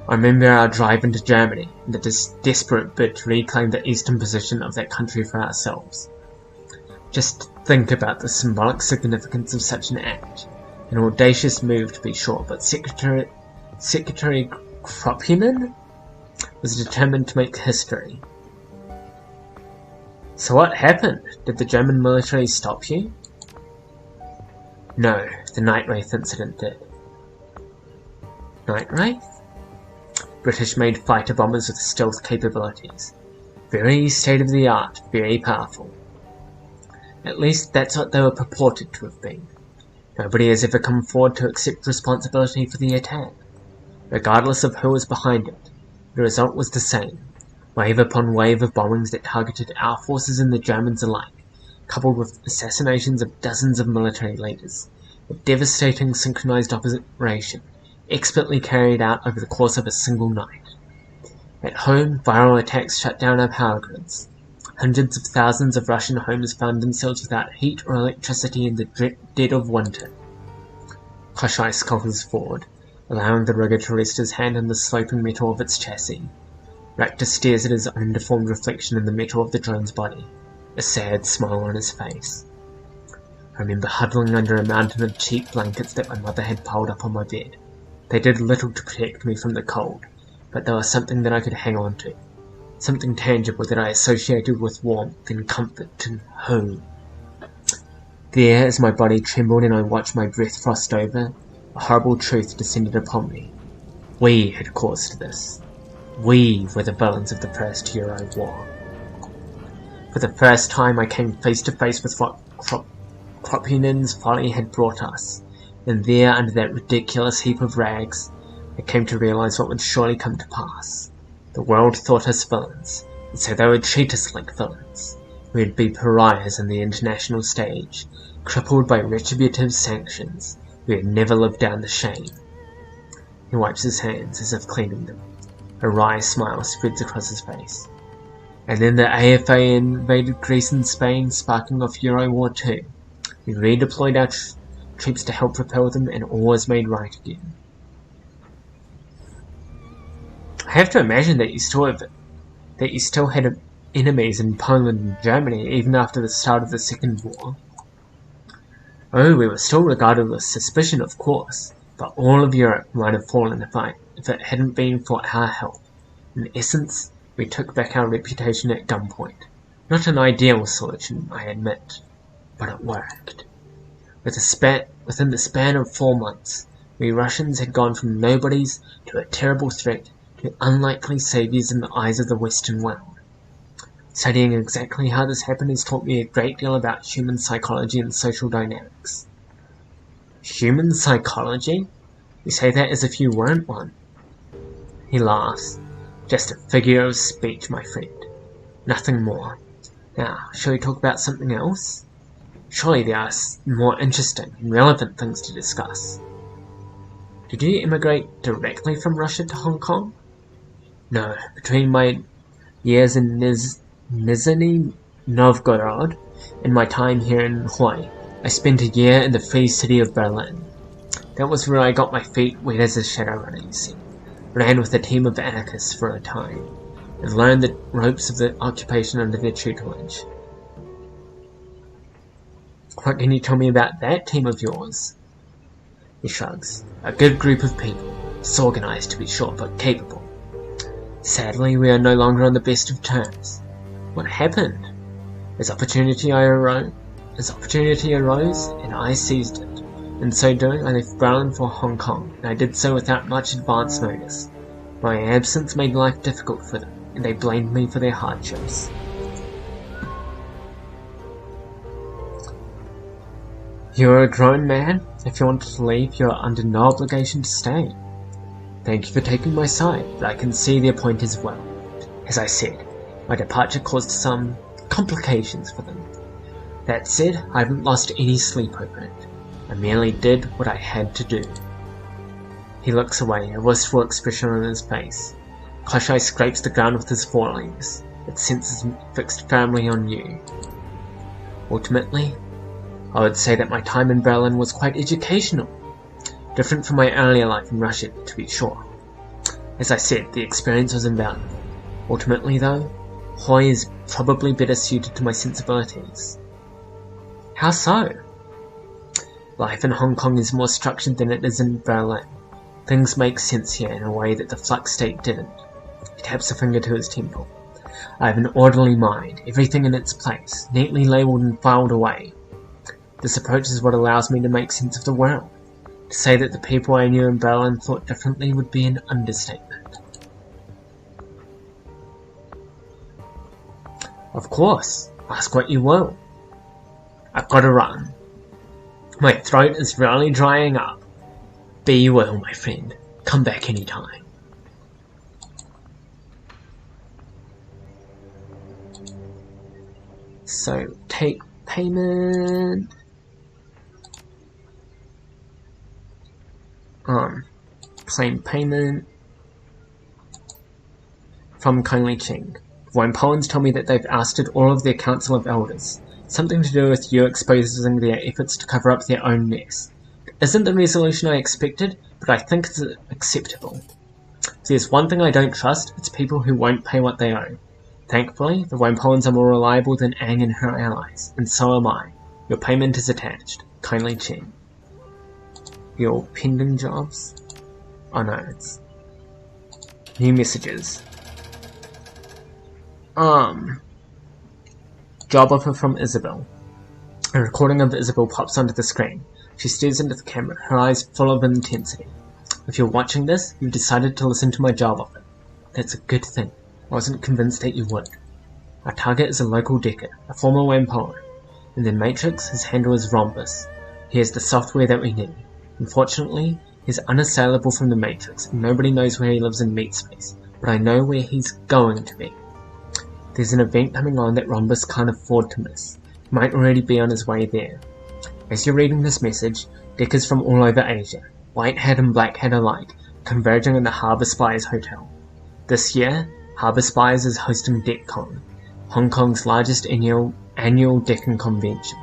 I remember our drive into Germany, and the desperate bid to reclaim the eastern position of that country for ourselves. Just think about the symbolic significance of such an act. An audacious move to be sure, but Secretary Kropotkin was determined to make history. So what happened? Did the German military stop you? No, the Night Wraith incident did. Night Wraith? British-made fighter bombers with stealth capabilities. Very state-of-the-art, very powerful. At least that's what they were purported to have been. Nobody has ever come forward to accept responsibility for the attack. Regardless of who was behind it, the result was the same. Wave upon wave of bombings that targeted our forces and the Germans alike, coupled with assassinations of dozens of military leaders. A devastating synchronized operation, expertly carried out over the course of a single night. At home, viral attacks shut down our power grids. Hundreds of thousands of Russian homes found themselves without heat or electricity in the dead of winter. Koshai scuttles forward, allowing the rigger to rest his hand on the sloping metal of its chassis. Raptor stares at his own deformed reflection in the metal of the drone's body, a sad smile on his face. I remember huddling under a mountain of cheap blankets that my mother had piled up on my bed. They did little to protect me from the cold, but they were something that I could hang on to. Something tangible that I associated with warmth and comfort and home. There, as my body trembled and I watched my breath frost over, a horrible truth descended upon me. We had caused this. We were the villains of the First Euro War. For the first time I came face to face with what Kropinen's folly had brought us, and there, under that ridiculous heap of rags, I came to realize what would surely come to pass. The world thought us villains, and so they would treat us like villains. We would be pariahs on the international stage, crippled by retributive sanctions. We would never live down the shame. He wipes his hands as if cleaning them. A wry smile spreads across his face. And then the AFA invaded Greece and Spain, sparking off Euro War II. We redeployed our troops to help repel them, and all was made right again. I have to imagine that you still had enemies in Poland and Germany even after the start of the Second War. Oh, we were still regarded with suspicion, of course, but all of Europe might have fallen if it hadn't been for our help. In essence, we took back our reputation at gunpoint. Not an ideal solution, I admit, but it worked. Within the span of 4 months, we Russians had gone from nobodies to a terrible threat to unlikely saviors in the eyes of the Western world. Studying exactly how this happened has taught me a great deal about human psychology and social dynamics. Human psychology? You say that as if you weren't one. He laughs. Just a figure of speech, my friend. Nothing more. Now, shall we talk about something else? Surely there are more interesting and relevant things to discuss. Did you immigrate directly from Russia to Hong Kong? No, between my years in Nizhny Novgorod and my time here in Hawaii, I spent a year in the free city of Berlin. That was where I got my feet wet as a Shadowrunner, you see. Ran with a team of anarchists for a time, and learned the ropes of the occupation under their tutelage. What can you tell me about that team of yours? He shrugs. A good group of people, disorganized to be sure, but capable. Sadly, we are no longer on the best of terms. What happened? As opportunity arose, and I seized it. In so doing, I left Berlin for Hong Kong, and I did so without much advance notice. My absence made life difficult for them, and they blamed me for their hardships. You're a grown man. If you wanted to leave, you're under no obligation to stay. Thank you for taking my side, but I can see their point as well. As I said, my departure caused some complications for them. That said, I haven't lost any sleep over it. I merely did what I had to do. He looks away, a wistful expression on his face. Koshai scrapes the ground with his forelegs, its senses fixed firmly on you. Ultimately, I would say that my time in Berlin was quite educational. Different from my earlier life in Russia, to be sure. As I said, the experience was invaluable. Ultimately, though, Hawaii is probably better suited to my sensibilities. How so? Life in Hong Kong is more structured than it is in Berlin. Things make sense here in a way that the Flux State didn't. He taps a finger to his temple. I have an orderly mind, everything in its place, neatly labelled and filed away. This approach is what allows me to make sense of the world. To say that the people I knew in Berlin thought differently would be an understatement. Of course, ask what you will. I've got to run. My throat is really drying up. Be well, my friend. Come back anytime. So, take payment. Claim payment from Kindly Ching. Pollens tell me that they've ousted all of their Council of Elders. Something to do with you exposing their efforts to cover up their own mess. Isn't the resolution I expected, but I think it's acceptable. If there's one thing I don't trust, it's people who won't pay what they owe. Thankfully, the Pollens are more reliable than Aang and her allies, and so am I. Your payment is attached. Kindly Ching. Your pending jobs? Oh no, it's new messages. Job offer from Isabel. A recording of Isabel pops onto the screen. She stares into the camera, her eyes full of intensity. If you're watching this, you've decided to listen to my job offer. That's a good thing. I wasn't convinced that you would. Our target is a local Decker, a former Wampoa. In the Matrix, his handle is Rhombus. He has the software that we need. Unfortunately, he's unassailable from the Matrix, and nobody knows where he lives in meat space, but I know where he's going to be. There's an event coming on that Rhombus can't afford to miss. He might already be on his way there. As you're reading this message, Deckers from all over Asia, white hat and black hat alike, converging in the Harbour Spies Hotel. This year, Harbour Spies is hosting DeckCon, Hong Kong's largest annual Deccan convention.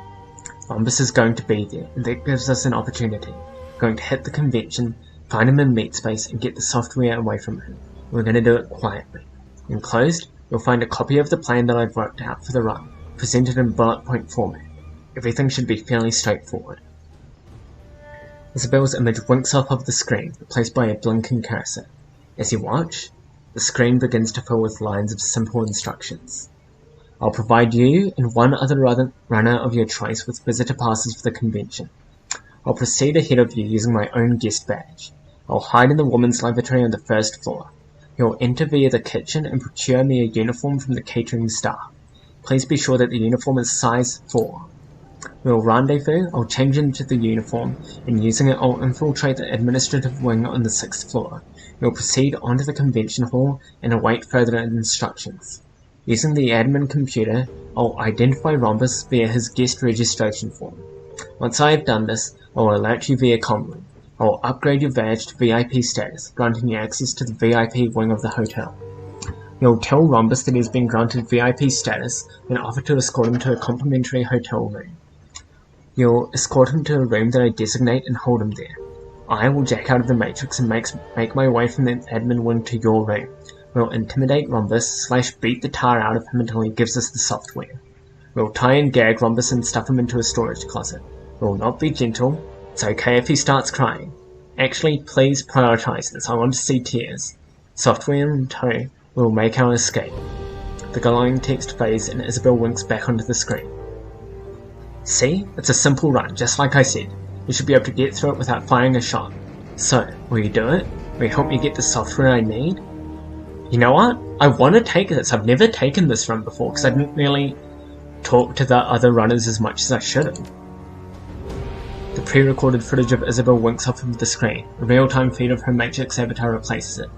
Rhombus is going to be there, and that gives us an opportunity. We're going to hit the convention, find him in meat space, and get the software away from him. We're going to do it quietly. Enclosed, you'll find a copy of the plan that I've worked out for the run, presented in bullet point format. Everything should be fairly straightforward. Isabel's image winks off of the screen, replaced by a blinking cursor. As you watch, the screen begins to fill with lines of simple instructions. I'll provide you and one other runner of your choice with visitor passes for the convention. I'll proceed ahead of you using my own guest badge. I'll hide in the women's lavatory on the first floor. You'll enter via the kitchen and procure me a uniform from the catering staff. Please be sure that the uniform is size 4. We'll rendezvous, I'll change into the uniform, and using it I'll infiltrate the administrative wing on the 6th floor. We'll proceed onto the convention hall and await further instructions. Using the admin computer, I'll identify Rhombus via his guest registration form. Once I have done this, I'll alert you via common. I will upgrade your badge to VIP status, granting you access to the VIP wing of the hotel. You'll tell Rhombus that he has been granted VIP status, and offer to escort him to a complimentary hotel room. You'll escort him to a room that I designate and hold him there. I will jack out of the Matrix and make my way from the admin wing to your room. We'll intimidate Rhombus / beat the tar out of him until he gives us the software. We'll tie and gag Rhombus and stuff him into a storage closet. We'll not be gentle. It's okay if he starts crying. Actually, please prioritize this. I want to see tears. Software in tow. We'll make our escape. The glowing text fades and Isabel winks back onto the screen. See? It's a simple run, just like I said. You should be able to get through it without firing a shot. So, will you do it? Will you help me get the software I need? You know what? I want to take this. I've never taken this run before because I didn't really talk to the other runners as much as I should have. The pre-recorded footage of Isabel winks off of the screen. A real-time feed of her Matrix avatar replaces it.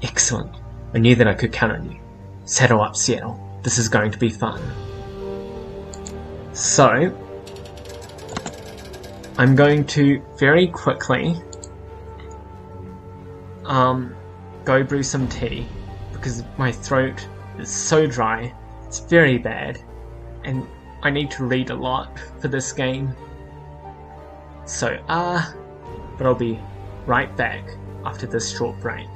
Excellent. I knew that I could count on you. Saddle up, Seattle. This is going to be fun. So, I'm going to very quickly go brew some tea because my throat is so dry. It's very bad, and I need to read a lot for this game. So, but I'll be right back after this short break.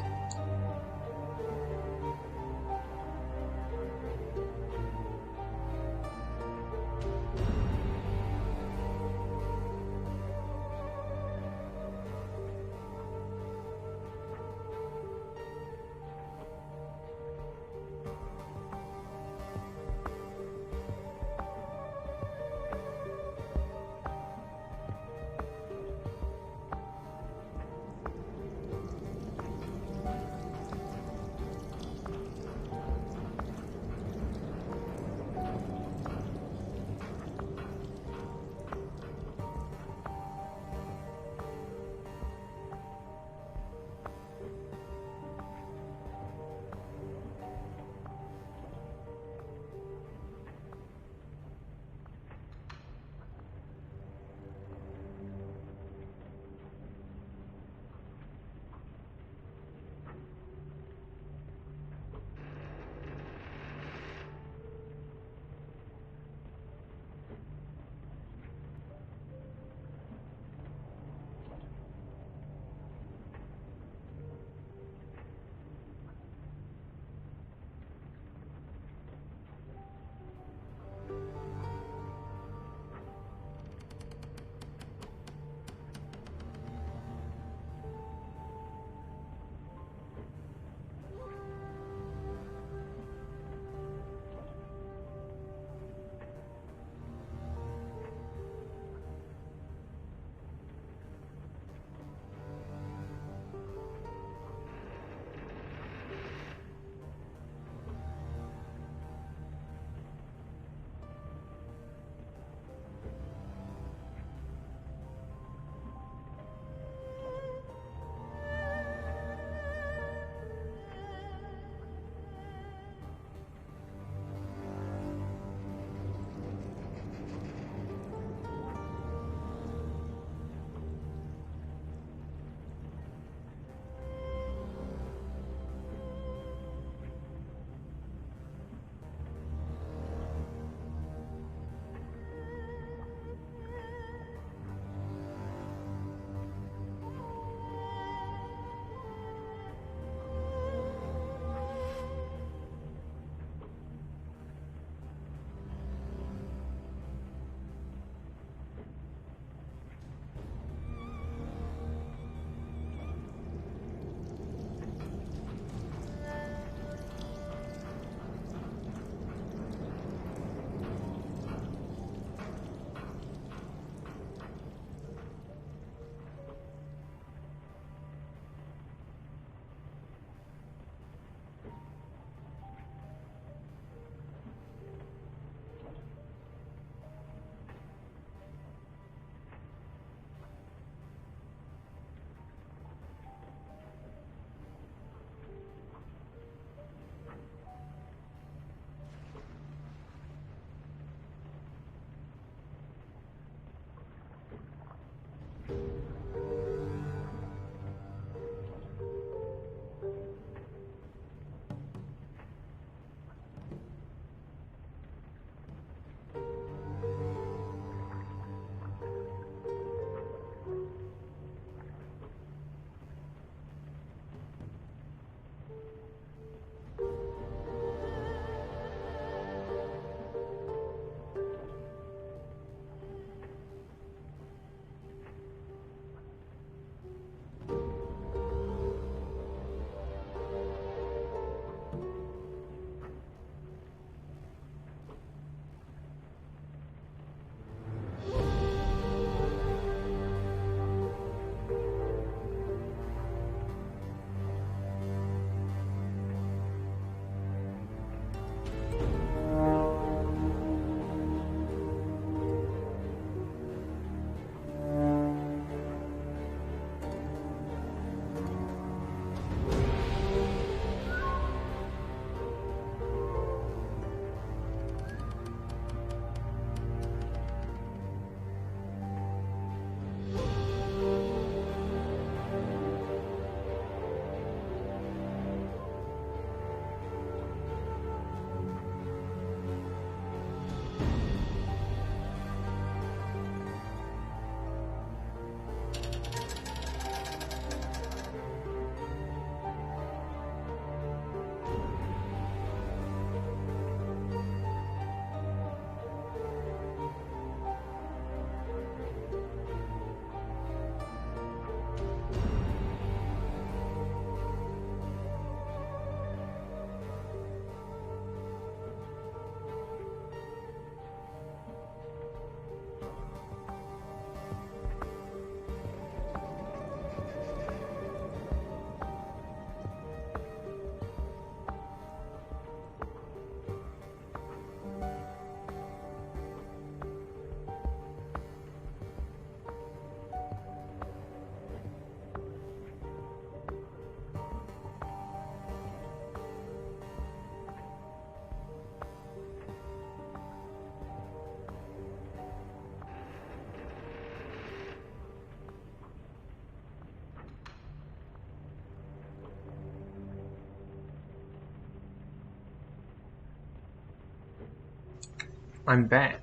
I'm back.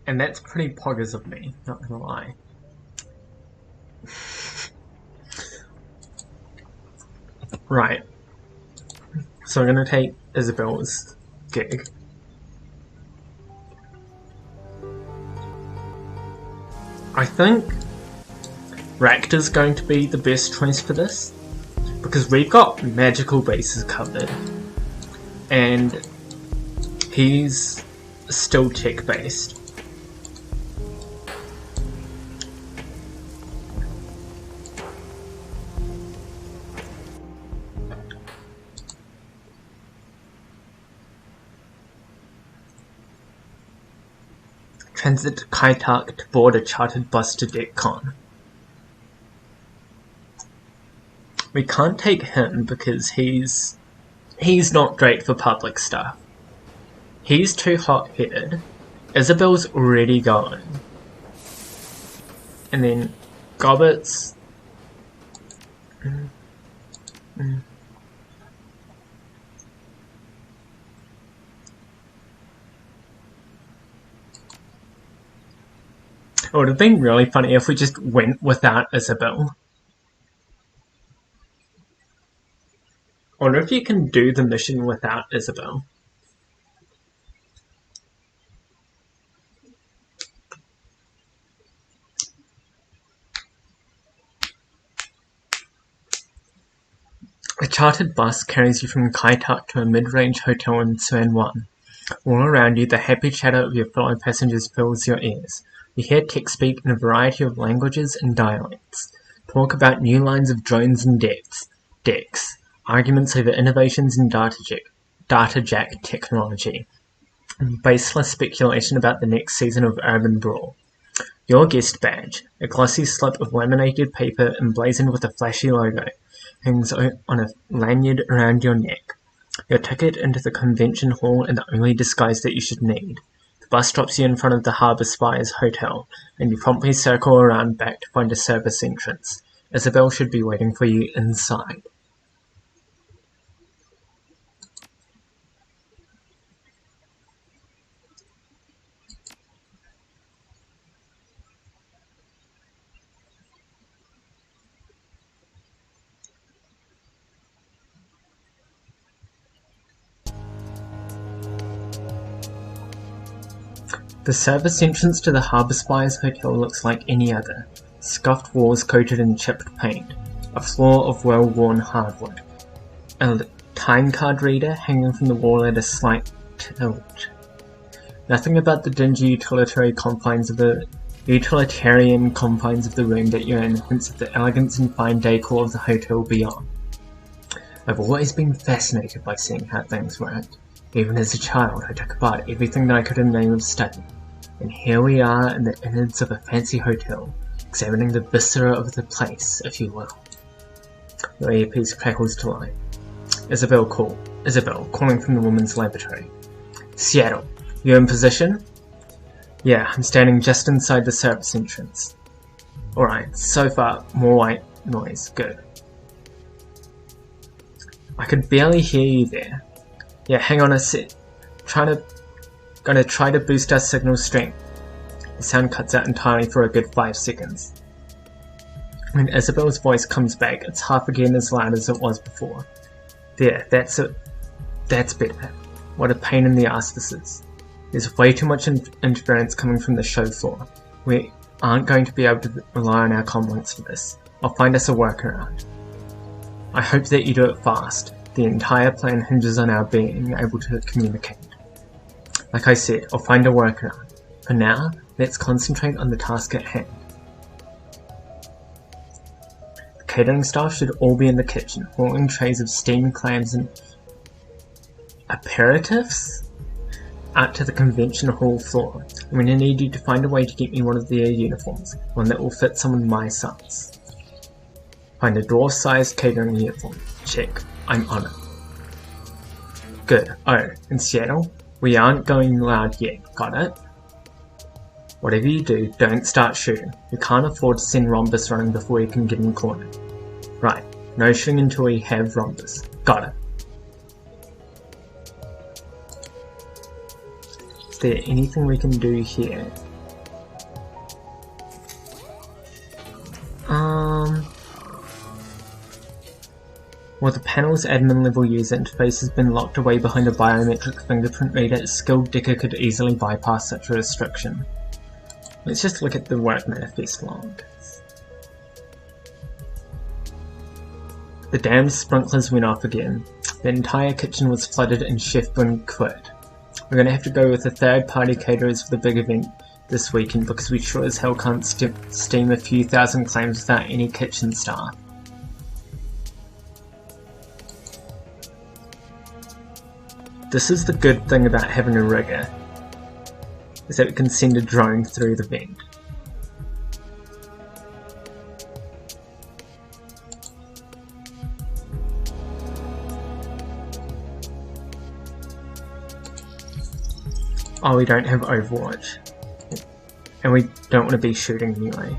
And that's pretty poggers of me, not gonna lie. Right. So I'm gonna take Isabel's gig. I think Rakta's going to be the best choice for this, because we've got magical bases covered, and he's still tech based. Transit to Kaitak to board a chartered bus to DECCON. We can't take him because he's not great for public stuff. He's too hot-headed. Isabel's already going. And then Gobbert's... It would have been really funny if we just went without Isabel. I wonder if you can do the mission without Isabel. A chartered bus carries you from Kaitak to a mid-range hotel in Suan Wan. All around you, the happy chatter of your fellow passengers fills your ears. You hear tech speak in a variety of languages and dialects. Talk about new lines of drones and decks, arguments over innovations in data jack technology, and baseless speculation about the next season of Urban Brawl. Your guest badge, a glossy slip of laminated paper emblazoned with a flashy logo, hangs on a lanyard around your neck. Your ticket into the convention hall and the only disguise that you should need. The bus drops you in front of the Harbour Spires Hotel, and you promptly circle around back to find a service entrance. Isabel should be waiting for you inside. The service entrance to the Harbour Spires Hotel looks like any other. Scuffed walls coated in chipped paint, a floor of well-worn hardwood, a time card reader hanging from the wall at a slight tilt. Nothing about the dingy utilitarian confines of the room that you're in hints at the elegance and fine decor of the hotel beyond. I've always been fascinated by seeing how things worked. Even as a child, I took apart everything that I could in the name of study. And here we are in the innards of a fancy hotel, examining the viscera of the place, if you will. Your earpiece crackles to life. Isabel, calling from the woman's laboratory. Seattle, you in position? Yeah, I'm standing just inside the service entrance. Alright, so far, more white noise, good. I could barely hear you there. Yeah, hang on a sec. Gonna try to boost our signal strength. The sound cuts out entirely for a good 5 seconds. When Isabel's voice comes back, it's half again as loud as it was before. There, that's it. That's better. What a pain in the ass this is. There's way too much interference coming from the show floor. We aren't going to be able to rely on our comlinks for this. I'll find us a workaround. I hope that you do it fast. The entire plan hinges on our being able to communicate. Like I said, I'll find a workaround. For now, let's concentrate on the task at hand. The catering staff should all be in the kitchen, hauling trays of steamed clams and aperitifs out to the convention hall floor. I'm going to need you to find a way to get me one of their uniforms, one that will fit someone my size. Find a dwarf-sized catering uniform. Check. I'm on it. Good. Oh, in Seattle? We aren't going loud yet, got it? Whatever you do, don't start shooting. We can't afford to send Rhombus running before you can get him cornered. Right, no shooting until we have Rhombus. Got it. Is there anything we can do here? While the panel's admin level user interface has been locked away behind a biometric fingerprint reader, a skilled dicker could easily bypass such a restriction. Let's just look at the work manifest log. The damn sprinklers went off again. The entire kitchen was flooded and Chef Boone quit. We're gonna have to go with a third-party caterers for the big event this weekend because we sure as hell can't steam a few thousand claims without any kitchen staff. This is the good thing about having a rigger, is that we can send a drone through the vent. Oh, we don't have Overwatch. And we don't want to be shooting anyway.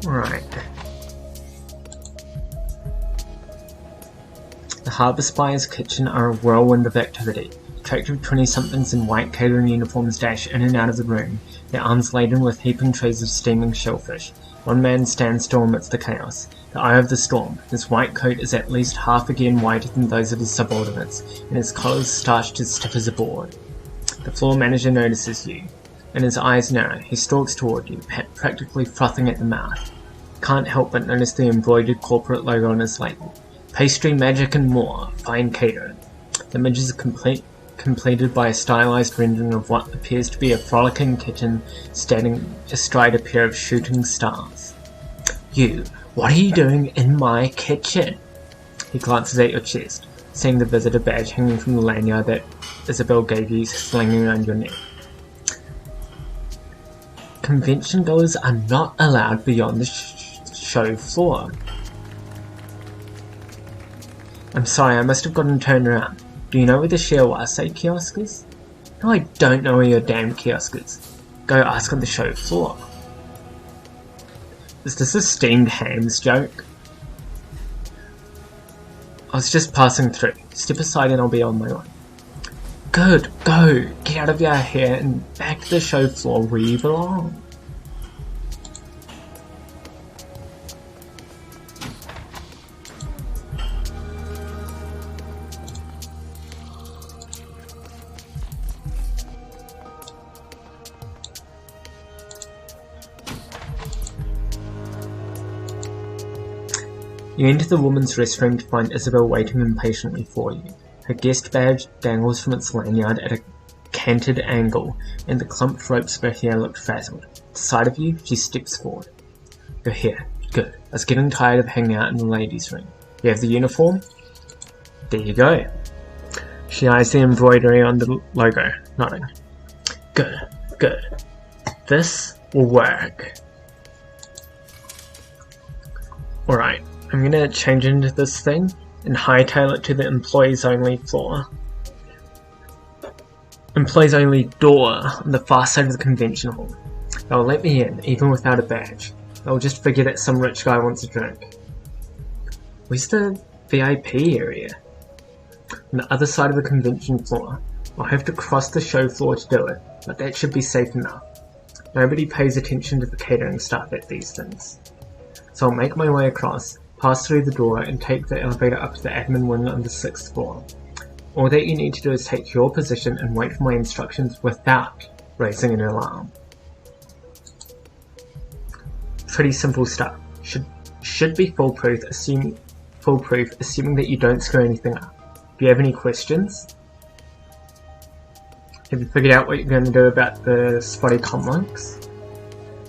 Right. The Harbour Spire's kitchen are a whirlwind of activity. Attractive 20-somethings in white catering uniforms dash in and out of the room, their arms laden with heaping trays of steaming shellfish. One man stands still amidst the chaos, the eye of the storm. His white coat is at least half again wider than those of his subordinates, and his collars starched as stiff as a board. The floor manager notices you, and his eyes narrow. He stalks toward you, practically frothing at the mouth. Can't help but notice the embroidered corporate logo on his label. Pastry, magic and more. Fine catering. The image is completed by a stylized rendering of what appears to be a frolicking kitten standing astride a pair of shooting stars. You, what are you doing in my kitchen? He glances at your chest, seeing the visitor badge hanging from the lanyard that Isabel gave you slinging around your neck. Convention goers are not allowed beyond the show floor. I'm sorry, I must have gotten turned around. Do you know where the Shiawase kiosk is? No, I don't know where your damn kiosk is. Go ask on the show floor. Is this a steamed hams joke? I was just passing through. Step aside and I'll be on my way. Good, go! Get out of your hair and back to the show floor where you belong. You enter the woman's restroom to find Isabel waiting impatiently for you. Her guest badge dangles from its lanyard at a canted angle, and the clumped ropes of her hair look frazzled. At the sight of you, she steps forward. You're here. Good. I was getting tired of hanging out in the ladies' room. You have the uniform? There you go. She eyes the embroidery on the logo, nodding. Good. Good. This will work. Alright. I'm gonna change into this thing and hightail it to the employees only floor. Employees only door on the far side of the convention hall. They'll let me in, even without a badge. They'll just figure that some rich guy wants a drink. Where's the VIP area? On the other side of the convention floor, I'll have to cross the show floor to do it, but that should be safe enough. Nobody pays attention to the catering staff at these things. So I'll make my way across, pass through the door, and take the elevator up to the admin wing on the 6th floor. All that you need to do is take your position and wait for my instructions without raising an alarm. Pretty simple stuff. Should be foolproof, assuming that you don't screw anything up. Do you have any questions? Have you figured out what you're going to do about the spotty comlinks?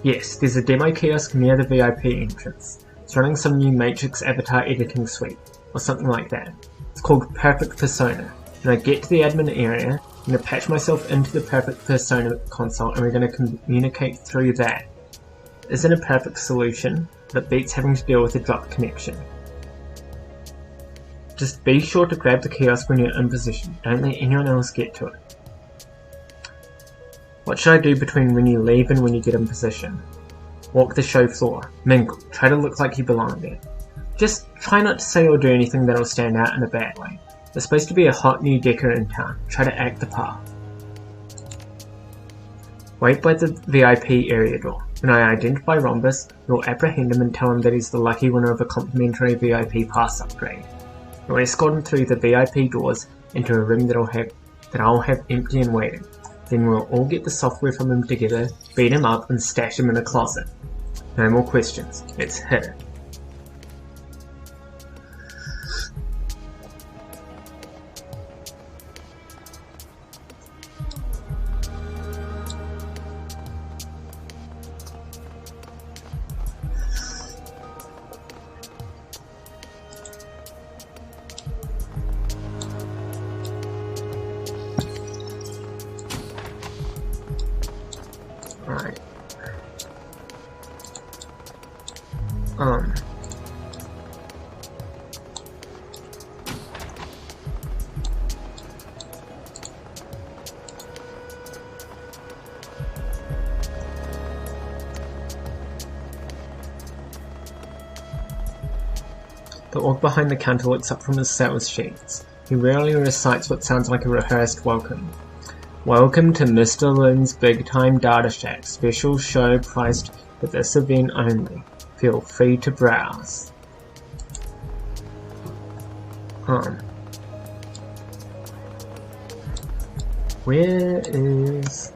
Yes, there's a demo kiosk near the VIP entrance. It's running some new Matrix avatar editing suite, or something like that. It's called Perfect Persona. And I get to the admin area, I'm going to patch myself into the Perfect Persona console, and we're going to communicate through that. It isn't a perfect solution, but it beats having to deal with a dropped connection. Just be sure to grab the kiosk when you're in position. Don't let anyone else get to it. What should I do between when you leave and when you get in position? Walk the show floor. Mingle. Try to look like you belong there. Just try not to say or do anything that'll stand out in a bad way. There's supposed to be a hot new decker in town. Try to act the part. Wait by the VIP area door. When I identify Rhombus, you'll apprehend him and tell him that he's the lucky winner of a complimentary VIP pass upgrade. You'll escort him through the VIP doors into a room that I'll have empty and waiting. Then we'll all get the software from him together, beat him up, and stash him in a closet. No more questions. Let's hit it. Right. The orc behind the counter looks up from his sales sheets. He rarely recites what sounds like a rehearsed welcome. Welcome to Mr. Lynn's Big Time Data Shack special show priced for this event only. Feel free to browse. Where is...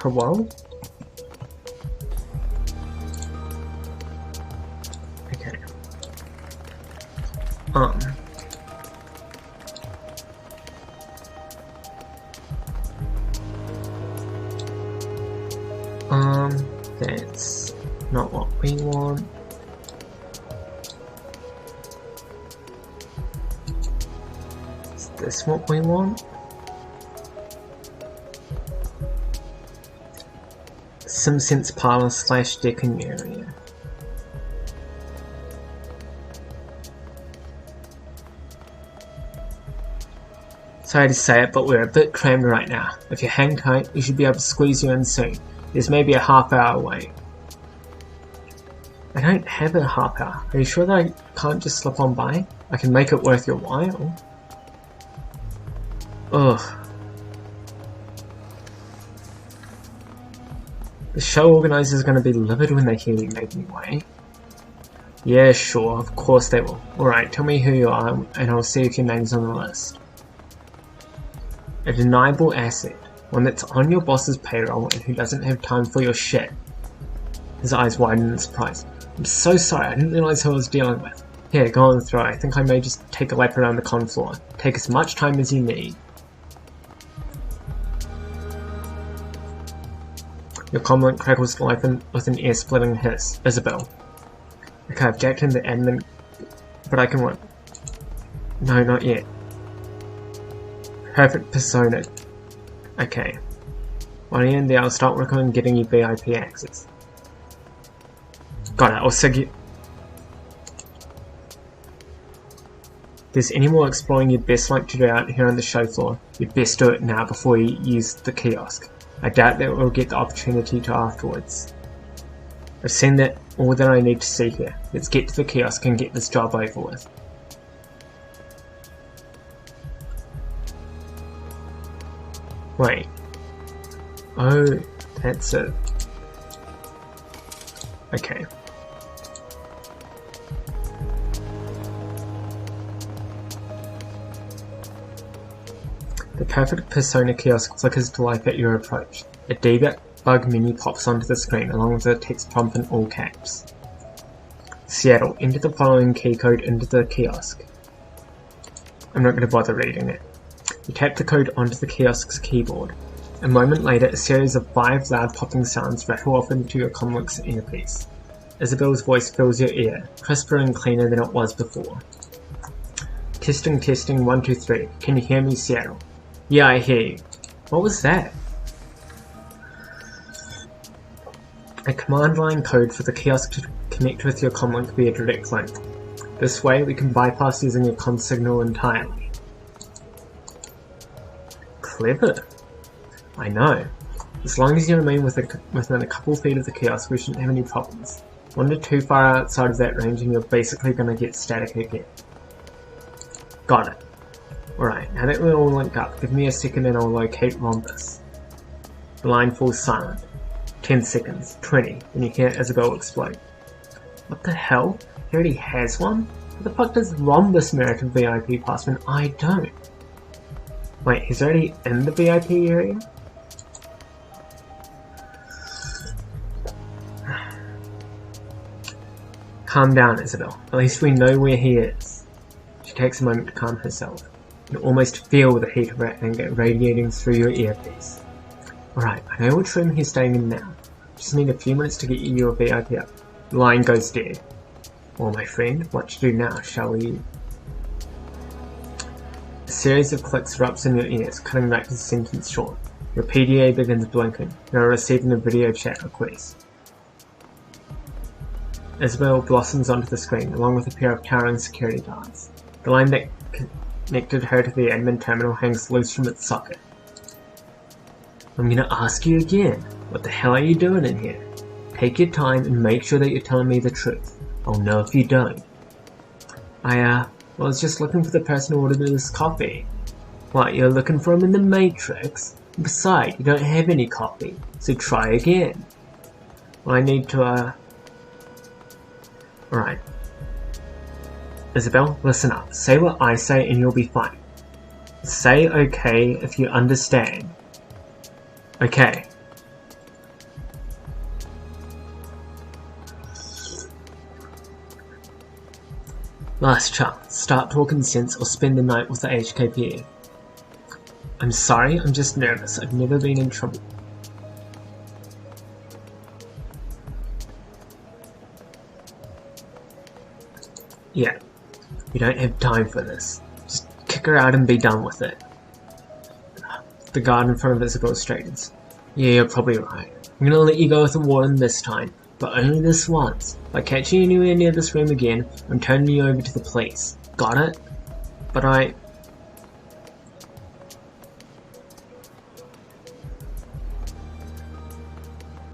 Hello? Okay. That's not what we want. Is this what we want? SimSense parlor / decking area. Sorry to say it, but we're a bit crammed right now. If you hang tight, we should be able to squeeze you in soon. There's maybe a half-hour wait. I don't have a half hour. Are you sure that I can't just slip on by? I can make it worth your while. Ugh. The show organizers are going to be livid when they hear you make me wait. Yeah, sure, of course they will. Alright, tell me who you are, and I'll see if your name's on the list. A deniable asset. One that's on your boss's payroll and who doesn't have time for your shit. His eyes widen in surprise. I'm so sorry, I didn't realize who I was dealing with. Here, go on through. I think I may just take a lap around the con floor. Take as much time as you need. Your comlink crackles to life with an ear-splitting hiss. Isabel. Okay, I've jacked in the admin, but I can work. No, not yet. Perfect Persona. Okay. While you're in there, I'll start working on getting you VIP access. Got it, I'll there's any more exploring you'd best like to do out here on the show floor, you'd best do it now before you use the kiosk. I doubt that we'll get the opportunity to afterwards. I've seen that all that I need to see here. Let's get to the kiosk and get this job over with. Wait. Oh, that's it. Okay. The perfect persona kiosk flickers to life at your approach. A debug menu pops onto the screen along with a text prompt in all caps. Seattle, enter the following key code into the kiosk. I'm not going to bother reading it. You tap the code onto the kiosk's keyboard. A moment later, a series of 5 loud popping sounds rattle off into your comlink's earpiece. Isabel's voice fills your ear, crisper and cleaner than it was before. Testing, testing, 1, 2, 3. Can you hear me, Seattle? Yeah, I hear you. What was that? A command line code for the kiosk to connect with your comlink via direct link. This way, we can bypass using your comm signal entirely. Clever. I know. As long as you remain within a couple feet of the kiosk, we shouldn't have any problems. Wander too far outside of that range and you're basically going to get static again. Got it. Alright, now that we're all linked up, give me a second and I'll locate Rhombus. The line falls silent. 10 seconds, 20, and you hear Isabel explode. What the hell? He already has one? What the fuck does Rhombus merit a VIP pass when I don't? Wait, he's already in the VIP area? Calm down, Isabel. At least we know where he is. She takes a moment to calm herself. You can almost feel the heat of her anger radiating through your earpiece. Alright, I know which room he's staying in now. Just need a few minutes to get you your VIP up. The line goes dead. Well, my friend, what to do now, shall we? A series of clicks erupts in your ears, cutting back the sentence short. Your PDA begins blinking. You are receiving a video chat request. Isabel blossoms onto the screen, along with a pair of towering security guards. The line that connected her to the admin terminal hangs loose from its socket. I'm gonna ask you again, what the hell are you doing in here? Take your time and make sure that you're telling me the truth. I'll know if you don't. I was just looking for the person who ordered this coffee. What, you're looking for him in the Matrix? Besides, you don't have any coffee, so try again. Well, I need to, Alright. Isabel, listen up. Say what I say and you'll be fine. Say okay if you understand. Okay. Last chance. Start talking sense or spend the night with the HKP. I'm sorry, I'm just nervous. I've never been in trouble. Yeah. We don't have time for this. Just kick her out and be done with it. The guard in front of Isabel straightens. Yeah, you're probably right. I'm gonna let you go with a warning this time, but only this once. If I catch you anywhere near this room again, I'm turning you over to the police. Got it? But I...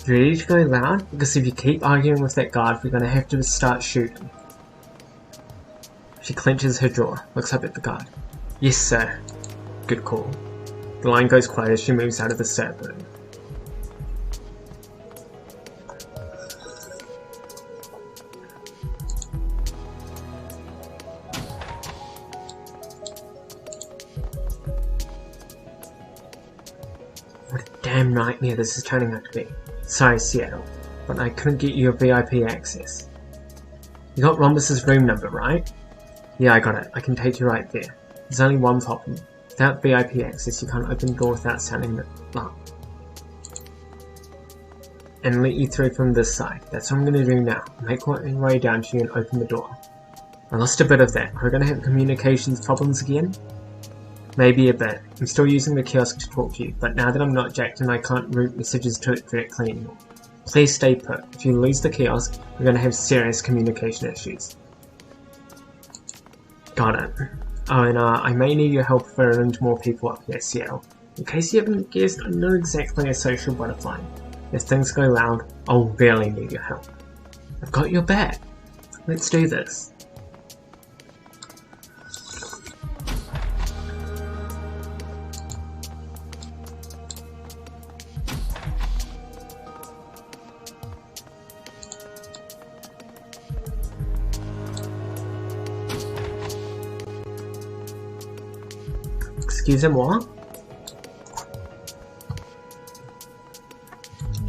Ready to go loud? Because if you keep arguing with that guard, we're gonna have to start shooting. She clenches her jaw, looks up at the guard. Yes, sir. Good call. The line goes quiet as she moves out of the server room. What a damn nightmare this is turning out to be. Sorry, Seattle, but I couldn't get you your VIP access. You got Rhombus's room number, right? Yeah, I got it. I can take you right there. There's only one problem. Without VIP access, you can't open the door without sounding the alarm. And let you through from this side. That's what I'm going to do now. Make my way down to you and open the door. I lost a bit of that. We're going to have communications problems again? Maybe a bit. I'm still using the kiosk to talk to you, but now that I'm not jacked and I can't route messages to it directly anymore. Please stay put. If you lose the kiosk, we're going to have serious communication issues. Got it. Oh, and I may need your help referring to more people up here, Seattle. In case you haven't guessed, I'm not exactly a social butterfly. If things go loud, I'll really need your help. I've got your back. Let's do this. Excusez-moi?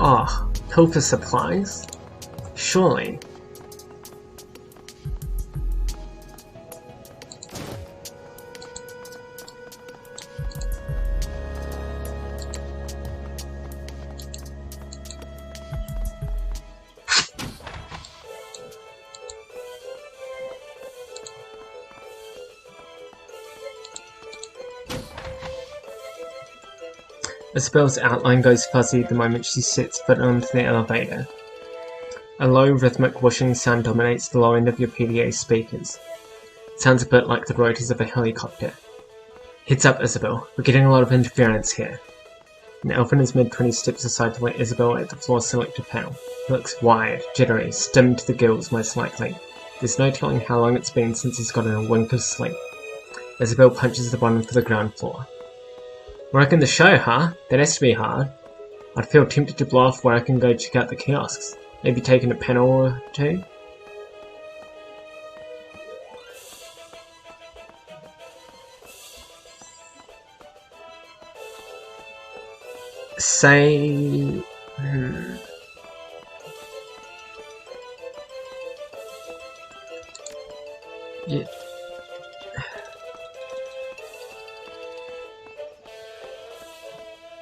Ah, Pilfer supplies? Surely. Isabel's outline goes fuzzy the moment she sets foot onto the elevator. A low, rhythmic whooshing sound dominates the low end of your PDA speakers. It sounds a bit like the rotors of a helicopter. Heads up, Isabel. We're getting a lot of interference here. An elf in his mid-20s steps aside to let Isabel at the floor selector panel. He looks wired, jittery, stimmed to the gills most likely. There's no telling how long it's been since he's gotten a wink of sleep. Isabel punches the button for the ground floor. Working the show, huh? That has to be hard. I'd feel tempted to blow off work and go check out the kiosks. Maybe taking a panel or two? Say... Yeah.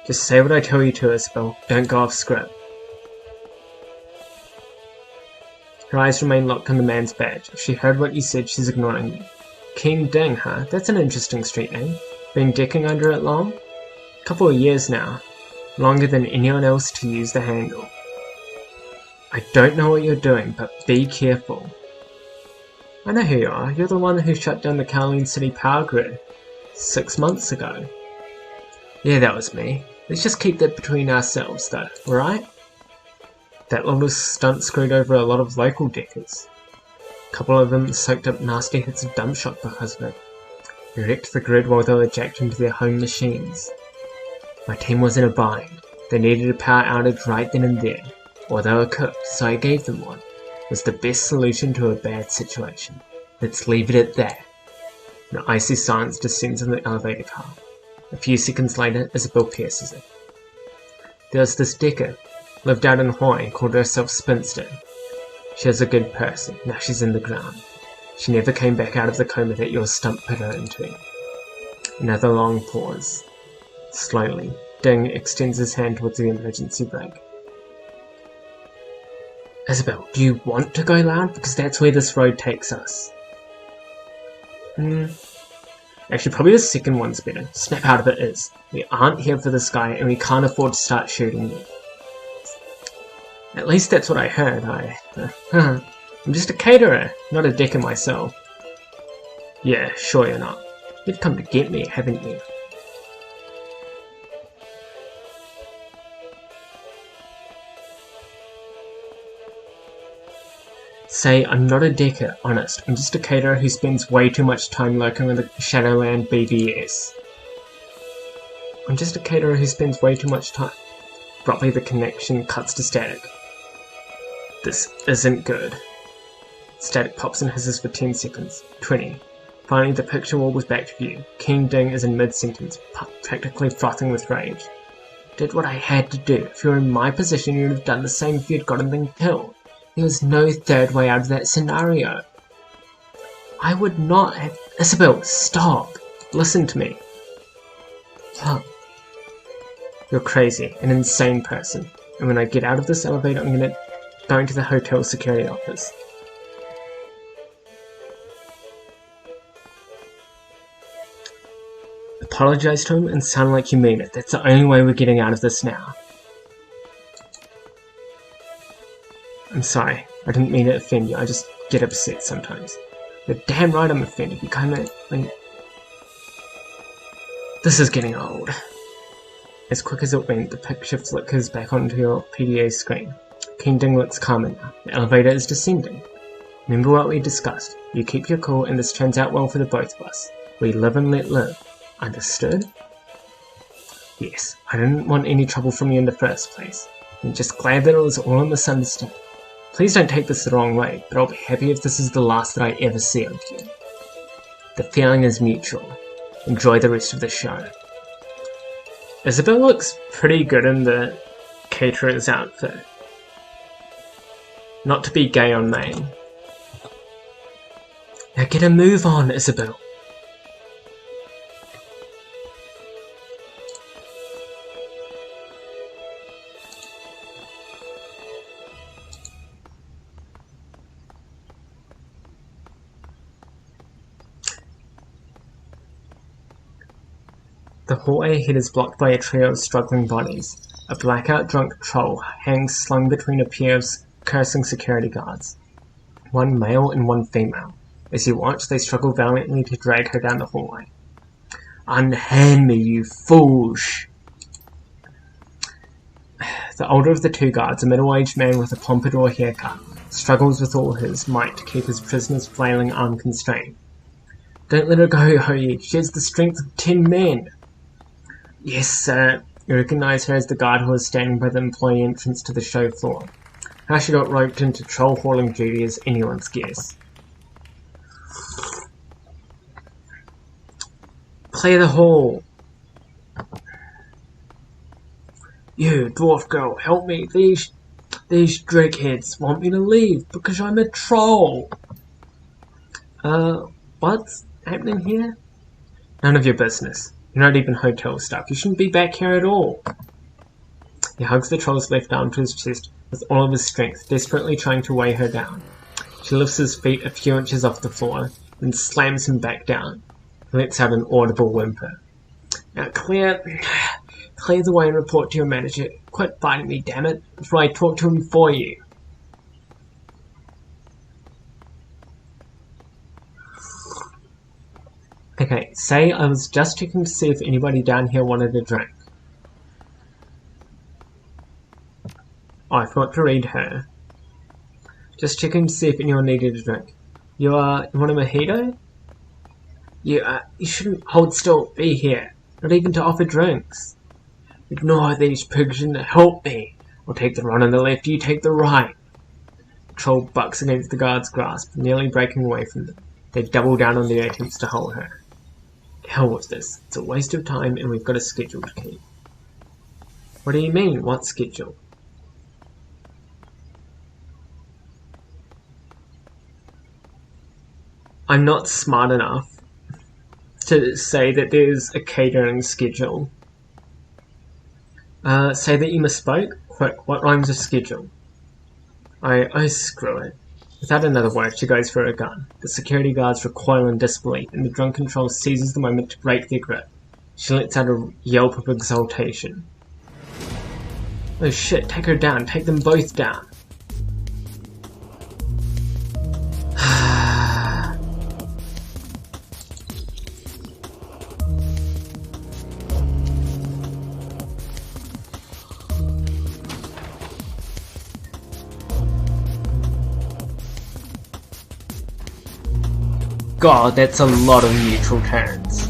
Just say what I tell you to, Isabel. Don't go off script. Her eyes remain locked on the man's badge. If she heard what you said, she's ignoring you. King Ding, huh? That's an interesting street name. Been decking under it long? Couple of years now. Longer than anyone else to use the handle. I don't know what you're doing, but be careful. I know who you are. You're the one who shut down the Kowloon City power grid 6 months ago. Yeah, that was me. Let's just keep that between ourselves, though, alright? That little stunt screwed over a lot of local deckers. A couple of them soaked up nasty hits of dump shock because of it. We wrecked the grid while they were jacked into their home machines. My team was in a bind. They needed a power outage right then and there, or they were cooked, so I gave them one. It was the best solution to a bad situation. Let's leave it at that. An icy silence descends on the elevator car. A few seconds later, Isabel pierces it. There's this decker, lived out in Hawaii, called herself Spinster. She was a good person, now she's in the ground. She never came back out of the coma that your stump put her into. Another long pause. Slowly, Ding extends his hand towards the emergency brake. Isabel, do you want to go loud? Because that's where this road takes us. Actually, probably the second one's better. Snap out of it is. We aren't here for this guy, and we can't afford to start shooting you. At least that's what I heard. I'm just a caterer, not a decker myself. Yeah, sure you're not. You've come to get me, haven't you? Say, I'm not a decker, honest. I'm just a caterer who spends way too much time lurking with the Shadowrun BBS. I'm just a caterer who spends way too much time. Abruptly the connection cuts to static. This isn't good. Static pops and hisses for 10 seconds. 20. Finally the picture wall was back to view. King Ding is in mid-sentence, practically frothing with rage. Did what I had to do. If you were in my position, you'd have done the same if you'd gotten them killed. There was no third way out of that scenario. I would not have... Isabel, stop! Listen to me. Huh. You're crazy, an insane person. And when I get out of this elevator, I'm going to the hotel security office. Apologize to him and sound like you mean it. That's the only way we're getting out of this now. I'm sorry. I didn't mean to offend you. I just get upset sometimes. You're damn right I'm offended. You kind of... This is getting old. As quick as it went, the picture flickers back onto your PDA screen. Kingdom looks calmer now. The elevator is descending. Remember what we discussed. You keep your cool and this turns out well for the both of us. We live and let live. Understood? Yes, I didn't want any trouble from you in the first place. I'm just glad that it was all a misunderstanding. Please don't take this the wrong way, but I'll be happy if this is the last that I ever see of you. The feeling is mutual. Enjoy the rest of the show. Isabel looks pretty good in the caterer's outfit. Not to be gay on Maine. Now get a move on, Isabel. The hallway ahead is blocked by a trio of struggling bodies. A blackout drunk troll hangs slung between a pair of cursing security guards. One male and one female. As you watch, they struggle valiantly to drag her down the hallway. Unhand me, you fools! The older of the two guards, a middle-aged man with a pompadour haircut, struggles with all his might to keep his prisoner's flailing arm constrained. Don't let her go, Hoyi. She has the strength of 10 men. Yes, sir. You recognize her as the guard who was standing by the employee entrance to the show floor. How she got roped into troll hauling duty is anyone's guess. Clear the hall. You, dwarf girl, help me. These dragheads want me to leave because I'm a troll. What's happening here? None of your business. You're not even hotel stuff. You shouldn't be back here at all. He hugs the troll's left arm to his chest with all of his strength, desperately trying to weigh her down. She lifts his feet a few inches off the floor, then slams him back down. He lets out an audible whimper. Now clear the way and report to your manager. Quit fighting me, damn it, before I talk to him for you. Okay, say I was just checking to see if anybody down here wanted a drink. Oh, I forgot to read her. Just checking to see if anyone needed a drink. You want a mojito? You shouldn't hold still, be here. Not even to offer drinks. Ignore these pigs and help me. I'll take the run on the left, you take the right. The troll bucks against the guard's grasp, nearly breaking away from them. They double down on their attempts to hold her. Hell with this. It's a waste of time and we've got a schedule to keep. What do you mean, what schedule? I'm not smart enough to say that there's a catering schedule. Say that you misspoke? Quick, what rhymes with schedule? Oh, screw it. Without another word, she goes for her gun. The security guards recoil in disbelief, and the drunken troll seizes the moment to break their grip. She lets out a yelp of exultation. Oh shit, take her down, take them both down. God, that's a lot of neutral turns.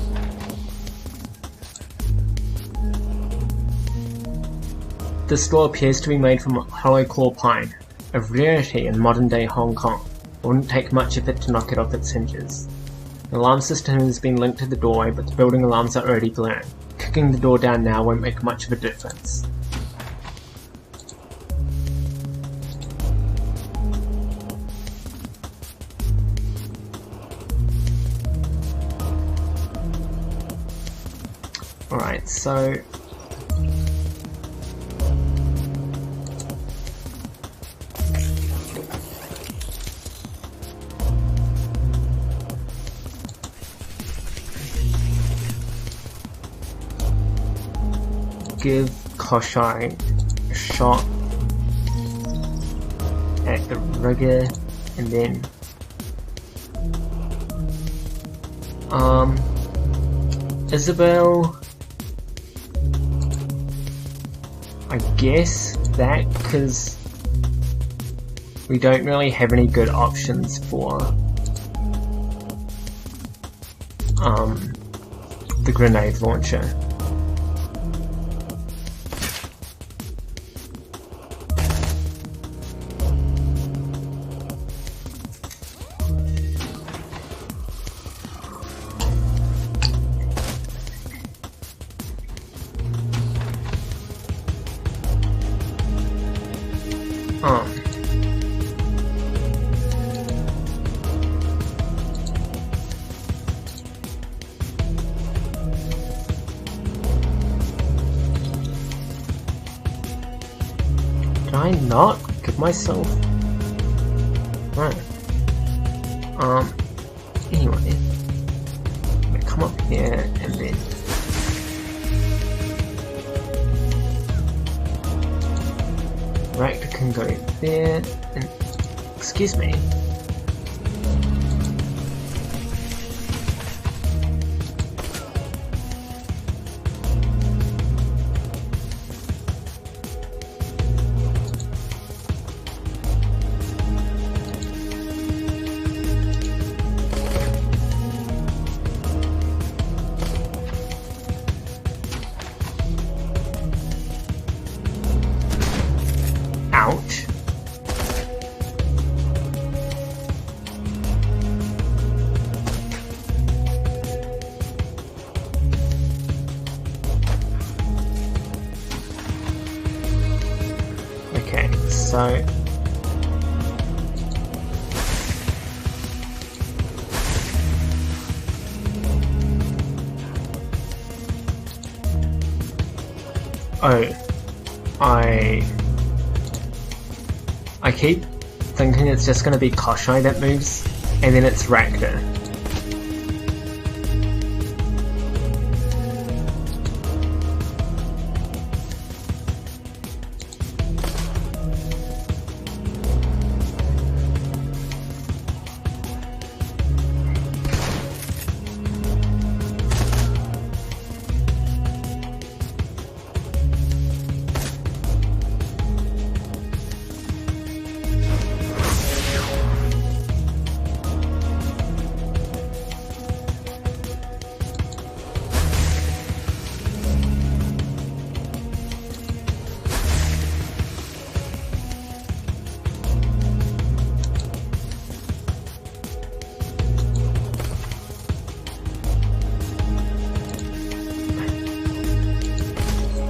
This door appears to be made from hollow claw pine, a rarity in modern-day Hong Kong. It wouldn't take much effort to knock it off its hinges. The alarm system has been linked to the doorway, but the building alarms are already blaring. Kicking the door down now won't make much of a difference. Alright, so give Koshai a shot at the rigger and then Isabel, I guess that, because we don't really have any good options for the grenade launcher. Did I not give myself? Right. Anyway, I'm gonna come up here and then reactor can go there. And excuse me. Ouch. Okay, so I keep thinking it's just going to be Koshai that moves, and then it's Rakta.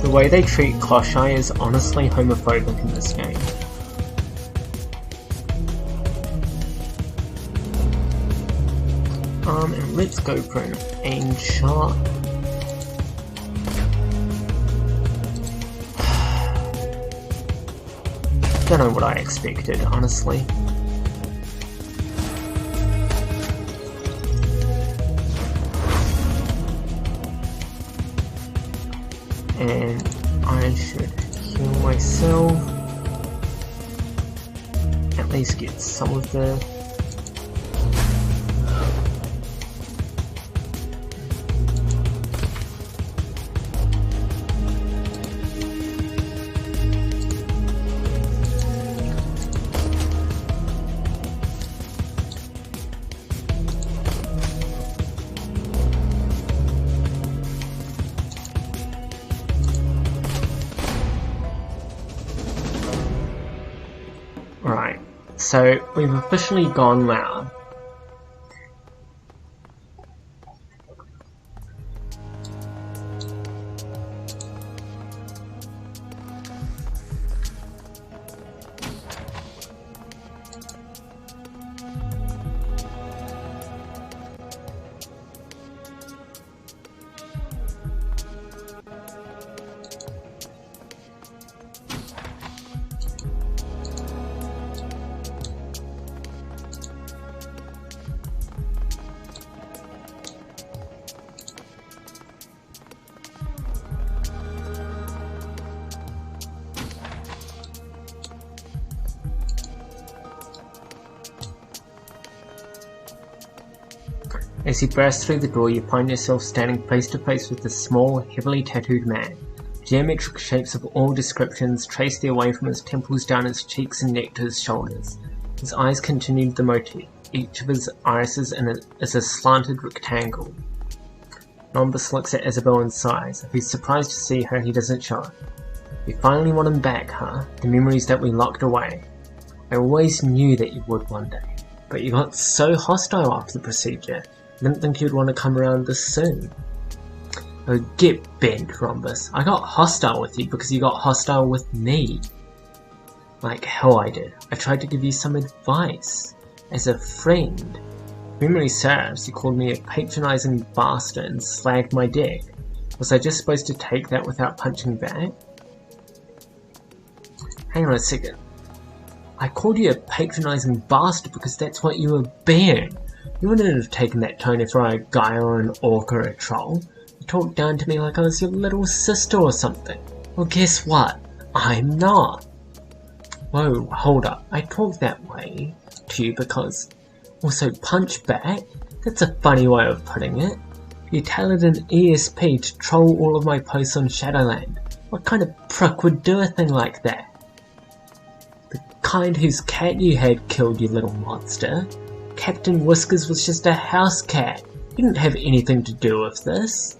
The way they treat Koshai is honestly homophobic in this game. And let's go for an aim shot. Don't know what I expected, honestly. And I should heal myself. At least get some of the... Right, so we've officially gone loud. As you burst through the door, you find yourself standing face to face with a small, heavily tattooed man. Geometric shapes of all descriptions trace their way from his temples down his cheeks and neck to his shoulders. His eyes continued the motif. Each of his irises is a slanted rectangle. Rhombus looks at Isabel and sighs. If he's surprised to see her, he doesn't show it. You finally want him back, huh? The memories that we locked away. I always knew that you would one day. But you got so hostile after the procedure. I didn't think you'd want to come around this soon. Oh, get bent, Rhombus. I got hostile with you because you got hostile with me. Like hell I did. I tried to give you some advice. As a friend. Memory serves, you called me a patronizing bastard and slagged my deck. Was I just supposed to take that without punching back? Hang on a second. I called you a patronizing bastard because that's what you were being. You wouldn't have taken that tone if I were a guy or an orc or a troll. You talked down to me like I was your little sister or something. Well, guess what? I'm not. Whoa, hold up. I talk that way to you because... Also, punch back? That's a funny way of putting it. You tailored an ESP to troll all of my posts on Shadowrun. What kind of prick would do a thing like that? The kind whose cat you had killed, you little monster. Captain Whiskers was just a house cat. He didn't have anything to do with this.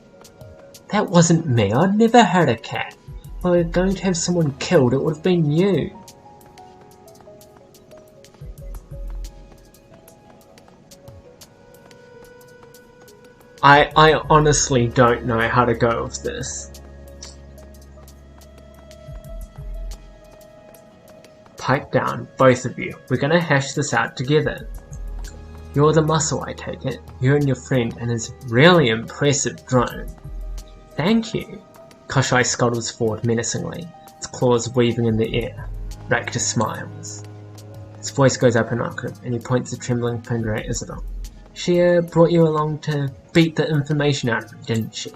That wasn't me. I'd never hurt a cat. If I were going to have someone killed, it would have been you. I honestly don't know how to go with this. Pipe down, both of you. We're gonna hash this out together. You're the muscle, I take it. You and your friend and his really impressive drone. Thank you. Koshai scuttles forward menacingly, its claws weaving in the air. Ractor smiles. His voice goes up an octave, and he points a trembling finger at Isabel. She brought you along to beat the information out of him, didn't she?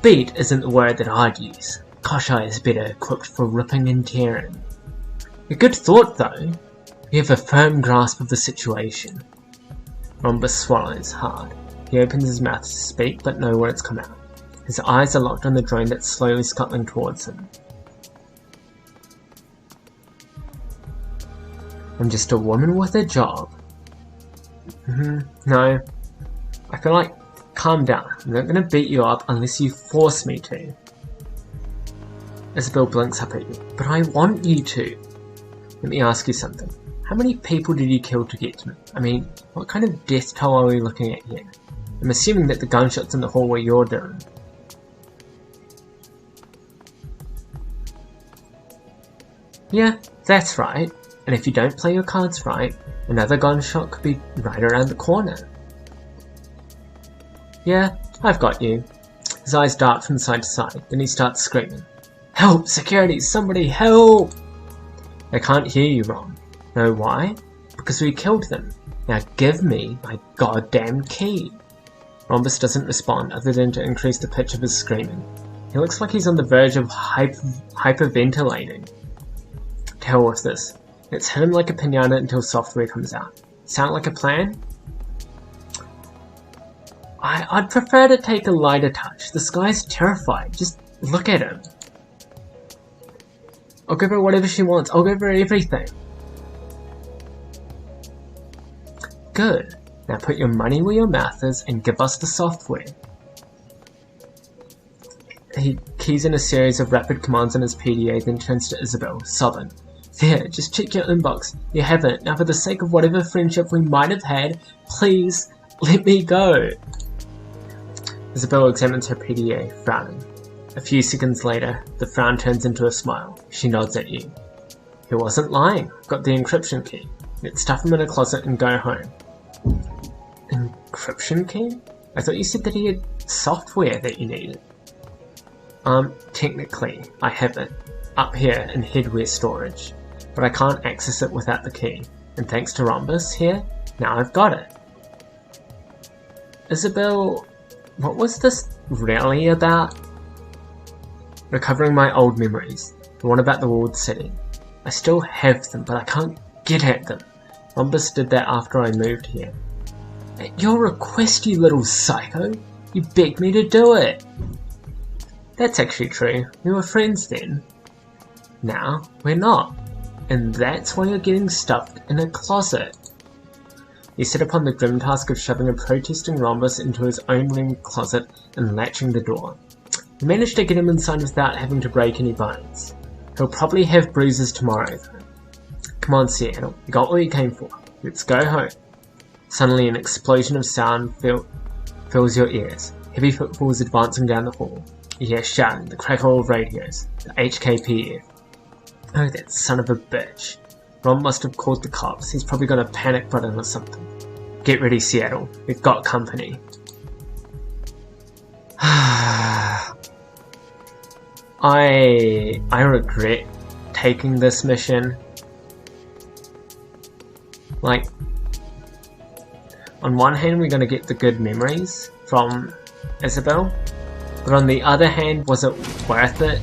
Beat isn't the word that I'd use. Koshai is better equipped for ripping and tearing. A good thought, though. You have a firm grasp of the situation. Rhombus swallows hard. He opens his mouth to speak, but no words come out. His eyes are locked on the drone that's slowly scuttling towards him. I'm just a woman with a job. No. I feel like, calm down. I'm not gonna beat you up unless you force me to. Isabel blinks up at you. But I want you to. Let me ask you something. How many people did you kill to get to me? I mean, what kind of death toll are we looking at here? I'm assuming that the gunshots in the hall were your doing. Yeah, that's right. And if you don't play your cards right, another gunshot could be right around the corner. Yeah, I've got you. His eyes dart from side to side, then he starts screaming. Help! Security! Somebody help! I can't hear you, Ron. Know why? Because we killed them. Now give me my goddamn key. Rhombus doesn't respond other than to increase the pitch of his screaming. He looks like he's on the verge of hyperventilating. To hell with this. Let's hit him like a piñata until software comes out. Sound like a plan? I'd prefer to take a lighter touch. This guy's terrified. Just look at him. I'll give her whatever she wants. I'll give her everything. Good. Now put your money where your mouth is and give us the software. He keys in a series of rapid commands on his PDA, then turns to Isabel, sobbing. There, just check your inbox. You haven't. Now for the sake of whatever friendship we might have had, please, let me go. Isabel examines her PDA, frowning. A few seconds later, the frown turns into a smile. She nods at you. He wasn't lying. Got the encryption key. Let's stuff him in a closet and go home. Encryption key? I thought you said that he had software that you needed. Technically, I have it. Up here in headwear storage. But I can't access it without the key. And thanks to Rhombus here, now I've got it. Isabel, what was this really about? Recovering my old memories. The one about the walled city. I still have them, but I can't get at them. Rhombus did that after I moved here. At your request, you little psycho. You begged me to do it. That's actually true. We were friends then. Now, we're not. And that's why you're getting stuffed in a closet. He set upon the grim task of shoving a protesting rhombus into his own room closet and latching the door. He managed to get him inside without having to break any bones. He'll probably have bruises tomorrow, though. Come on, Seattle. You got what you came for. Let's go home. Suddenly, an explosion of sound fills your ears. Heavy footfalls advancing down the hall. You hear shouting, the crackle of radios, the HKPF. Oh, that son of a bitch. Ron must have called the cops. He's probably got a panic button or something. Get ready, Seattle. We've got company. I regret taking this mission. Like, on one hand, we're going to get the good memories from Isabel, but on the other hand, was it worth it?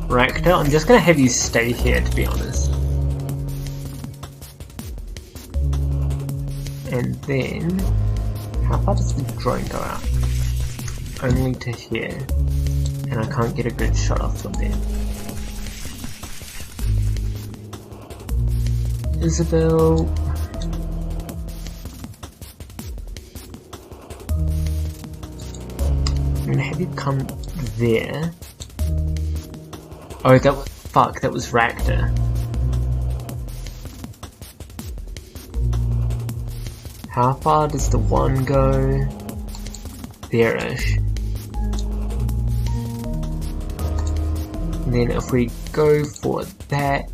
Rector, I'm just gonna have you stay here, to be honest. And then, how far does the drone go out? Only to here, and I can't get a good shot off from there. Isabel. I'm gonna have you come there. Oh, that was, fuck, that was Ractor. How far does the one go? There-ish. And then if we go for that,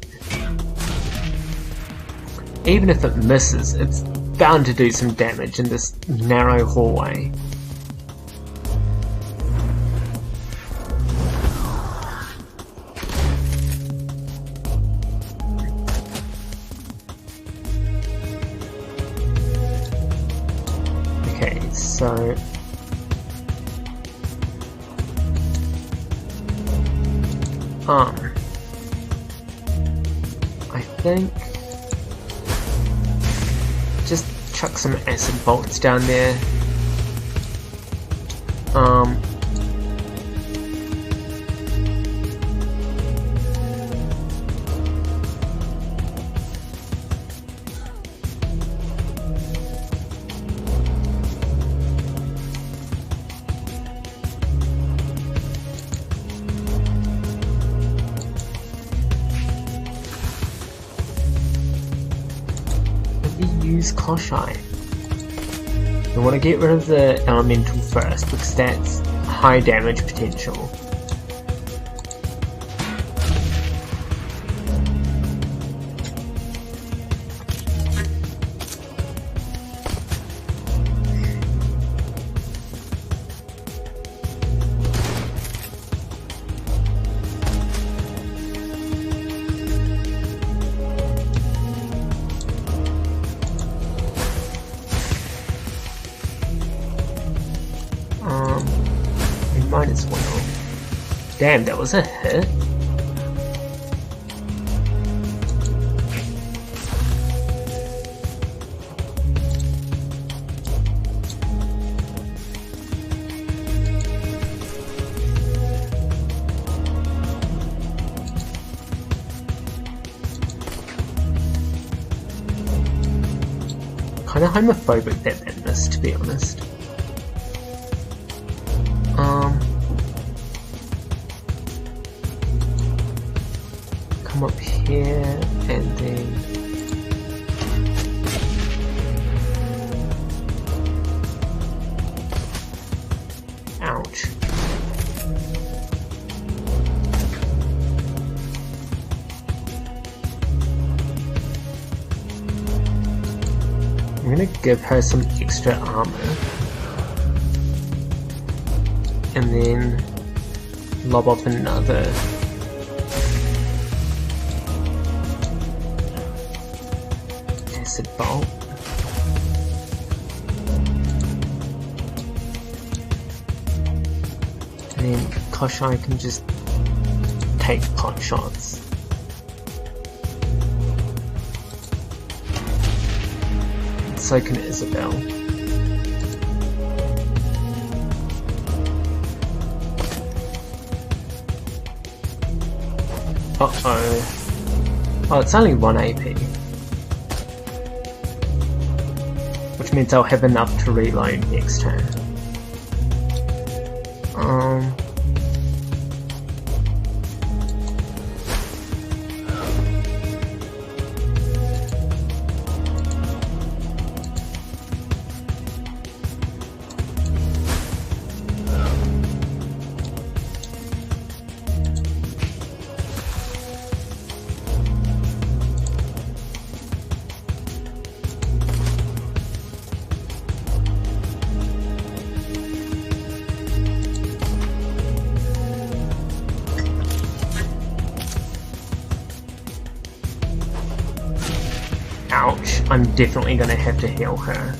even if it misses, it's bound to do some damage in this narrow hallway. So, I think just chuck some acid bolts down there. Use Koshai. I want to get rid of the elemental first because that's high damage potential. Might as well. Damn, that was a hit. Kinda homophobic that missed, to be honest. Come up here and then ouch. gonna give her some extra armor. And then lob off another acid bolt. And then Koshai can just take pot shots. So can Isabel. Uh-oh. Oh, it's only 1 AP. Which means I'll have enough to reload next turn. Ouch, I'm definitely gonna have to heal her.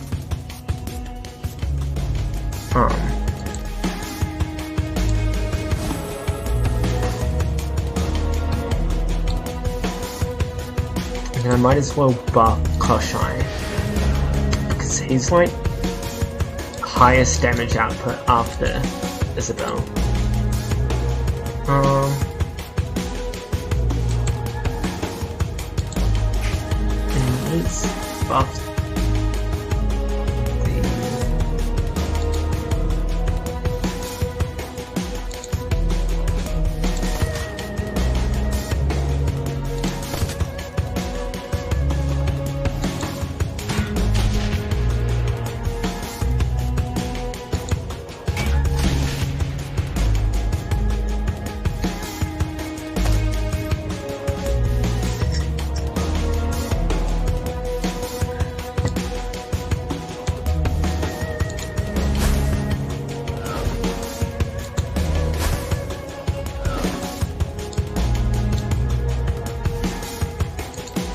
And I might as well buff Koshai, because he's like highest damage output after Isabel. Let's buff the...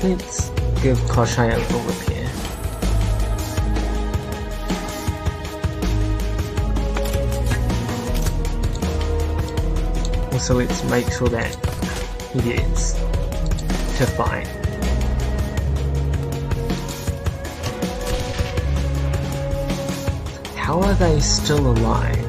Let's give Koshai a little repair. Also, let's make sure that he gets to fight. How are they still alive?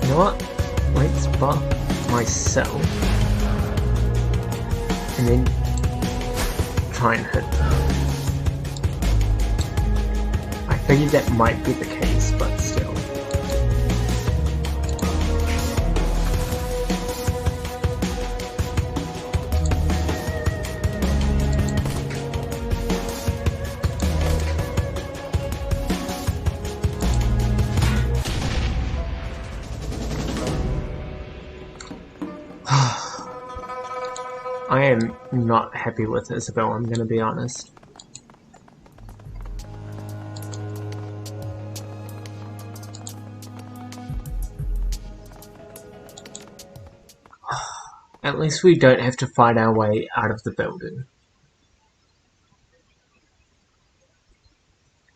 You know what? Let's buff myself and then try and hit them. I figured that might be the case, but still. I am not happy with Isabel, I'm gonna be honest. At least we don't have to fight our way out of the building.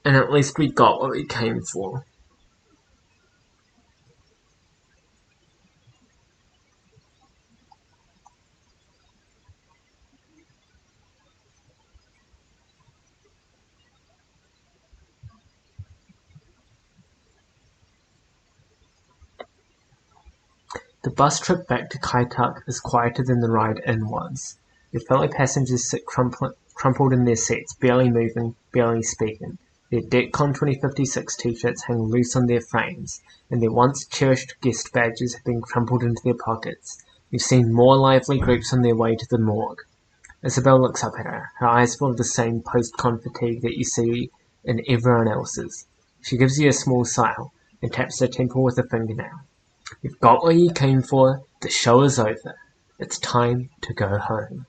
And at least we got what we came for. The bus trip back to Kaitak is quieter than the ride in was. Your fellow passengers sit crumpled in their seats, barely moving, barely speaking. Their DECCON 2056 t-shirts hang loose on their frames, and their once-cherished guest badges have been crumpled into their pockets. You've seen more lively groups on their way to the morgue. Isabel looks up at her eyes full of the same post-con fatigue that you see in everyone else's. She gives you a small smile, and taps her temple with a fingernail. You've got what you came for, the show is over. It's time to go home.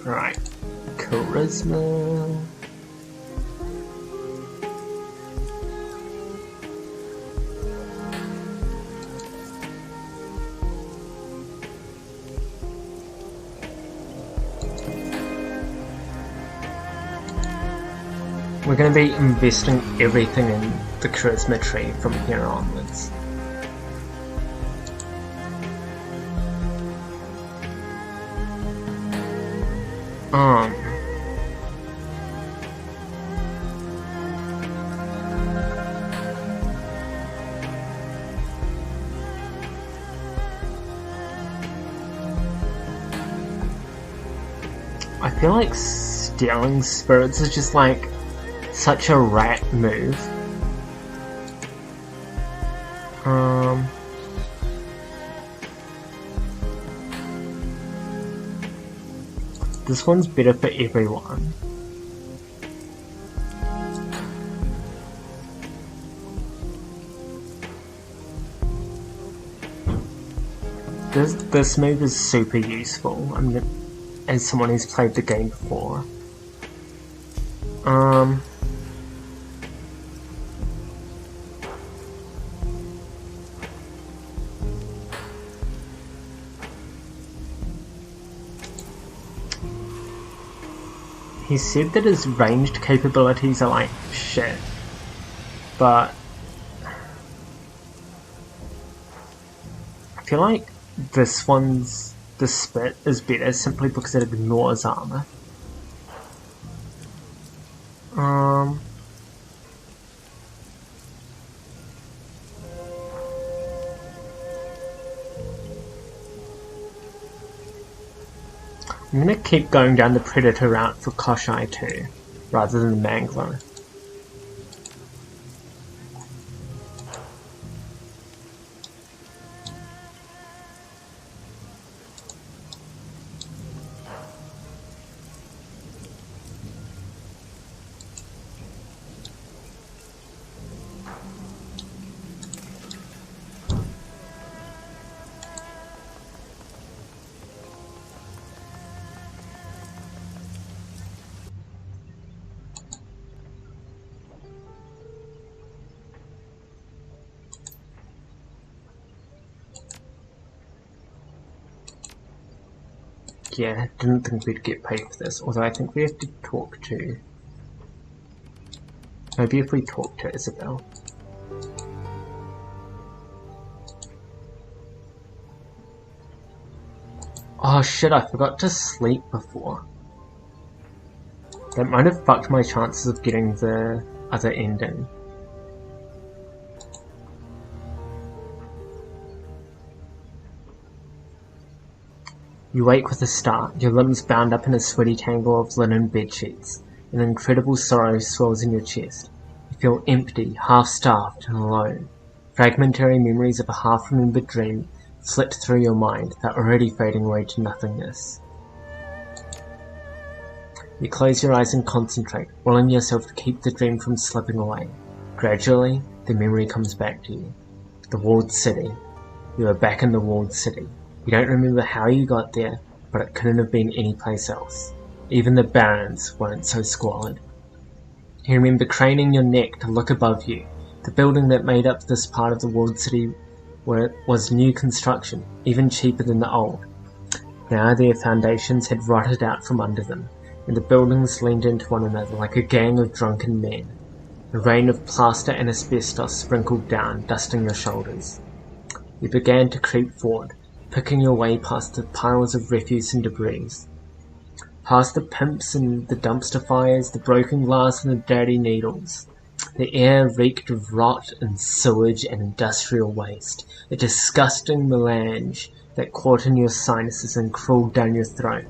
Right, charisma. We're going to be investing everything in the charisma tree from here onwards. I feel like stealing spirits is just like such a rat move. This one's better for everyone. This move is super useful. As someone who's played the game before. He said that his ranged capabilities are like shit, but I feel like the spit is better simply because it ignores armor. I'm gonna keep going down the Predator route for Koshai too, rather than the Mangler. Yeah, didn't think we'd get paid for this, although I think we have to talk to... Maybe if we talk to Isabel. Oh shit, I forgot to sleep before. That might have fucked my chances of getting the other ending. You wake with a start, your limbs bound up in a sweaty tangle of linen bedsheets. An incredible sorrow swells in your chest. You feel empty, half-starved, and alone. Fragmentary memories of a half-remembered dream flit through your mind that are already fading away to nothingness. You close your eyes and concentrate, willing yourself to keep the dream from slipping away. Gradually, the memory comes back to you. The walled city. You are back in the walled city. You don't remember how you got there, but it couldn't have been any place else. Even the barons weren't so squalid. You remember craning your neck to look above you. The building that made up this part of the walled city was new construction, even cheaper than the old. Now their foundations had rotted out from under them, and the buildings leaned into one another like a gang of drunken men. A rain of plaster and asbestos sprinkled down, dusting your shoulders. You began to creep forward, picking your way past the piles of refuse and debris. Past the pimps and the dumpster fires, the broken glass and the dirty needles. The air reeked of rot and sewage and industrial waste, a disgusting melange that caught in your sinuses and crawled down your throat.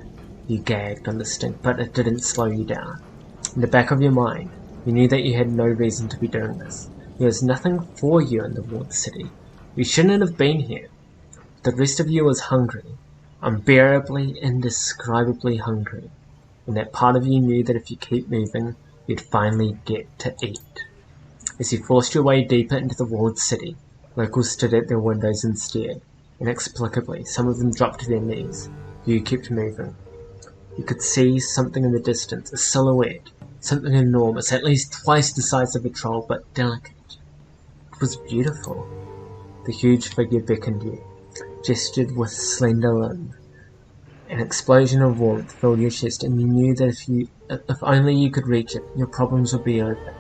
You gagged on the stink, but it didn't slow you down. In the back of your mind, you knew that you had no reason to be doing this. There was nothing for you in the walled city. You shouldn't have been here. The rest of you was hungry. Unbearably, indescribably hungry, and that part of you knew that if you keep moving, you'd finally get to eat. As you forced your way deeper into the walled city, locals stood at their windows and stared. Inexplicably, some of them dropped to their knees. You kept moving. You could see something in the distance, a silhouette, something enormous, at least twice the size of a troll, but delicate. It was beautiful. The huge figure beckoned you, gestured with slender limb. An explosion of warmth filled your chest, and you knew that if only you could reach it, your problems would be over.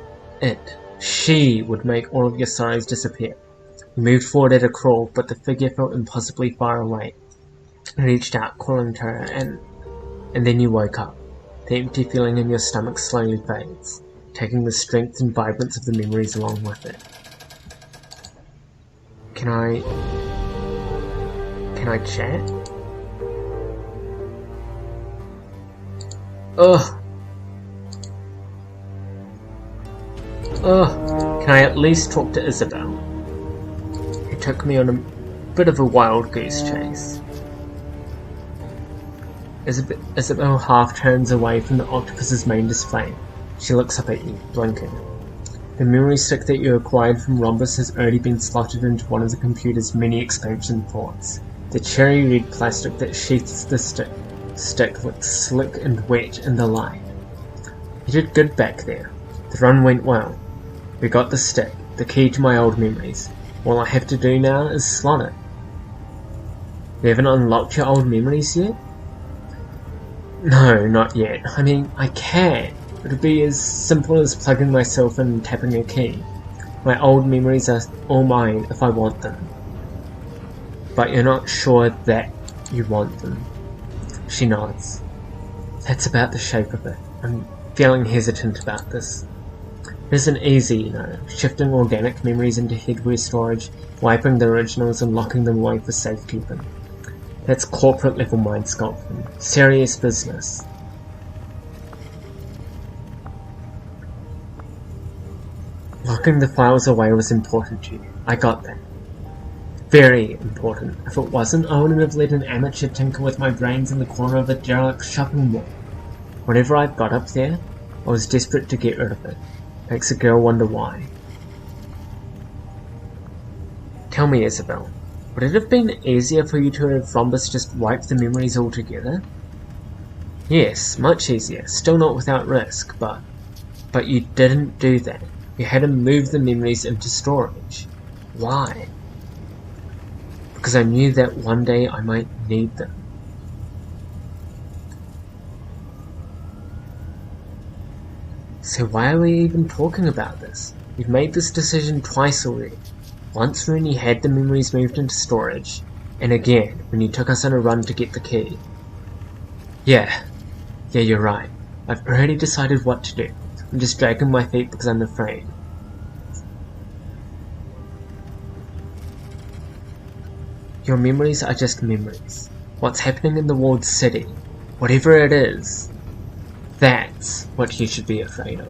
She would make all of your sorrows disappear. You moved forward at a crawl, but the figure felt impossibly far away. You reached out, calling to her, and then you woke up. The empty feeling in your stomach slowly fades, taking the strength and vibrance of the memories along with it. Can I chat? Ugh. Can I at least talk to Isabel? He took me on a bit of a wild goose chase. Isabel half turns away from the octopus's main display. She looks up at you, blinking. The memory stick that you acquired from Rhombus has already been slotted into one of the computer's many expansion ports. The cherry red plastic that sheaths the stick looks slick and wet in the light. You did good back there. The run went well. We got the stick, the key to my old memories. All I have to do now is slot it. You haven't unlocked your old memories yet? No, not yet. I mean, I can. It would be as simple as plugging myself in and tapping a key. My old memories are all mine if I want them. But you're not sure that you want them. She nods. That's about the shape of it. I'm feeling hesitant about this. It isn't easy, you know, shifting organic memories into hardware storage, wiping the originals and locking them away for safekeeping. That's corporate level mind sculpting. Serious business. Locking the files away was important to you. I got that. Very important. If it wasn't, I wouldn't have let an amateur tinker with my brains in the corner of a derelict shopping mall. Whatever I've got up there, I was desperate to get rid of it. Makes a girl wonder why. Tell me, Isabel, would it have been easier for you to have Rhombus just wiped the memories altogether? Yes, much easier. Still not without risk, but you didn't do that. You had to move the memories into storage. Why? Because I knew that one day I might need them. So why are we even talking about this? You've made this decision twice already. Once when you had the memories moved into storage, and again when you took us on a run to get the key. Yeah, you're right. I've already decided what to do. I'm just dragging my feet because I'm afraid. Your memories are just memories. What's happening in the walled city, whatever it is, That's what you should be afraid of.